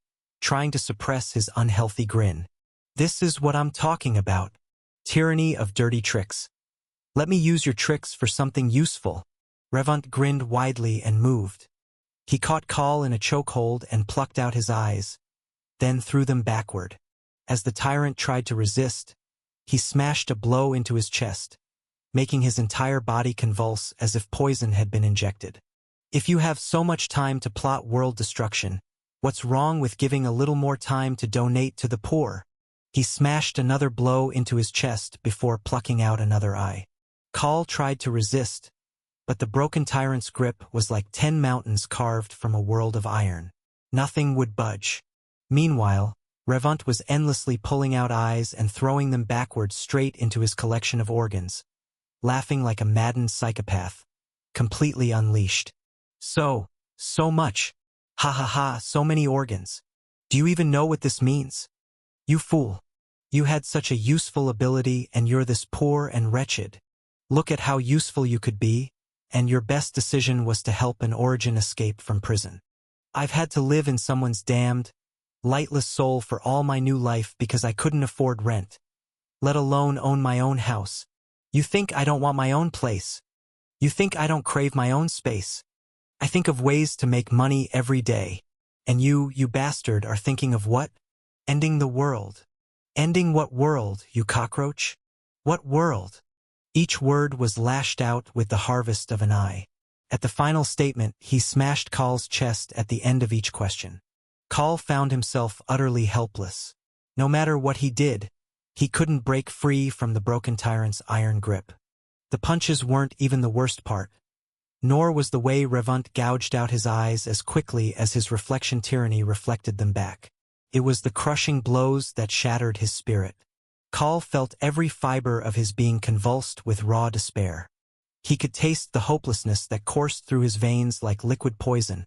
trying to suppress his unhealthy grin. This is what I'm talking about. Tyranny of dirty tricks. Let me use your tricks for something useful. Revant grinned widely and moved. He caught Kahl in a chokehold and plucked out his eyes, then threw them backward. As the tyrant tried to resist, he smashed a blow into his chest, making his entire body convulse as if poison had been injected. If you have so much time to plot world destruction, what's wrong with giving a little more time to donate to the poor? He smashed another blow into his chest before plucking out another eye. Kahl tried to resist, but the broken tyrant's grip was like 10 mountains carved from a world of iron. Nothing would budge. Meanwhile, Revant was endlessly pulling out eyes and throwing them backwards straight into his collection of organs, laughing like a maddened psychopath, completely unleashed. So much. Ha ha ha, so many organs. Do you even know what this means? You fool. You had such a useful ability and you're this poor and wretched. Look at how useful you could be, and your best decision was to help an origin escape from prison. I've had to live in someone's damned, lightless soul for all my new life because I couldn't afford rent, let alone own my own house. You think I don't want my own place? You think I don't crave my own space? I think of ways to make money every day. And you bastard, are thinking of what? Ending the world. Ending what world, you cockroach? What world? Each word was lashed out with the harvest of an eye. At the final statement, he smashed Kahl's chest at the end of each question. Kahl found himself utterly helpless. No matter what he did, he couldn't break free from the broken tyrant's iron grip. The punches weren't even the worst part, nor was the way Revant gouged out his eyes as quickly as his reflection tyranny reflected them back. It was the crushing blows that shattered his spirit. Kahl felt every fiber of his being convulsed with raw despair. He could taste the hopelessness that coursed through his veins like liquid poison,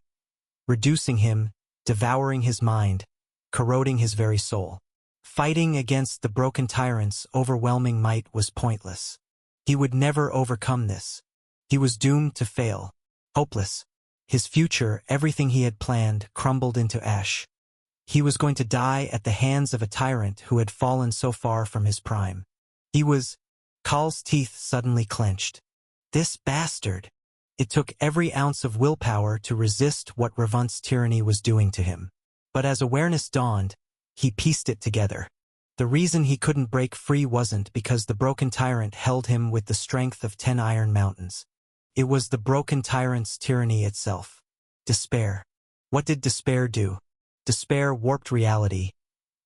reducing him, devouring his mind, corroding his very soul. Fighting against the broken tyrant's overwhelming might was pointless. He would never overcome this. He was doomed to fail. Hopeless. His future, everything he had planned, crumbled into ash. He was going to die at the hands of a tyrant who had fallen so far from his prime. Kahl's teeth suddenly clenched. This bastard! It took every ounce of willpower to resist what Revant's tyranny was doing to him. But as awareness dawned, he pieced it together. The reason he couldn't break free wasn't because the broken tyrant held him with the strength of 10 iron mountains. It was the broken tyrant's tyranny itself. Despair. What did despair do? Despair warped reality,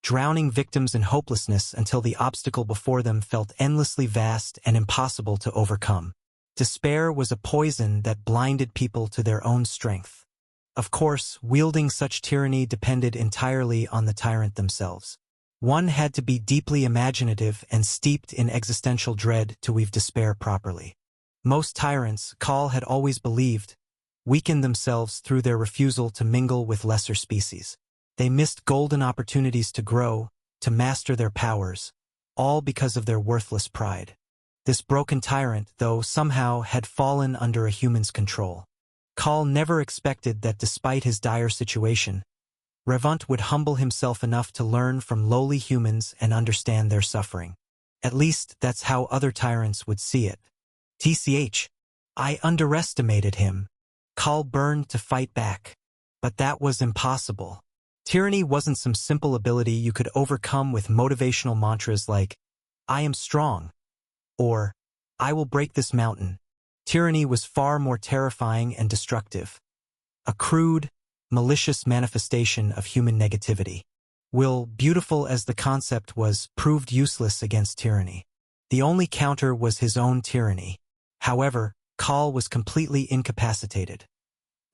drowning victims in hopelessness until the obstacle before them felt endlessly vast and impossible to overcome. Despair was a poison that blinded people to their own strength. Of course, wielding such tyranny depended entirely on the tyrant themselves. One had to be deeply imaginative and steeped in existential dread to weave despair properly. Most tyrants, Kahl had always believed, weakened themselves through their refusal to mingle with lesser species. They missed golden opportunities to grow, to master their powers, all because of their worthless pride. This broken tyrant, though, somehow had fallen under a human's control. Kahl never expected that despite his dire situation, Revant would humble himself enough to learn from lowly humans and understand their suffering. At least that's how other tyrants would see it. I underestimated him. Kahl burned to fight back. But that was impossible. Tyranny wasn't some simple ability you could overcome with motivational mantras like, "I am strong," or "I will break this mountain." Tyranny was far more terrifying and destructive. A crude, malicious manifestation of human negativity. Will, beautiful as the concept was, proved useless against tyranny. The only counter was his own tyranny. However, Kahl was completely incapacitated.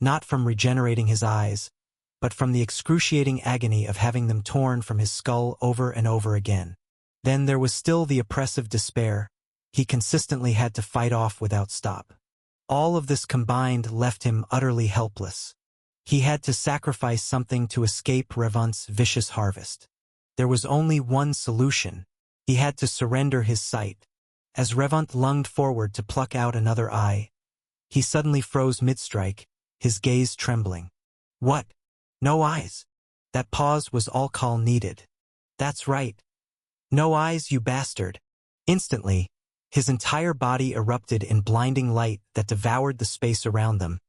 Not from regenerating his eyes, but from the excruciating agony of having them torn from his skull over and over again. Then there was still the oppressive despair he consistently had to fight off without stop. All of this combined left him utterly helpless. He had to sacrifice something to escape Revant's vicious harvest. There was only one solution. He had to surrender his sight. As Revant lunged forward to pluck out another eye, he suddenly froze mid-strike, his gaze trembling. What? No eyes? That pause was all Kahl needed. That's right. No eyes, you bastard. Instantly, his entire body erupted in blinding light that devoured the space around them,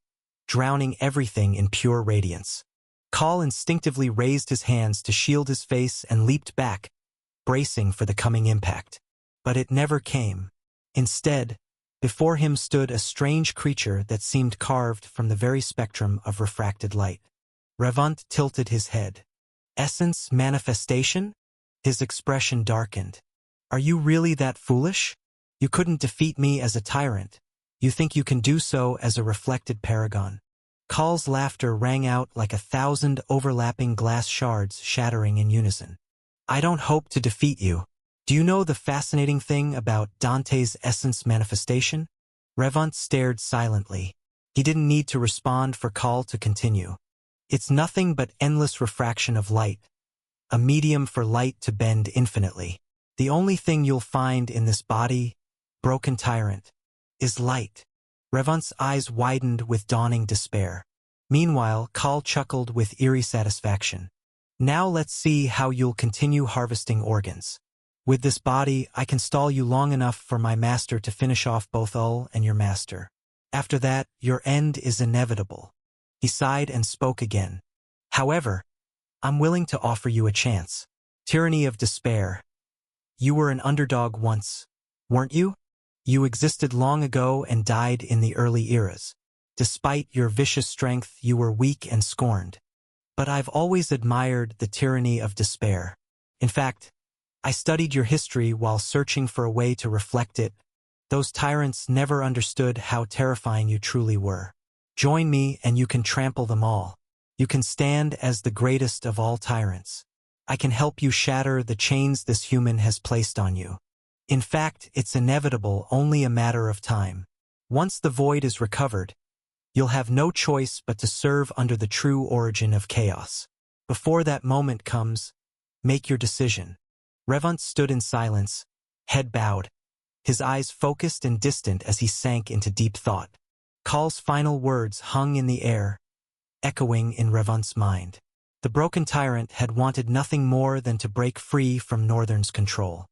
drowning everything in pure radiance. Kahl instinctively raised his hands to shield his face and leaped back, bracing for the coming impact. But it never came. Instead, before him stood a strange creature that seemed carved from the very spectrum of refracted light. Revant tilted his head. Essence manifestation? His expression darkened. Are you really that foolish? You couldn't defeat me as a tyrant. You think you can do so as a reflected paragon. Kahl's laughter rang out like 1,000 overlapping glass shards shattering in unison. I don't hope to defeat you. Do you know the fascinating thing about Dante's essence manifestation? Revant stared silently. He didn't need to respond for Kahl to continue. It's nothing but endless refraction of light, a medium for light to bend infinitely. The only thing you'll find in this body, broken tyrant, is light. Revant's eyes widened with dawning despair. Meanwhile, Kahl chuckled with eerie satisfaction. Now let's see how you'll continue harvesting organs. With this body, I can stall you long enough for my master to finish off both Ul and your master. After that, your end is inevitable. He sighed and spoke again. However, I'm willing to offer you a chance. Tyranny of despair. You were an underdog once, weren't you? You existed long ago and died in the early eras. Despite your vicious strength, you were weak and scorned. But I've always admired the tyranny of despair. In fact, I studied your history while searching for a way to reflect it. Those tyrants never understood how terrifying you truly were. Join me and you can trample them all. You can stand as the greatest of all tyrants. I can help you shatter the chains this human has placed on you. In fact, it's inevitable, only a matter of time. Once the void is recovered, you'll have no choice but to serve under the true origin of chaos. Before that moment comes, make your decision. Revant stood in silence, head bowed, his eyes focused and distant as he sank into deep thought. Kahl's final words hung in the air, echoing in Revant's mind. The broken tyrant had wanted nothing more than to break free from Northern's control.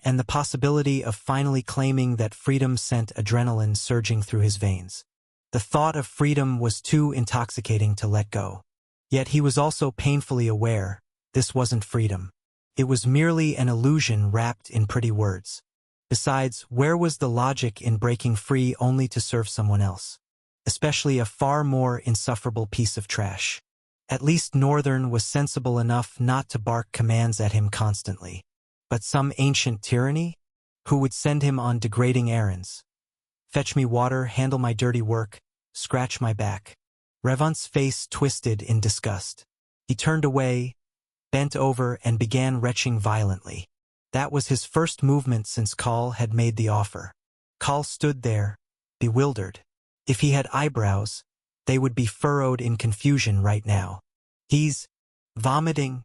And the possibility of finally claiming that freedom sent adrenaline surging through his veins. The thought of freedom was too intoxicating to let go. Yet he was also painfully aware this wasn't freedom. It was merely an illusion wrapped in pretty words. Besides, where was the logic in breaking free only to serve someone else? Especially a far more insufferable piece of trash. At least Northern was sensible enough not to bark commands at him constantly. But some ancient tyranny? Who would send him on degrading errands? Fetch me water, handle my dirty work, scratch my back. Revant's face twisted in disgust. He turned away, bent over, and began retching violently. That was his first movement since Kahl had made the offer. Kahl stood there, bewildered. If he had eyebrows, they would be furrowed in confusion right now. He's vomiting.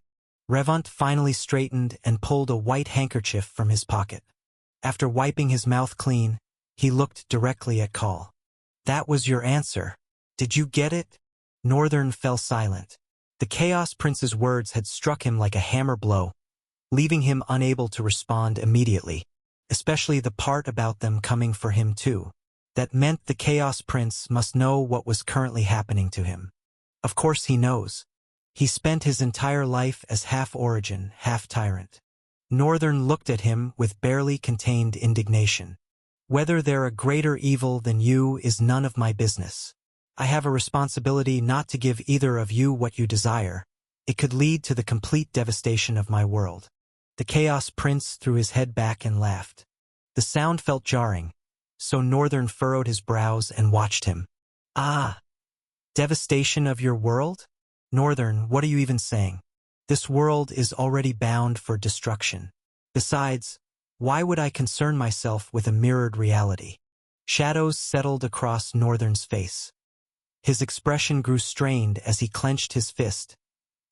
Revant finally straightened and pulled a white handkerchief from his pocket. After wiping his mouth clean, he looked directly at Call. That was your answer. Did you get it? Northern fell silent. The Chaos Prince's words had struck him like a hammer blow, leaving him unable to respond immediately, especially the part about them coming for him too. That meant the Chaos Prince must know what was currently happening to him. Of course he knows. He spent his entire life as half Origin, half Tyrant. Northern looked at him with barely contained indignation. Whether they're a greater evil than you is none of my business. I have a responsibility not to give either of you what you desire. It could lead to the complete devastation of my world. The Chaos Prince threw his head back and laughed. The sound felt jarring, so Northern furrowed his brows and watched him. Ah! Devastation of your world? Northern, what are you even saying? This world is already bound for destruction. Besides, why would I concern myself with a mirrored reality? Shadows settled across Northern's face. His expression grew strained as he clenched his fist,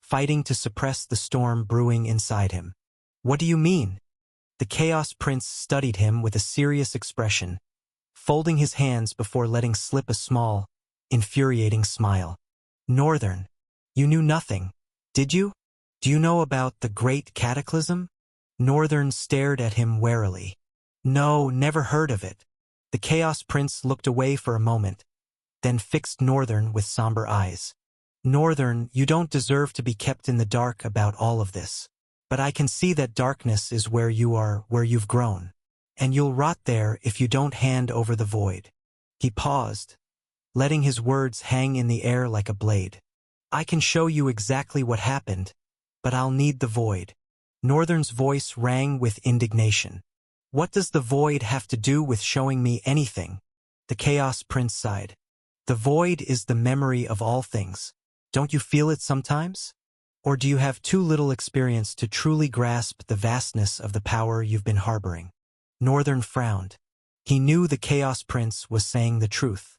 fighting to suppress the storm brewing inside him. What do you mean? The Chaos Prince studied him with a serious expression, folding his hands before letting slip a small, infuriating smile. Northern, you knew nothing, did you? Do you know about the Great Cataclysm? Northern stared at him warily. No, never heard of it. The Chaos Prince looked away for a moment, then fixed Northern with somber eyes. Northern, you don't deserve to be kept in the dark about all of this. But I can see that darkness is where you are, where you've grown. And you'll rot there if you don't hand over the void. He paused, letting his words hang in the air like a blade. I can show you exactly what happened, but I'll need the void. Northern's voice rang with indignation. What does the void have to do with showing me anything? The Chaos Prince sighed. The void is the memory of all things. Don't you feel it sometimes? Or do you have too little experience to truly grasp the vastness of the power you've been harboring? Northern frowned. He knew the Chaos Prince was saying the truth.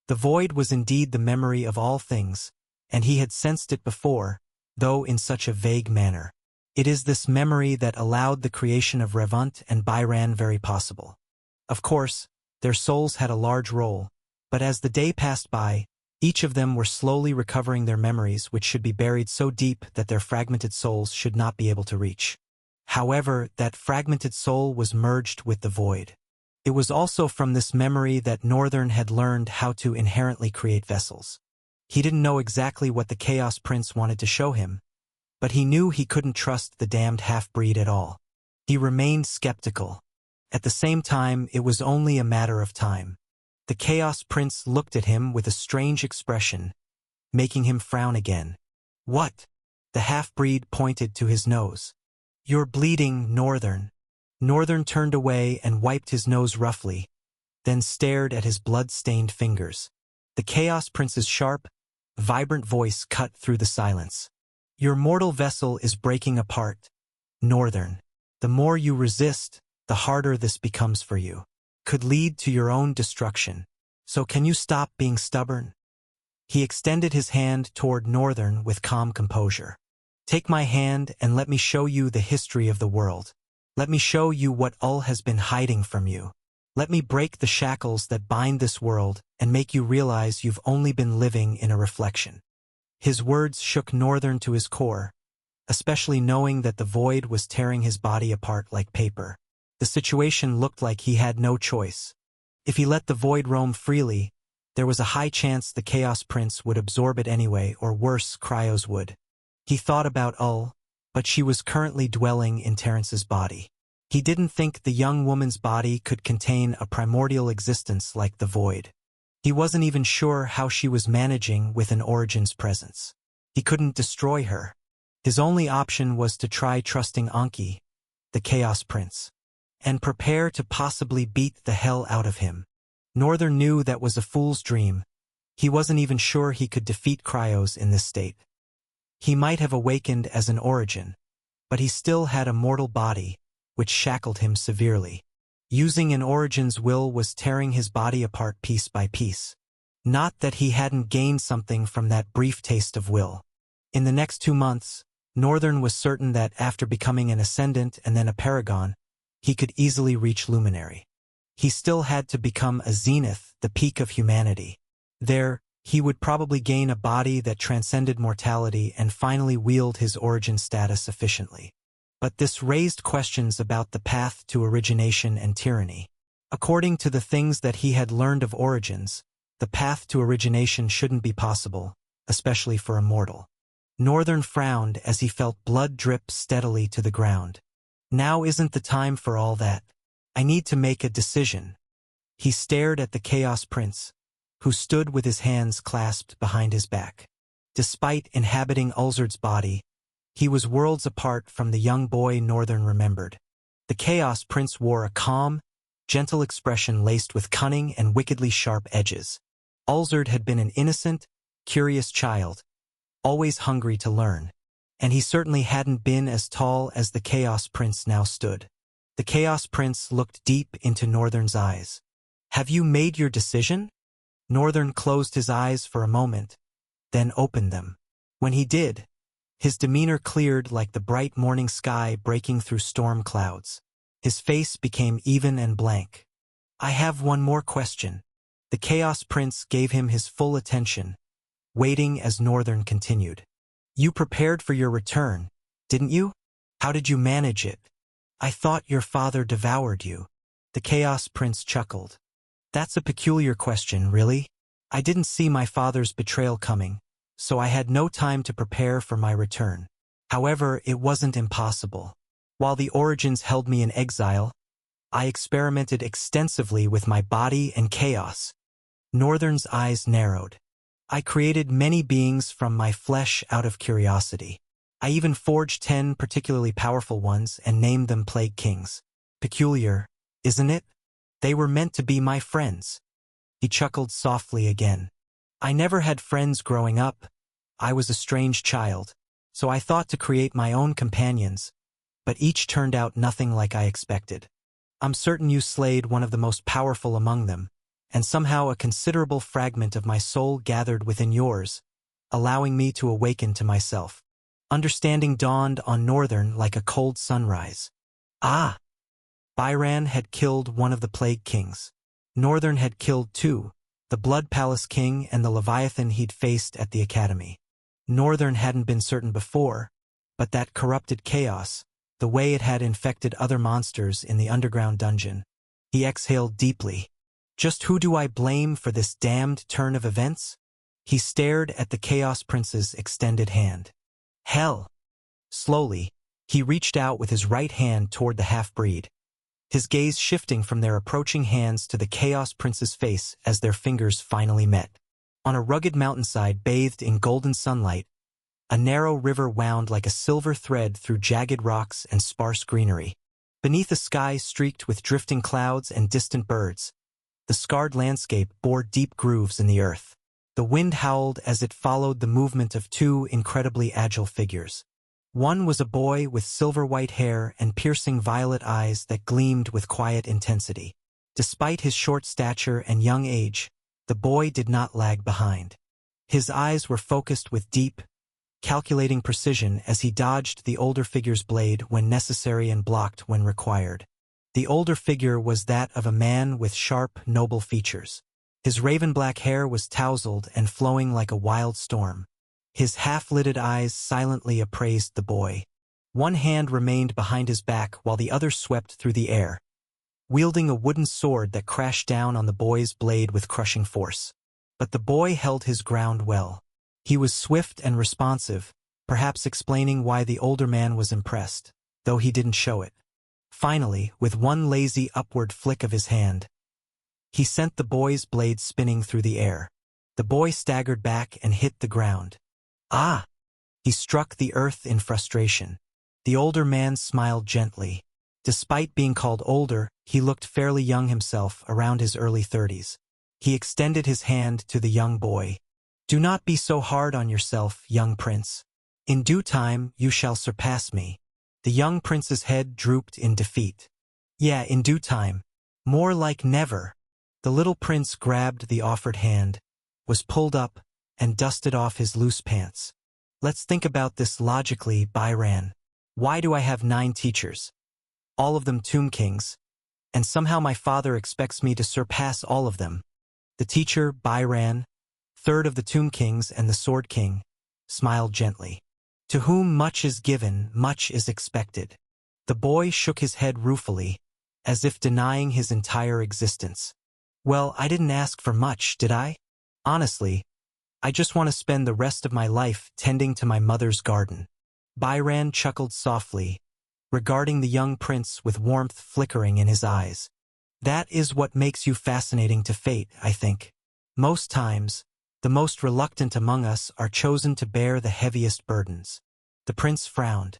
The void was indeed the memory of all things, and he had sensed it before, though in such a vague manner. It is this memory that allowed the creation of Revant and Byran very possible. Of course, their souls had a large role, but as the day passed by, each of them were slowly recovering their memories, which should be buried so deep that their fragmented souls should not be able to reach. However, that fragmented soul was merged with the void. It was also from this memory that Northern had learned how to inherently create vessels. He didn't know exactly what the Chaos Prince wanted to show him, but he knew he couldn't trust the damned half-breed at all. He remained skeptical. At the same time, it was only a matter of time. The Chaos Prince looked at him with a strange expression, making him frown again. What? The half-breed pointed to his nose. You're bleeding, Northern. Northern turned away and wiped his nose roughly, then stared at his blood-stained fingers. The Chaos Prince's sharp, vibrant voice cut through the silence. Your mortal vessel is breaking apart, Northern. The more you resist, the harder this becomes for you. Could lead to your own destruction. So can you stop being stubborn? He extended his hand toward Northern with calm composure. Take my hand and let me show you the history of the world. Let me show you what Ul has been hiding from you. Let me break the shackles that bind this world and make you realize you've only been living in a reflection. His words shook Northern to his core, especially knowing that the void was tearing his body apart like paper. The situation looked like he had no choice. If he let the void roam freely, there was a high chance the Chaos Prince would absorb it anyway, or worse, Cryos would. He thought about Ul, but she was currently dwelling in Terrence's body. He didn't think the young woman's body could contain a primordial existence like the void. He wasn't even sure how she was managing with an Origin's presence. He couldn't destroy her. His only option was to try trusting Anki, the Chaos Prince, and prepare to possibly beat the hell out of him. Northern knew that was a fool's dream. He wasn't even sure he could defeat Cryos in this state. He might have awakened as an Origin, but he still had a mortal body, which shackled him severely. Using an Origin's will was tearing his body apart piece by piece. Not that he hadn't gained something from that brief taste of will. In the next 2 months, Northern was certain that after becoming an ascendant and then a paragon, he could easily reach luminary. He still had to become a zenith, the peak of humanity. There, he would probably gain a body that transcended mortality and finally wield his origin status efficiently. But this raised questions about the path to origination and tyranny. According to the things that he had learned of origins, the path to origination shouldn't be possible, especially for a mortal. Northern frowned as he felt blood drip steadily to the ground. Now isn't the time for all that. I need to make a decision. He stared at the Chaos Prince, who stood with his hands clasped behind his back. Despite inhabiting Ulzard's body, he was worlds apart from the young boy Northern remembered. The Chaos Prince wore a calm, gentle expression laced with cunning and wickedly sharp edges. Ulzard had been an innocent, curious child, always hungry to learn, and he certainly hadn't been as tall as the Chaos Prince now stood. The Chaos Prince looked deep into Northern's eyes. "Have you made your decision?" Northern closed his eyes for a moment, then opened them. When he did, his demeanor cleared like the bright morning sky breaking through storm clouds. His face became even and blank. "I have one more question." The Chaos Prince gave him his full attention, waiting as Northern continued. "You prepared for your return, didn't you? How did you manage it? I thought your father devoured you." The Chaos Prince chuckled. "That's a peculiar question, really. I didn't see my father's betrayal coming, so I had no time to prepare for my return. However, it wasn't impossible. While the origins held me in exile, I experimented extensively with my body and chaos." Northern's eyes narrowed. "I created many beings from my flesh out of curiosity. I even forged 10 particularly powerful ones and named them Plague Kings. Peculiar, isn't it? They were meant to be my friends." He chuckled softly again. "I never had friends growing up. I was a strange child, so I thought to create my own companions, but each turned out nothing like I expected. I'm certain you slayed one of the most powerful among them, and somehow a considerable fragment of my soul gathered within yours, allowing me to awaken to myself." Understanding dawned on Northern like a cold sunrise. Ah! Byran had killed one of the Plague Kings. Northern had killed 2, the Blood Palace King and the Leviathan he'd faced at the Academy. Northern hadn't been certain before, but that corrupted chaos, the way it had infected other monsters in the underground dungeon. He exhaled deeply. "Just who do I blame for this damned turn of events?" He stared at the Chaos Prince's extended hand. "Hell!" Slowly, he reached out with his right hand toward the half-breed, his gaze shifting from their approaching hands to the Chaos Prince's face as their fingers finally met. On a rugged mountainside bathed in golden sunlight, a narrow river wound like a silver thread through jagged rocks and sparse greenery. Beneath a sky streaked with drifting clouds and distant birds, the scarred landscape bore deep grooves in the earth. The wind howled as it followed the movement of 2 incredibly agile figures. One was a boy with silver-white hair and piercing violet eyes that gleamed with quiet intensity. Despite his short stature and young age, the boy did not lag behind. His eyes were focused with deep, calculating precision as he dodged the older figure's blade when necessary and blocked when required. The older figure was that of a man with sharp, noble features. His raven-black hair was tousled and flowing like a wild storm. His half-lidded eyes silently appraised the boy. One hand remained behind his back while the other swept through the air, wielding a wooden sword that crashed down on the boy's blade with crushing force. But the boy held his ground well. He was swift and responsive, perhaps explaining why the older man was impressed, though he didn't show it. Finally, with one lazy upward flick of his hand, he sent the boy's blade spinning through the air. The boy staggered back and hit the ground. "Ah!" He struck the earth in frustration. The older man smiled gently. Despite being called older, he looked fairly young himself, around his early 30s. He extended his hand to the young boy. "Do not be so hard on yourself, young prince. In due time, you shall surpass me." The young prince's head drooped in defeat. "Yeah, in due time. More like never." The little prince grabbed the offered hand, was pulled up, and dusted off his loose pants. Let's think about this logically, Byran. Why do I have 9 teachers? All of them Tomb Kings. And somehow my father expects me to surpass all of them. The teacher, Byran, third of the Tomb Kings and the Sword King, smiled gently. To whom much is given, much is expected. The boy shook his head ruefully, as if denying his entire existence. Well, I didn't ask for much, did I? Honestly, I just want to spend the rest of my life tending to my mother's garden. Byran chuckled softly, regarding the young prince with warmth flickering in his eyes. That is what makes you fascinating to fate, I think. Most times, the most reluctant among us are chosen to bear the heaviest burdens. The prince frowned.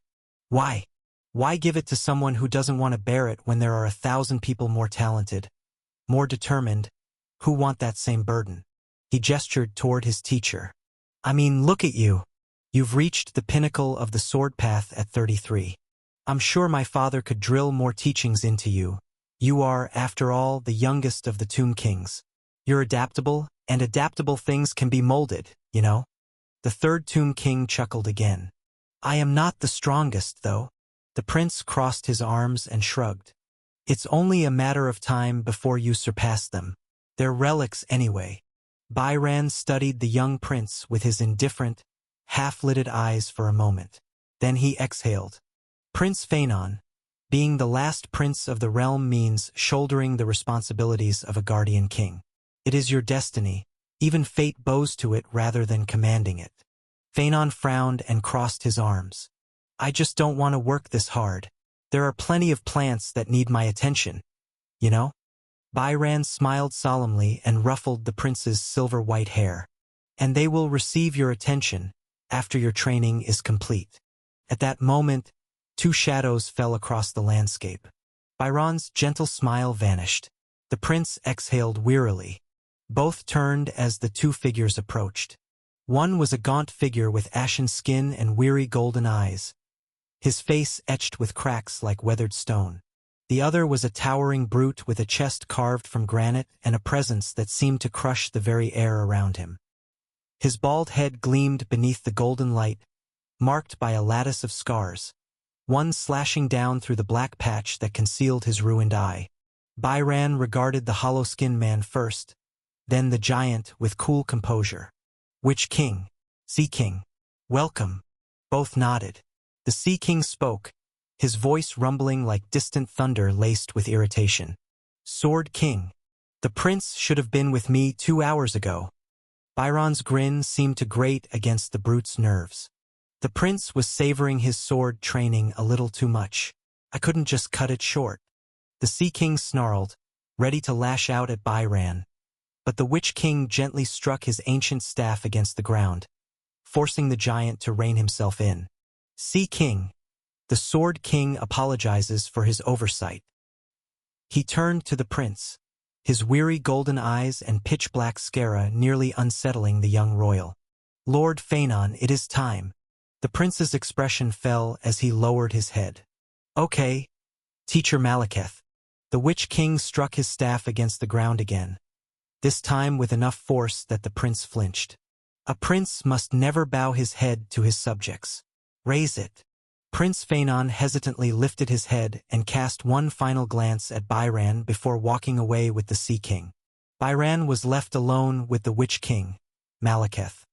Why? Why give it to someone who doesn't want to bear it when there are 1,000 people more talented, more determined, who want that same burden? He gestured toward his teacher. I mean, look at you. You've reached the pinnacle of the sword path at 33. I'm sure my father could drill more teachings into you. You are, after all, the youngest of the Tomb Kings. You're adaptable, and adaptable things can be molded, you know? The third Tomb King chuckled again. I am not the strongest, though. The prince crossed his arms and shrugged. It's only a matter of time before you surpass them. They're relics anyway. Byran studied the young prince with his indifferent, half-lidded eyes for a moment. Then he exhaled. Prince Phanon, being the last prince of the realm means shouldering the responsibilities of a guardian king. It is your destiny. Even fate bows to it rather than commanding it. Phanon frowned and crossed his arms. I just don't want to work this hard. There are plenty of plants that need my attention. You know? Byran smiled solemnly and ruffled the prince's silver-white hair. And they will receive your attention after your training is complete. At that moment, 2 shadows fell across the landscape. Byron's gentle smile vanished. The prince exhaled wearily. Both turned as the 2 figures approached. One was a gaunt figure with ashen skin and weary golden eyes, his face etched with cracks like weathered stone. The other was a towering brute with a chest carved from granite and a presence that seemed to crush the very air around him. His bald head gleamed beneath the golden light, marked by a lattice of scars, one slashing down through the black patch that concealed his ruined eye. Byran regarded the hollow-skinned man first, then the giant with cool composure. Witch King, Sea King, welcome. Both nodded. The Sea King spoke, his voice rumbling like distant thunder laced with irritation. Sword King, the prince should have been with me 2 hours ago. Byron's grin seemed to grate against the brute's nerves. The prince was savoring his sword training a little too much. I couldn't just cut it short. The Sea King snarled, ready to lash out at Byran. But the Witch King gently struck his ancient staff against the ground, forcing the giant to rein himself in. Sea King, the Sword King apologizes for his oversight. He turned to the prince, his weary golden eyes and pitch-black scara nearly unsettling the young royal. Lord Phanon, it is time. The prince's expression fell as he lowered his head. Okay, Teacher Malekith. The Witch King struck his staff against the ground again, this time with enough force that the prince flinched. A prince must never bow his head to his subjects. Raise it. Prince Phanon hesitantly lifted his head and cast one final glance at Byran before walking away with the Sea King. Byran was left alone with the Witch King, Malekith.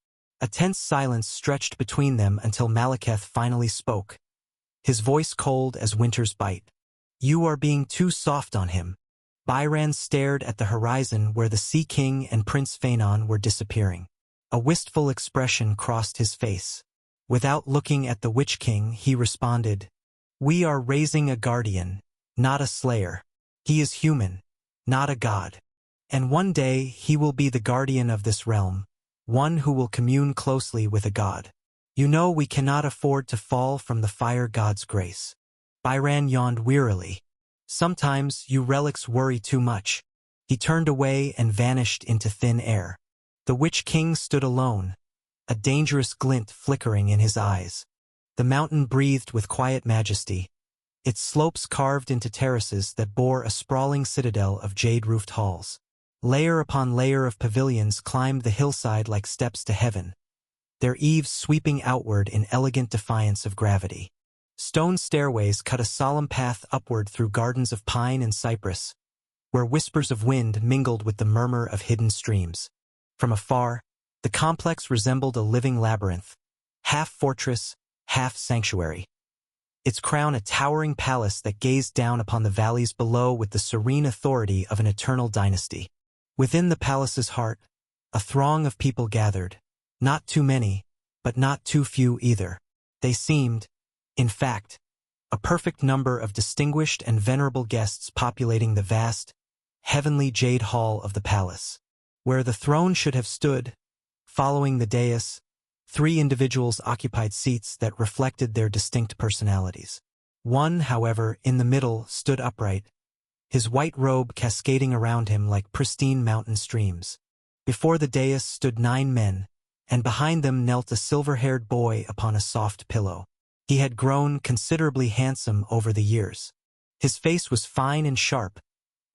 A tense silence stretched between them until Malekith finally spoke, his voice cold as winter's bite. You are being too soft on him. Byran stared at the horizon where the Sea King and Prince Phanon were disappearing. A wistful expression crossed his face. Without looking at the Witch King, he responded, We are raising a guardian, not a slayer. He is human, not a god. And one day he will be the guardian of this realm, one who will commune closely with a god. You know we cannot afford to fall from the fire god's grace. Byran yawned wearily. Sometimes you relics worry too much. He turned away and vanished into thin air. The Witch King stood alone, a dangerous glint flickering in his eyes. The mountain breathed with quiet majesty, its slopes carved into terraces that bore a sprawling citadel of jade-roofed halls. Layer upon layer of pavilions climbed the hillside like steps to heaven. their eaves sweeping outward in elegant defiance of gravity. Stone stairways cut a solemn path upward through gardens of pine and cypress, where whispers of wind mingled with the murmur of hidden streams. From afar, the complex resembled a living labyrinth, half fortress, half sanctuary. Its crown a towering palace that gazed down upon the valleys below with the serene authority of an eternal dynasty. Within the palace's heart, a throng of people gathered, not too many, but not too few either. They seemed, in fact, a perfect number of distinguished and venerable guests populating the vast, heavenly jade hall of the palace. Where the throne should have stood, following the dais, 3 individuals occupied seats that reflected their distinct personalities. One, however, in the middle, stood upright, his white robe cascading around him like pristine mountain streams. Before the dais stood 9 men, and behind them knelt a silver-haired boy upon a soft pillow. He had grown considerably handsome over the years. His face was fine and sharp,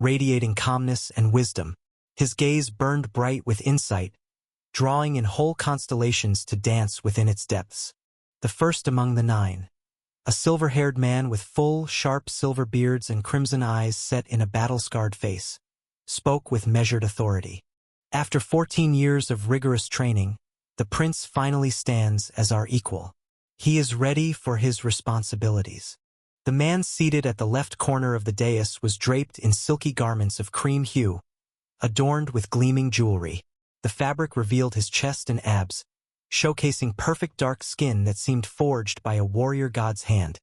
radiating calmness and wisdom. His gaze burned bright with insight, drawing in whole constellations to dance within its depths. The first among the 9, a silver-haired man with full, sharp silver beards and crimson eyes set in a battle-scarred face, spoke with measured authority. After 14 years of rigorous training, the prince finally stands as our equal. He is ready for his responsibilities. The man seated at the left corner of the dais was draped in silky garments of cream hue, adorned with gleaming jewelry. The fabric revealed his chest and abs, showcasing perfect dark skin that seemed forged by a warrior god's hand,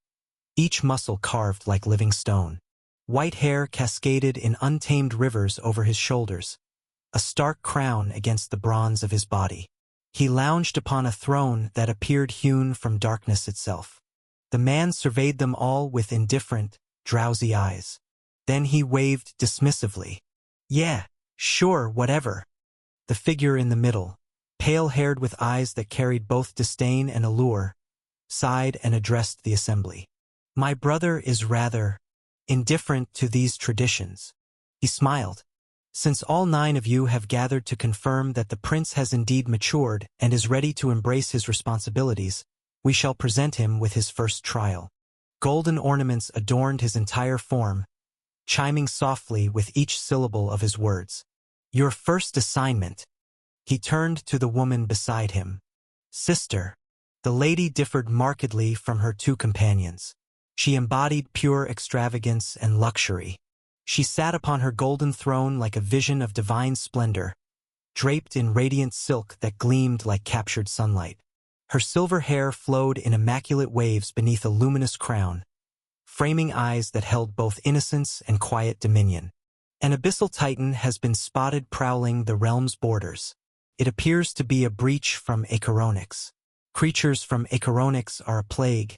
each muscle carved like living stone. White hair cascaded in untamed rivers over his shoulders, a stark crown against the bronze of his body. He lounged upon a throne that appeared hewn from darkness itself. The man surveyed them all with indifferent, drowsy eyes. Then he waved dismissively. "Yeah, sure, whatever." The figure in the middle, pale-haired with eyes that carried both disdain and allure, sighed and addressed the assembly. "My brother is rather indifferent to these traditions." He smiled. "Since all 9 of you have gathered to confirm that the prince has indeed matured and is ready to embrace his responsibilities, we shall present him with his first trial." Golden ornaments adorned his entire form, chiming softly with each syllable of his words. "Your first assignment." He turned to the woman beside him. "Sister." The lady differed markedly from her 2 companions. She embodied pure extravagance and luxury. She sat upon her golden throne like a vision of divine splendor, draped in radiant silk that gleamed like captured sunlight. Her silver hair flowed in immaculate waves beneath a luminous crown, framing eyes that held both innocence and quiet dominion. An abyssal titan has been spotted prowling the realm's borders. It appears to be a breach from Acheronix. Creatures from Acheronix are a plague,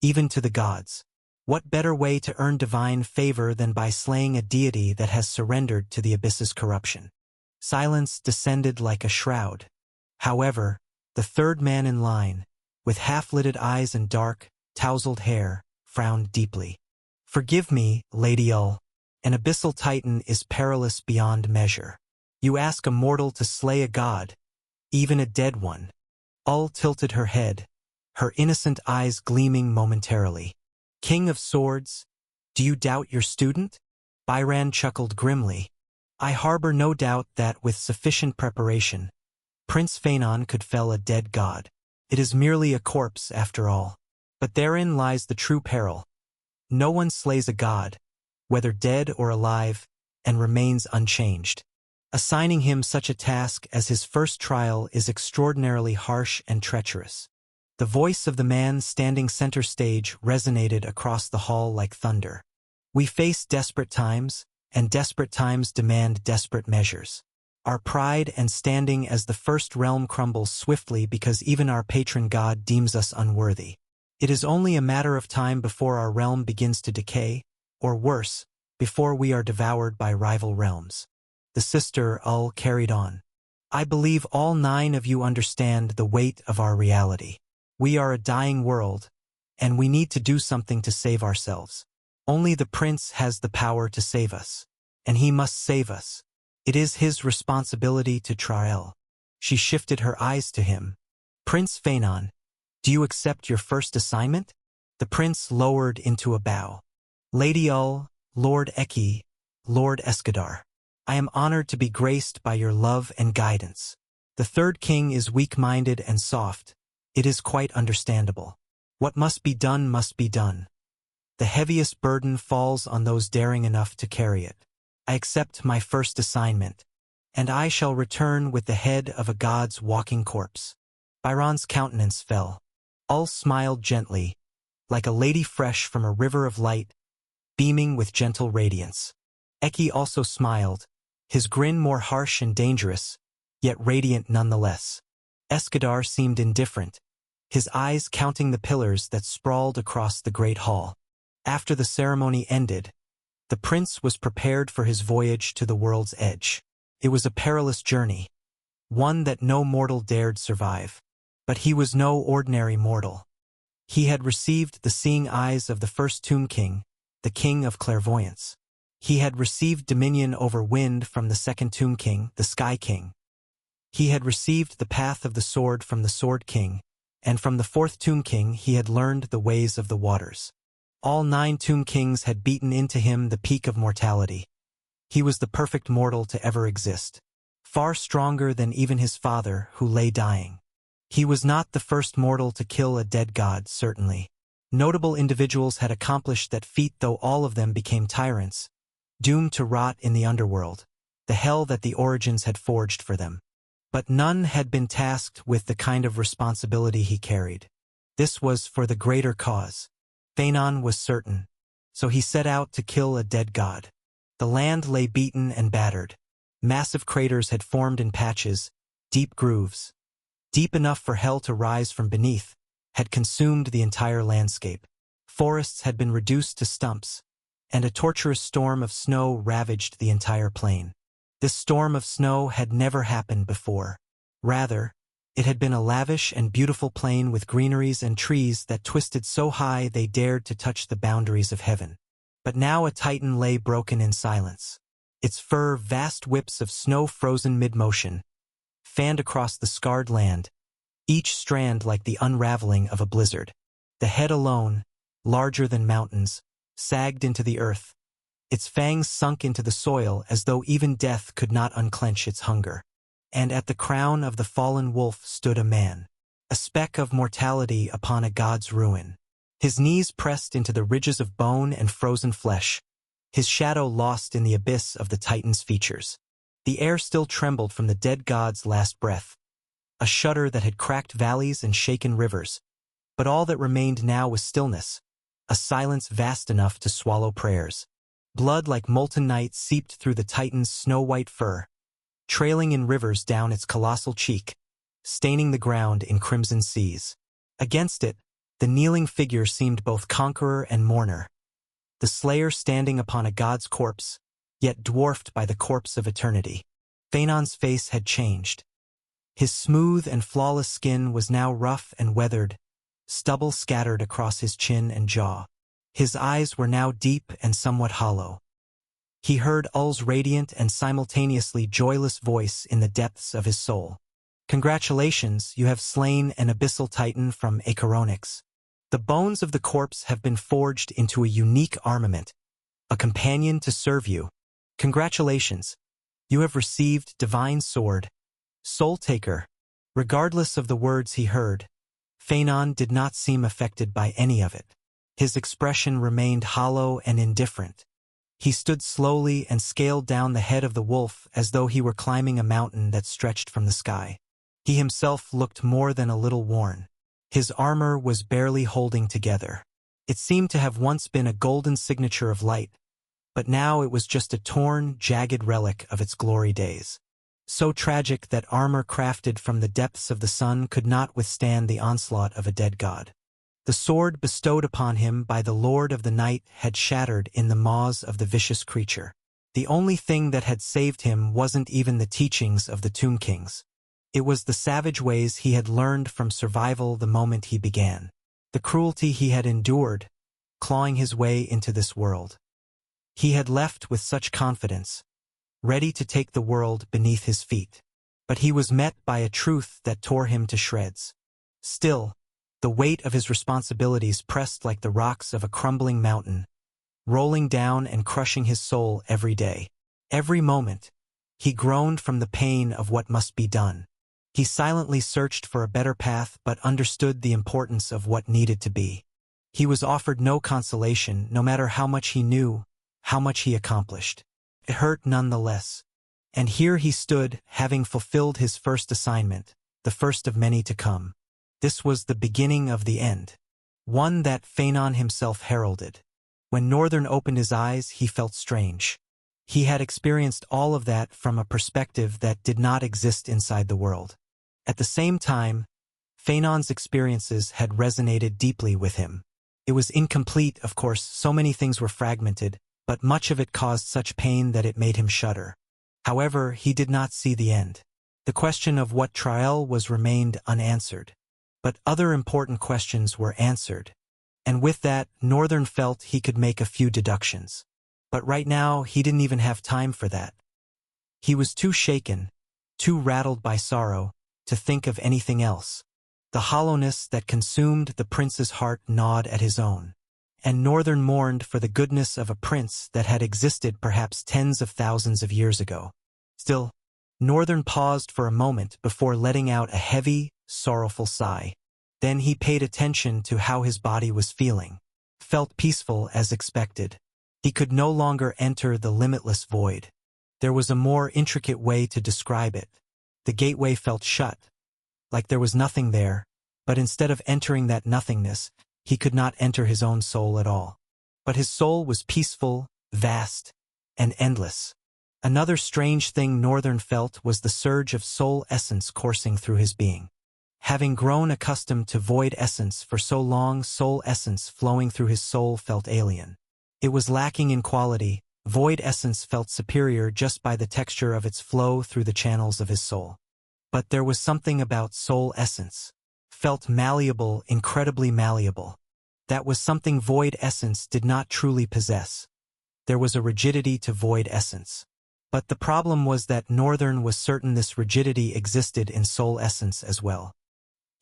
even to the gods. What better way to earn divine favor than by slaying a deity that has surrendered to the abyss's corruption? Silence descended like a shroud. However, the 3rd man in line, with half-lidded eyes and dark, tousled hair, frowned deeply. "Forgive me, Lady Ull. An abyssal titan is perilous beyond measure. You ask a mortal to slay a god, even a dead one." Ull tilted her head, her innocent eyes gleaming momentarily. "King of Swords, do you doubt your student?" Byran chuckled grimly. "I harbor no doubt that with sufficient preparation, Prince Phanon could fell a dead god. It is merely a corpse after all. But therein lies the true peril. No one slays a god, whether dead or alive, and remains unchanged. Assigning him such a task as his first trial is extraordinarily harsh and treacherous." The voice of the man standing center stage resonated across the hall like thunder. "We face desperate times, and desperate times demand desperate measures. Our pride and standing as the first realm crumbles swiftly because even our patron god deems us unworthy. It is only a matter of time before our realm begins to decay, or worse, before we are devoured by rival realms." The sister Ull carried on. "I believe all 9 of you understand the weight of our reality. We are a dying world, and we need to do something to save ourselves. Only the prince has the power to save us, and he must save us. It is his responsibility to trial." She shifted her eyes to him, Prince Phanon, do you accept your first assignment? The prince lowered into a bow. Lady Ul, Lord Eki, Lord Escadar, I am honored to be graced by your love and guidance. The third king is weak-minded and soft. It is quite understandable. What must be done must be done. The heaviest burden falls on those daring enough to carry it. I accept my first assignment, and I shall return with the head of a god's walking corpse. Byron's countenance fell. Ul smiled gently, like a lady fresh from a river of light, beaming with gentle radiance. Eki also smiled, his grin more harsh and dangerous, yet radiant nonetheless. Escadar seemed indifferent, his eyes counting the pillars that sprawled across the great hall. After the ceremony ended, the prince was prepared for his voyage to the world's edge. It was a perilous journey, one that no mortal dared survive. But he was no ordinary mortal. He had received the seeing eyes of the first Tomb King, the king of clairvoyance. He had received dominion over wind from the second Tomb King, the Sky King. He had received the path of the sword from the Sword King, and from the fourth Tomb King he had learned the ways of the waters. All 9 Tomb Kings had beaten into him the peak of mortality. He was the perfect mortal to ever exist, far stronger than even his father, who lay dying. He was not the first mortal to kill a dead god, certainly. Notable individuals had accomplished that feat, though all of them became tyrants, doomed to rot in the underworld, the hell that the Origins had forged for them. But none had been tasked with the kind of responsibility he carried. This was for the greater cause. Phanon was certain, so he set out to kill a dead god. The land lay beaten and battered. Massive craters had formed in patches, deep grooves, deep enough for hell to rise from beneath, had consumed the entire landscape. Forests had been reduced to stumps, and a torturous storm of snow ravaged the entire plain. This storm of snow had never happened before. Rather, it had been a lavish and beautiful plain with greeneries and trees that twisted so high they dared to touch the boundaries of heaven. But now a titan lay broken in silence. Its fur vast whips of snow frozen mid-motion, fanned across the scarred land, each strand like the unraveling of a blizzard. The head alone, larger than mountains, sagged into the earth. Its fangs sunk into the soil as though even death could not unclench its hunger. And at the crown of the fallen wolf stood a man, a speck of mortality upon a god's ruin. His knees pressed into the ridges of bone and frozen flesh, his shadow lost in the abyss of the Titan's features. The air still trembled from the dead god's last breath, a shudder that had cracked valleys and shaken rivers. But all that remained now was stillness, a silence vast enough to swallow prayers. Blood like molten night seeped through the Titan's snow-white fur, trailing in rivers down its colossal cheek, staining the ground in crimson seas. Against it, the kneeling figure seemed both conqueror and mourner, the slayer standing upon a god's corpse, yet dwarfed by the corpse of eternity. Phanon's face had changed. His smooth and flawless skin was now rough and weathered, stubble scattered across his chin and jaw. His eyes were now deep and somewhat hollow. He heard Ul's radiant and simultaneously joyless voice in the depths of his soul. Congratulations, you have slain an abyssal titan from Acheronix. The bones of the corpse have been forged into a unique armament, a companion to serve you. Congratulations, you have received divine sword, Soul Taker. Regardless of the words he heard, Phanon did not seem affected by any of it. His expression remained hollow and indifferent. He stood slowly and scaled down the head of the wolf as though he were climbing a mountain that stretched from the sky. He himself looked more than a little worn. His armor was barely holding together. It seemed to have once been a golden signature of light, but now it was just a torn, jagged relic of its glory days. So tragic that armor crafted from the depths of the sun could not withstand the onslaught of a dead god. The sword bestowed upon him by the Lord of the Night had shattered in the maws of the vicious creature. The only thing that had saved him wasn't even the teachings of the Tomb Kings. It was the savage ways he had learned from survival the moment he began. The cruelty he had endured, clawing his way into this world. He had left with such confidence, ready to take the world beneath his feet. But he was met by a truth that tore him to shreds. Still, the weight of his responsibilities pressed like the rocks of a crumbling mountain, rolling down and crushing his soul every day. Every moment, he groaned from the pain of what must be done. He silently searched for a better path but understood the importance of what needed to be. He was offered no consolation, no matter how much he knew, how much he accomplished. It hurt nonetheless. And here he stood, having fulfilled his first assignment, the first of many to come. This was the beginning of the end, one that Phanon himself heralded. When Northern opened his eyes, he felt strange. He had experienced all of that from a perspective that did not exist inside the world. At the same time, Phanon's experiences had resonated deeply with him. It was incomplete, of course, so many things were fragmented, but much of it caused such pain that it made him shudder. However, he did not see the end. The question of what Trael was remained unanswered. But other important questions were answered. And with that, Northern felt he could make a few deductions. But right now, he didn't even have time for that. He was too shaken, too rattled by sorrow, to think of anything else. The hollowness that consumed the prince's heart gnawed at his own. And Northern mourned for the goodness of a prince that had existed perhaps tens of thousands of years ago. Still, Northern paused for a moment before letting out a heavy, sorrowful sigh. Then he paid attention to how his body was feeling. Felt peaceful as expected. He could no longer enter the limitless void. There was a more intricate way to describe it. The gateway felt shut, like there was nothing there, but instead of entering that nothingness, he could not enter his own soul at all. But his soul was peaceful, vast, and endless. Another strange thing Northern felt was the surge of soul essence coursing through his being. Having grown accustomed to void essence for so long, soul essence flowing through his soul felt alien. It was lacking in quality. Void essence felt superior just by the texture of its flow through the channels of his soul. But there was something about soul essence. Felt malleable, incredibly malleable. That was something void essence did not truly possess. There was a rigidity to void essence. But the problem was that Northern was certain this rigidity existed in soul essence as well.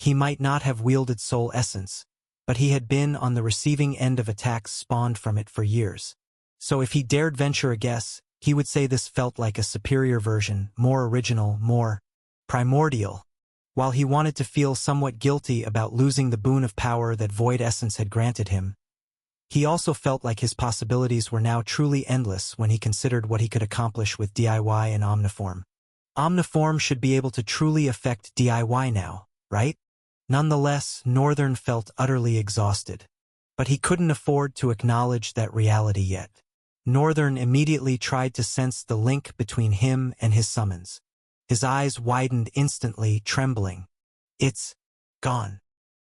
He might not have wielded soul essence, but he had been on the receiving end of attacks spawned from it for years. So if he dared venture a guess, he would say this felt like a superior version, more original, more primordial. While he wanted to feel somewhat guilty about losing the boon of power that void essence had granted him, he also felt like his possibilities were now truly endless when he considered what he could accomplish with DIY and Omniform. Omniform should be able to truly affect DIY now, right? Nonetheless, Northern felt utterly exhausted. But he couldn't afford to acknowledge that reality yet. Northern immediately tried to sense the link between him and his summons. His eyes widened instantly, trembling. It's gone.